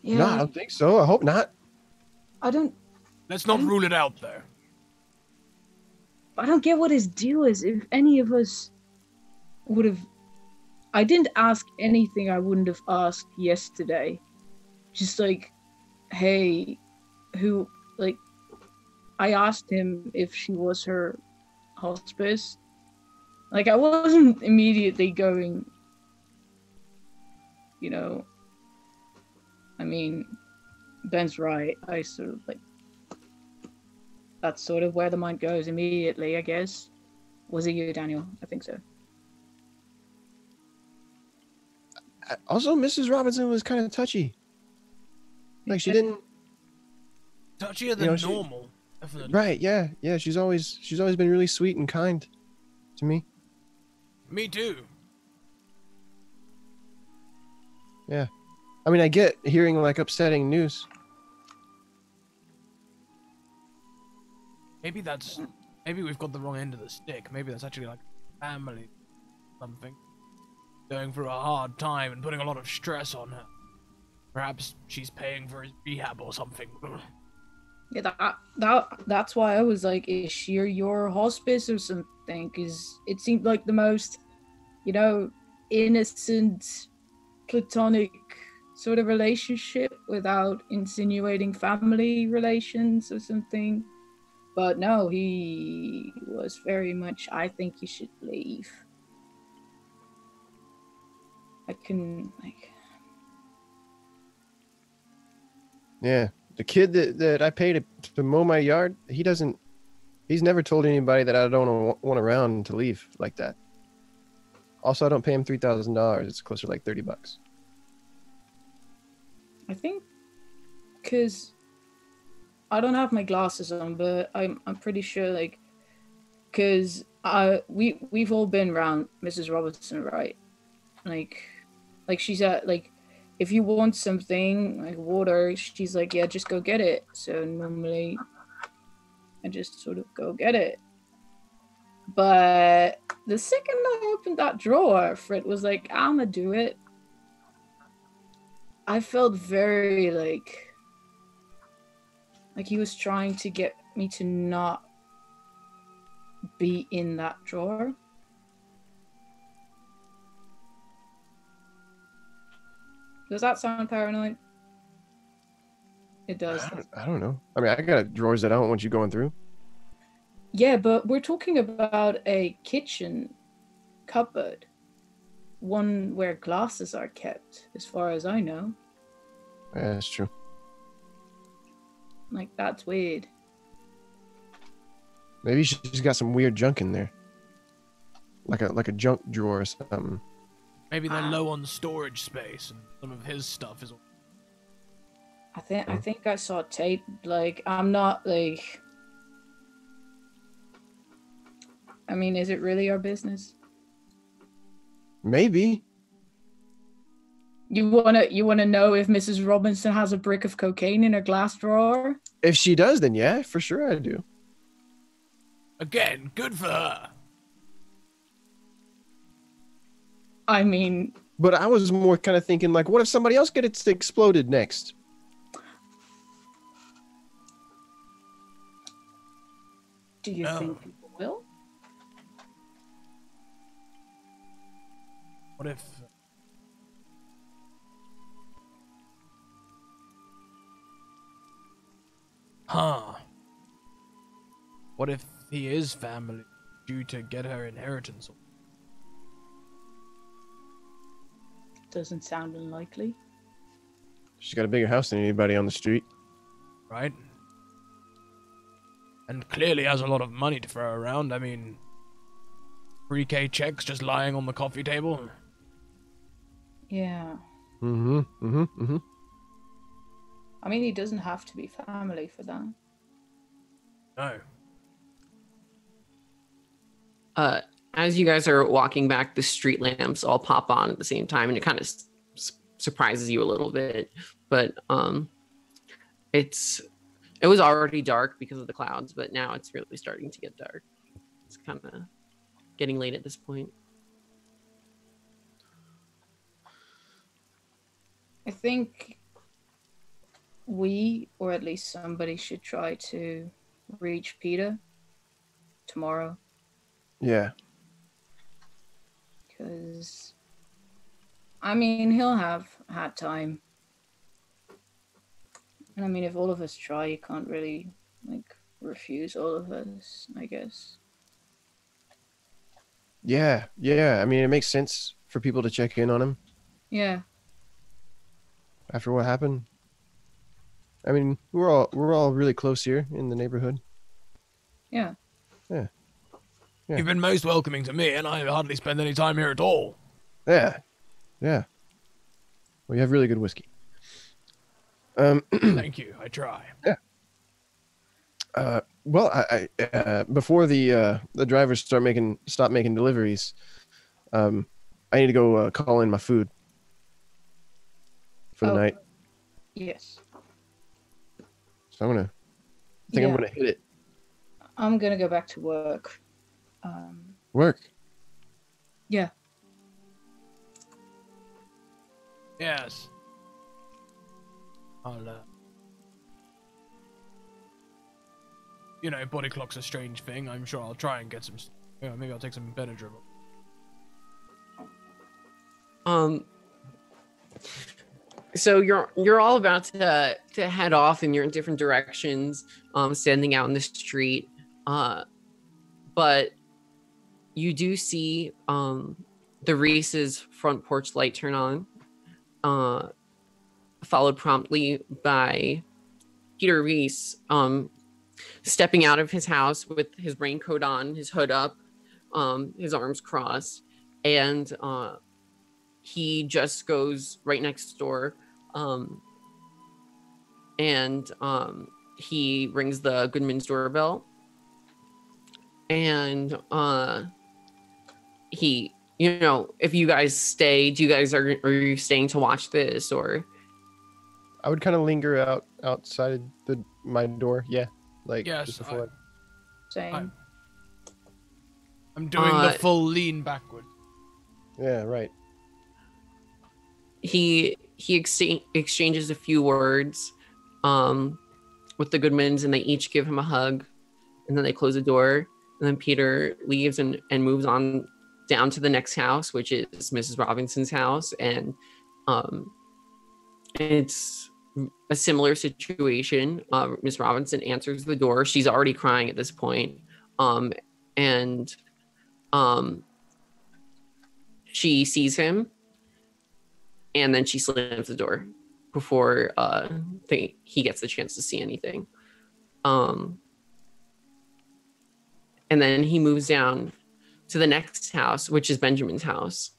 Yeah. No, I don't think so. I hope not. Let's not rule it out, though. I don't get what his deal is. If any of us would have... I didn't ask anything I wouldn't have asked yesterday. Just hey, who... I asked him if she was her hospice. I wasn't immediately going, I mean, Ben's right. I sort of that's sort of where the mind goes immediately, I guess. Was it you, Daniel? I think so. Also, Mrs. Robinson was kind of touchy. She didn't... Touchier than normal. Definitely. Right? Yeah, yeah. She's always been really sweet and kind to me. Me too. Yeah. I mean, I get hearing like upsetting news. Maybe we've got the wrong end of the stick. Maybe that's actually like family, something. Going through a hard time and putting a lot of stress on her. Perhaps she's paying for his rehab or something. Yeah, that's why I was like, is she your hospice or something? Because it seemed like the most, innocent, platonic sort of relationship without insinuating family relations or something. But no, he was very much, I think you should leave. Yeah. The kid that I paid to mow my yard, he's never told anybody that I don't want around to leave like that. Also, I don't pay him $3,000. It's closer to like $30. I think because I don't have my glasses on, but I'm pretty sure like because we've all been around Mrs. Robertson, right? Like she's at like if you want something like water, she's like, yeah, just go get it. So normally I just sort of go get it. But the second I opened that drawer, Fred was like, I'ma do it. I felt very like he was trying to get me to not be in that drawer. Does that sound paranoid? It does. I don't know. I mean, I got drawers that I don't want you going through. Yeah, but we're talking about a kitchen cupboard. One where glasses are kept, as far as I know. Yeah, that's true. Like, that's weird. Maybe she's got some weird junk in there. Like a junk drawer or something. Maybe they're low on storage space and some of his stuff is. I think I saw tape. Like, I'm not like. I mean, is it really our business? Maybe. You wanna know if Mrs. Robinson has a brick of cocaine in her glass drawer? If she does, then yeah, for sure I do. Again, good for her. I mean, but I was more kind of thinking like, what if somebody else gets exploded next? Do you think people will? What if? What if he is family due to get her inheritance? Doesn't sound unlikely. She's got a bigger house than anybody on the street. Right? And clearly has a lot of money to throw around. I mean, 3K checks just lying on the coffee table. Yeah. I mean, he doesn't have to be family for that. No. As you guys are walking back, the street lamps all pop on at the same time, and it kind of surprises you a little bit. But it was already dark because of the clouds, but now it's really starting to get dark. It's kind of getting late at this point. I think we, or at least somebody, should try to reach Peter tomorrow. Yeah. Because, I mean, he'll have had time. And I mean, if all of us try, you can't really, like, refuse all of us, I guess. Yeah. I mean, it makes sense for people to check in on him. Yeah. After what happened. I mean, we're all really close here in the neighborhood. Yeah. Yeah. You've been most welcoming to me, and I hardly spend any time here at all. Yeah. Well, you have really good whiskey. Thank you. I try. Yeah. Well, before the drivers stop making deliveries, I need to go call in my food for the Oh, night. yes. So I think I'm Yeah. gonna hit it. I'm gonna go back to work. Work. Yeah. Yes. I'll, body clock's a strange thing. I'm sure I'll try and get some. Yeah, maybe I'll take some Benadryl. So you're all about to head off, and you're in different directions, standing out in the street. But you do see the Reese's front porch light turn on, followed promptly by Peter Reese stepping out of his house with his raincoat on, his hood up, his arms crossed, and he just goes right next door, and he rings the Goodman's doorbell, and he, if you guys stay, are you staying to watch this, or? I would kind of linger outside my door. Yeah, like Yes, just before. Same. I'm doing the full lean backward. Yeah, right. He exchanges a few words with the Goodmans, and they each give him a hug, and then they close the door, and then Peter leaves and moves on down to the next house, which is Mrs. Robinson's house, and it's a similar situation. Miss Robinson answers the door. She's already crying at this point, and she sees him, and then she slams the door before he gets the chance to see anything. And then he moves down to the next house, which is Benjamin's house.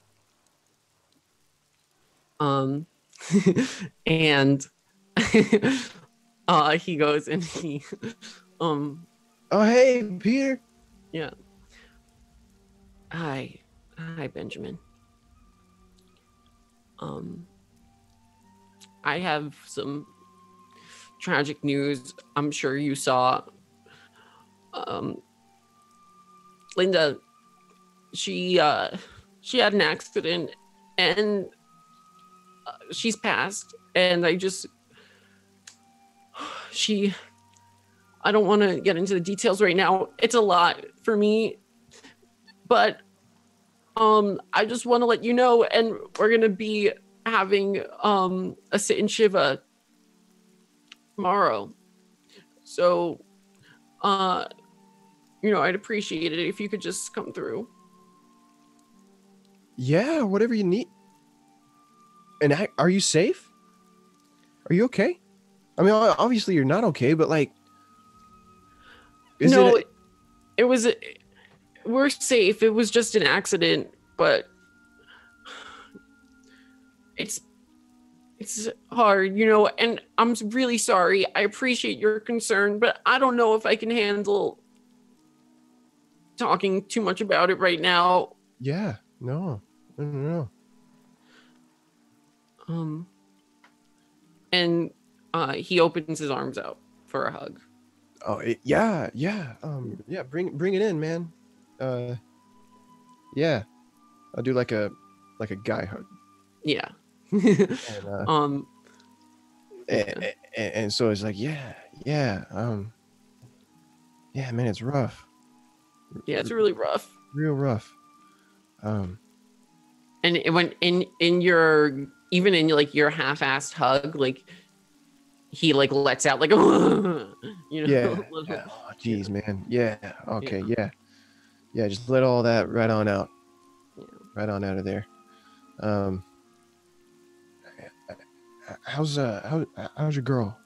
And he goes and he Oh, hey, Peter. Yeah. Hi, Benjamin. I have some tragic news. I'm sure you saw. Linda, she had an accident, and she's passed. And I don't want to get into the details right now. It's a lot for me, but I just want to let you know, and we're gonna be having a sit in Shiva tomorrow. So I'd appreciate it if you could just come through. Yeah, whatever you need. And are you safe? Are you okay? I mean, obviously you're not okay, but like, we're safe. It was just an accident, but it's hard, and I'm really sorry. I appreciate your concern, but I don't know if I can handle talking too much about it right now. Yeah, no. And he opens his arms out for a hug. Oh, yeah. Bring it in, man. Yeah, I'll do like a guy hug. Yeah. And so it's like, yeah, man, it's rough. Yeah, it's really rough. Real rough. And when in your half-assed hug, like he lets out Yeah. Oh, geez, man. Yeah. Okay. Yeah. Just let all that right on out. Yeah. Right on out of there. How's your girl?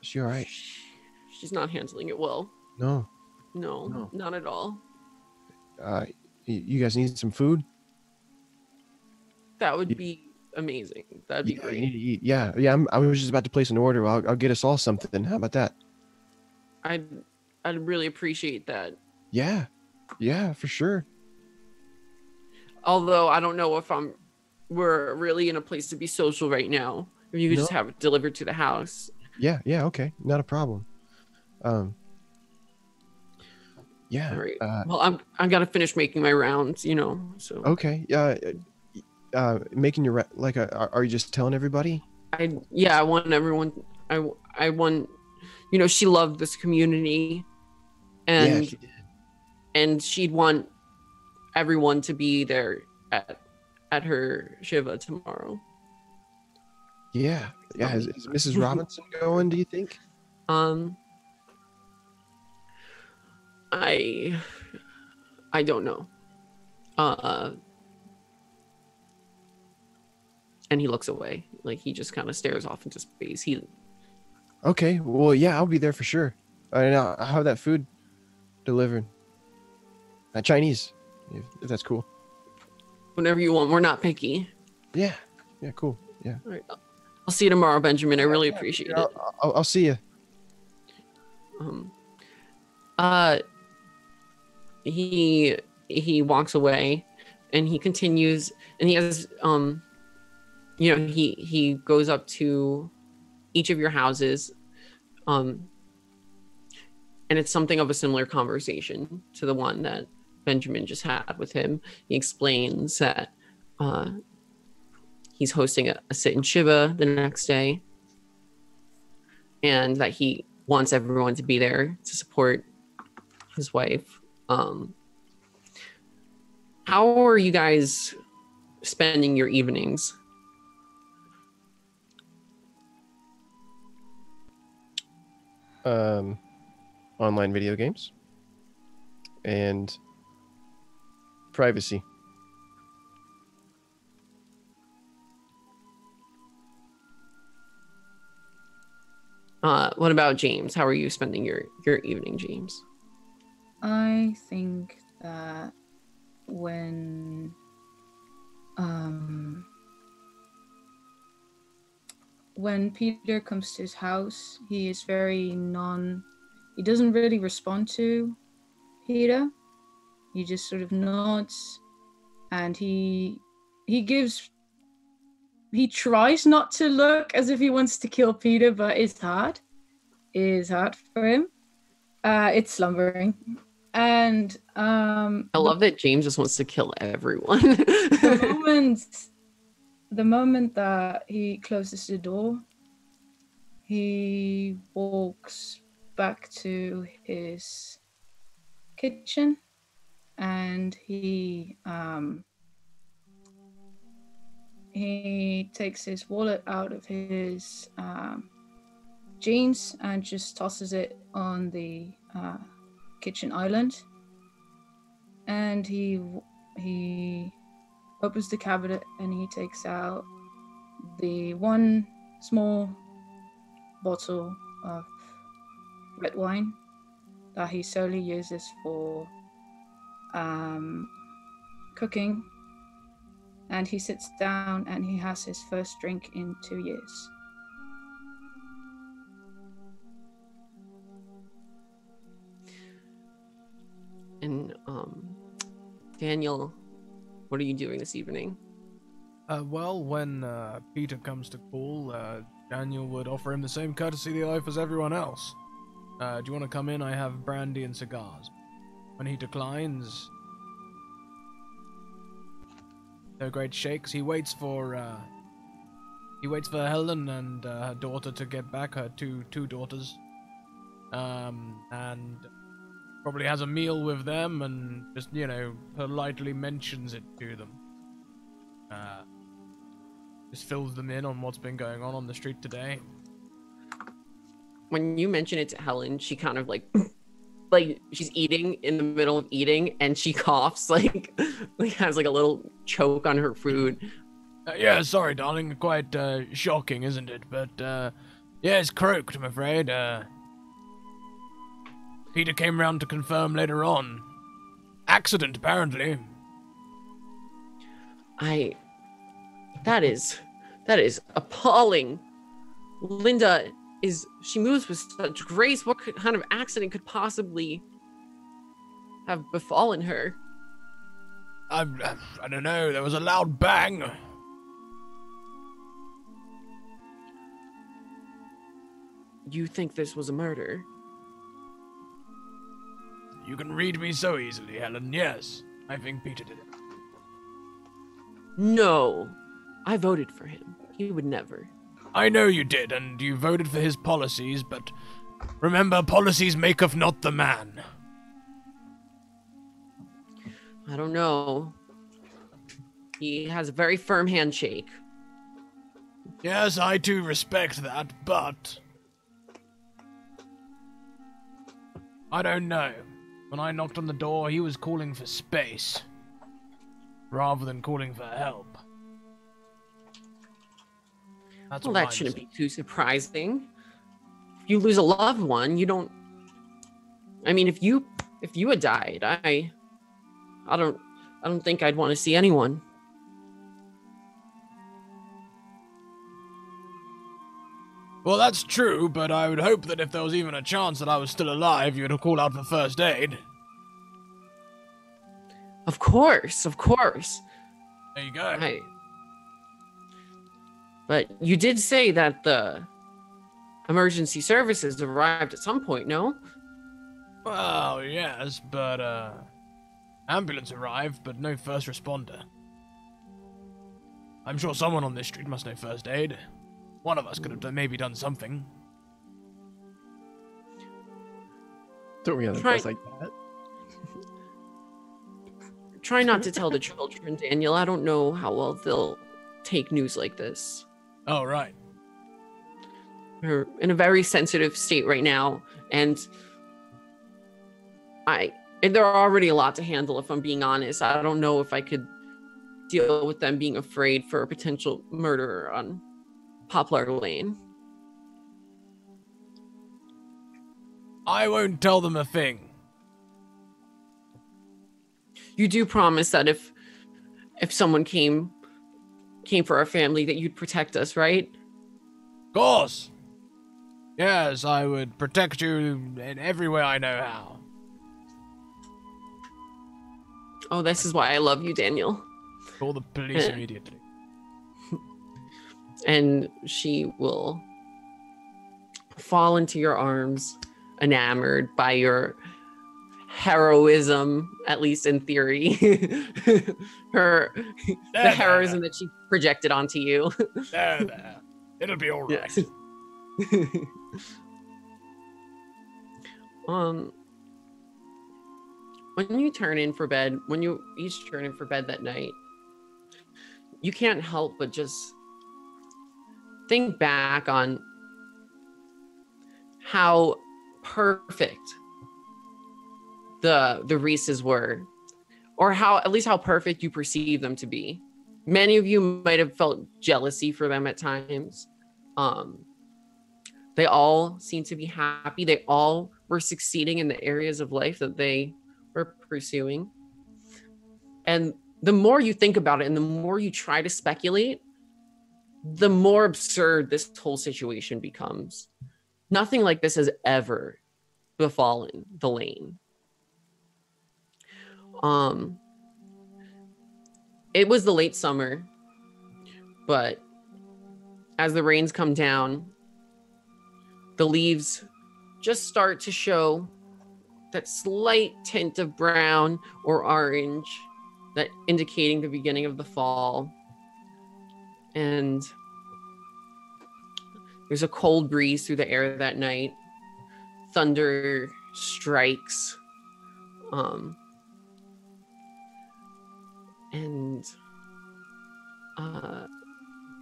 Is she all right? She's not handling it well. No, not at all. You guys need some food? That would be amazing. That'd be great. You need to eat. Yeah. I was just about to place an order. I'll get us all something. How about that? I'd really appreciate that. Yeah, for sure. Although I don't know if we're really in a place to be social right now. If you could just have it delivered to the house. Yeah, okay, not a problem. Yeah. All right. Well, I'm gotta finish making my rounds, So. Okay. Making your are you just telling everybody? I want everyone. I want. She loved this community, and she did. And she'd want everyone to be there at her shiva tomorrow. Yeah. Is Mrs. Robinson going, do you think? I don't know. And he looks away, like he just kind of stares off into space. Okay, well, yeah, I'll be there for sure. And I'll have that food delivered. Chinese, if that's cool. Whenever you want, we're not picky. Yeah, cool. Yeah. All right, I'll see you tomorrow, Benjamin. I really appreciate it. I'll see you. He walks away, and he continues, and he has he goes up to each of your houses, and it's something of a similar conversation to the one that Benjamin just had with him. He explains that he's hosting a sit-in Shiva the next day, and that he wants everyone to be there to support his wife. How are you guys spending your evenings? Online video games and privacy. What about James? How are you spending your evening, James? I think that when Peter comes to his house, he is very he doesn't really respond to Peter. He just sort of nods, and he tries not to look as if he wants to kill Peter, but it's hard. It is hard for him. It's slumbering. And I love that James just wants to kill everyone. the moment that he closes the door, he walks back to his kitchen, and he takes his wallet out of his jeans and just tosses it on the kitchen island, and he opens the cabinet and he takes out the one small bottle of red wine that he solely uses for cooking, and he sits down and he has his first drink in 2 years. And Daniel, what are you doing this evening? Well, when Peter comes to call, Daniel would offer him the same courtesy of life as everyone else. Do you want to come in? I have brandy and cigars. When he declines, no great shakes. He waits for Helen and her daughter to get back, her two daughters, and probably has a meal with them and just, politely mentions it to them. Just fills them in on what's been going on the street today. When you mention it to Helen, she kind of like she's eating in the middle of eating, and she coughs, like has like a little choke on her food. Yeah, sorry, darling. Quite shocking, isn't it? But yeah, it's croaked, I'm afraid. Peter came round to confirm later on. Accident, apparently. That is appalling. Linda, she moves with such grace. What kind of accident could possibly have befallen her? I don't know. There was a loud bang. You think this was a murder? You can read me so easily, Helen. Yes, I think Peter did it. No, I voted for him. He would never. I know you did, and you voted for his policies, but remember, policies maketh not the man. I don't know. He has a very firm handshake. Yes, I too respect that, but I don't know. When I knocked on the door, he was calling for space, rather than calling for help. That's Well, what that shouldn't be too surprising. If you lose a loved one, you don't. I mean, if you had died, I don't think I'd want to see anyone. Well, that's true, but I would hope that if there was even a chance that I was still alive, you would have called out for first aid. Of course. There you go. But you did say that the emergency services arrived at some point, no? Well, yes, but, ambulance arrived, but no first responder. I'm sure someone on this street must know first aid. One of us could have maybe done something. Don't we have like that? Try not to tell the children, Daniel. I don't know how well they'll take news like this. Oh, right. They're in a very sensitive state right now, and they're already a lot to handle, if I'm being honest. I don't know if I could deal with them being afraid for a potential murderer on Poplar Lane. I won't tell them a thing. You do promise that if someone came for our family, that you'd protect us, right? Of course. Yes, I would protect you in every way I know how. Oh, this is why I love you, Daniel. Call the police immediately. And she will fall into your arms, enamored by your heroism, at least in theory. The heroism that she projected onto you. There. It'll be all right. Yes. When you turn in for bed, when you each turn in for bed that night, you can't help but just think back on how perfect the Reeses were, or at least how perfect you perceive them to be. Many of you might have felt jealousy for them at times. They all seem to be happy. They all were succeeding in the areas of life that they were pursuing. And the more you think about it and the more you try to speculate, the more absurd this whole situation becomes. Nothing like this has ever befallen the Lane. It was the late summer, but as the rains come down, the leaves just start to show that slight tint of brown or orange, that indicating the beginning of the fall. And there's a cold breeze through the air that night. Thunder strikes.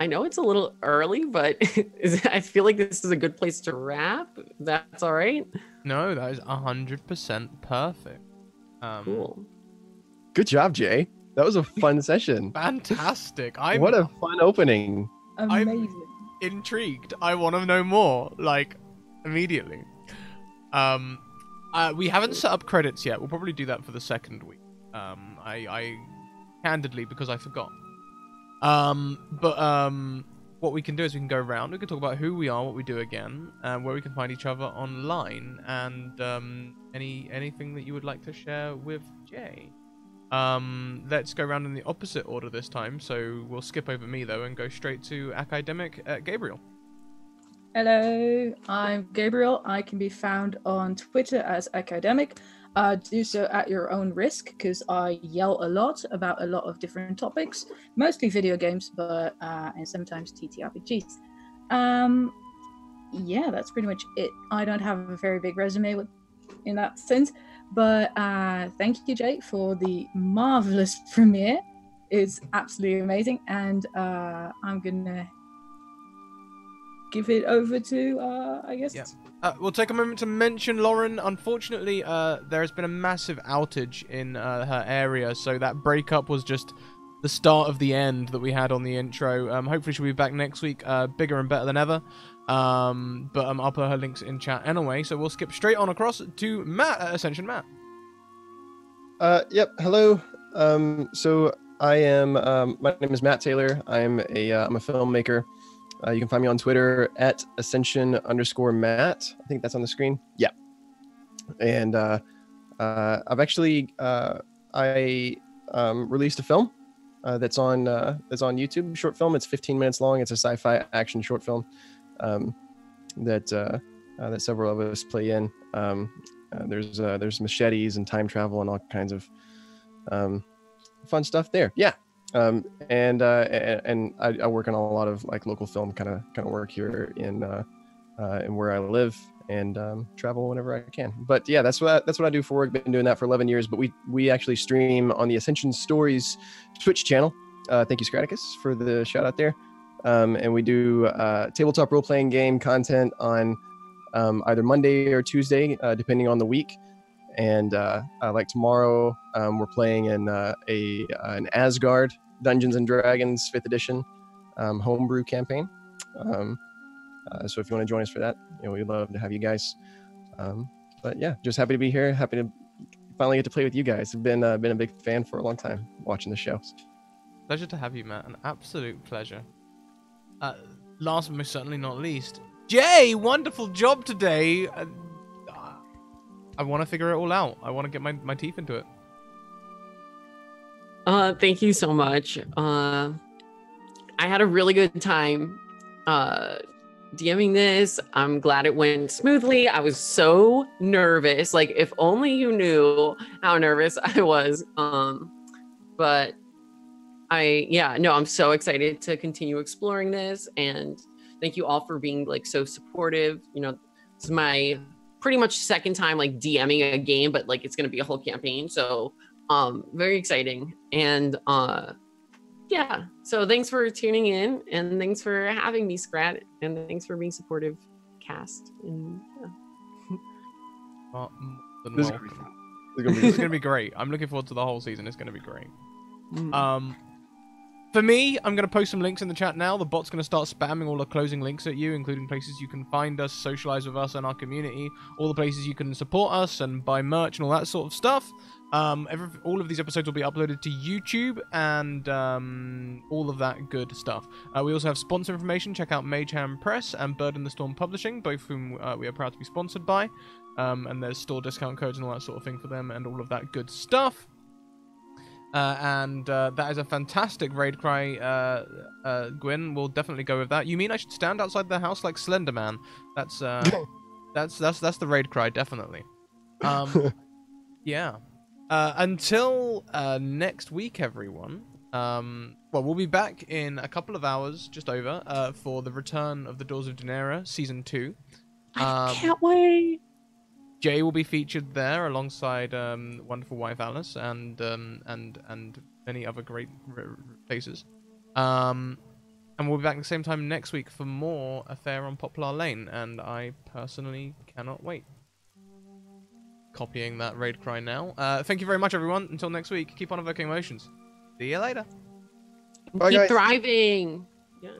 I know it's a little early, but I feel like this is a good place to wrap. That's all right. No, that is 100% perfect. Cool. Good job, Jay. That was a fun session. Fantastic. What a fun opening. Amazing. I'm intrigued. I want to know more, like, immediately. We haven't set up credits yet. We'll probably do that for the second week. I candidly, because I forgot. what we can do is we can go around. We can talk about who we are, what we do again, where we can find each other online, and anything that you would like to share with Jay. Let's go around in the opposite order this time. So we'll skip over me though and go straight to academic Gabriel. Hello, I'm Gabriel. I can be found on Twitter as academic. Do so at your own risk, because I yell a lot about a lot of different topics, mostly video games, but and sometimes TTRPGs. Yeah, that's pretty much it. I don't have a very big resume in that sense, but thank you, Jay, for the marvelous premiere. It's absolutely amazing, and I'm gonna give it over to I guess. Yeah. We'll take a moment to mention Lauren. Unfortunately, there has been a massive outage in her area, so that breakup was just the start of the end that we had on the intro. Hopefully she'll be back next week, bigger and better than ever. But I'll put her links in chat anyway, so we'll skip straight on across to Matt at Ascension. Matt. Yep. Hello. So I am. My name is Matt Taylor. I'm a filmmaker. You can find me on Twitter at Ascension_Matt. I think that's on the screen. Yeah. And I've actually released a film that's on YouTube. Short film. It's 15 minutes long. It's a sci-fi action short film that several of us play in. There's machetes and time travel and all kinds of fun stuff there. Yeah. And I work on a lot of like local film kind of work here in where I live, and travel whenever I can. But yeah, that's what I do for work. Been doing that for 11 years. But we actually stream on the Ascension Stories Twitch channel. Thank you, Scratticus, for the shout out there. And we do tabletop role playing game content on either Monday or Tuesday, depending on the week. And like tomorrow, we're playing in an Asgard Dungeons and Dragons 5th edition homebrew campaign. So if you want to join us for that, we'd love to have you guys. But yeah, just happy to be here. Happy to finally get to play with you guys. I've been a big fan for a long time watching the show. Pleasure to have you, Matt. An absolute pleasure. Last but most certainly not least, Jay, wonderful job today. I want to figure it all out. I want to get my teeth into it. Thank you so much. I had a really good time DMing this. I'm glad it went smoothly. I was so nervous. Like, if only you knew how nervous I was. But I'm so excited to continue exploring this, and thank you all for being like so supportive. This is my pretty much second time like DMing a game, but like it's gonna be a whole campaign, so very exciting. And so thanks for tuning in, and thanks for having me, Scrat, and thanks for being supportive, cast. And This It's gonna be great. I'm looking forward to the whole season. It's gonna be great. For me, I'm going to post some links in the chat now. The bot's going to start spamming all the closing links at you, including places you can find us, socialize with us and our community, all the places you can support us and buy merch and all that sort of stuff. All of these episodes will be uploaded to YouTube and all of that good stuff. We also have sponsor information. Check out Mage Hand Press and Bird in the Storm Publishing, both whom we are proud to be sponsored by. And there's store discount codes and all that sort of thing for them and all of that good stuff. That is a fantastic raid cry. Gwyn will definitely go with that. You mean I should stand outside the house like Slender Man? That's the raid cry, definitely. Yeah. Until next week, everyone. We'll be back in a couple of hours, just over, for the return of the Doors of Daenerys Season 2. I can't wait. Jay will be featured there alongside wonderful wife Alice and many other great faces. And we'll be back at the same time next week for more Affair on Poplar Lane, and I personally cannot wait. Copying that raid cry now. Thank you very much, everyone. Until next week, keep on evoking emotions. See you later. Bye, keep guys. Thriving. Yeah.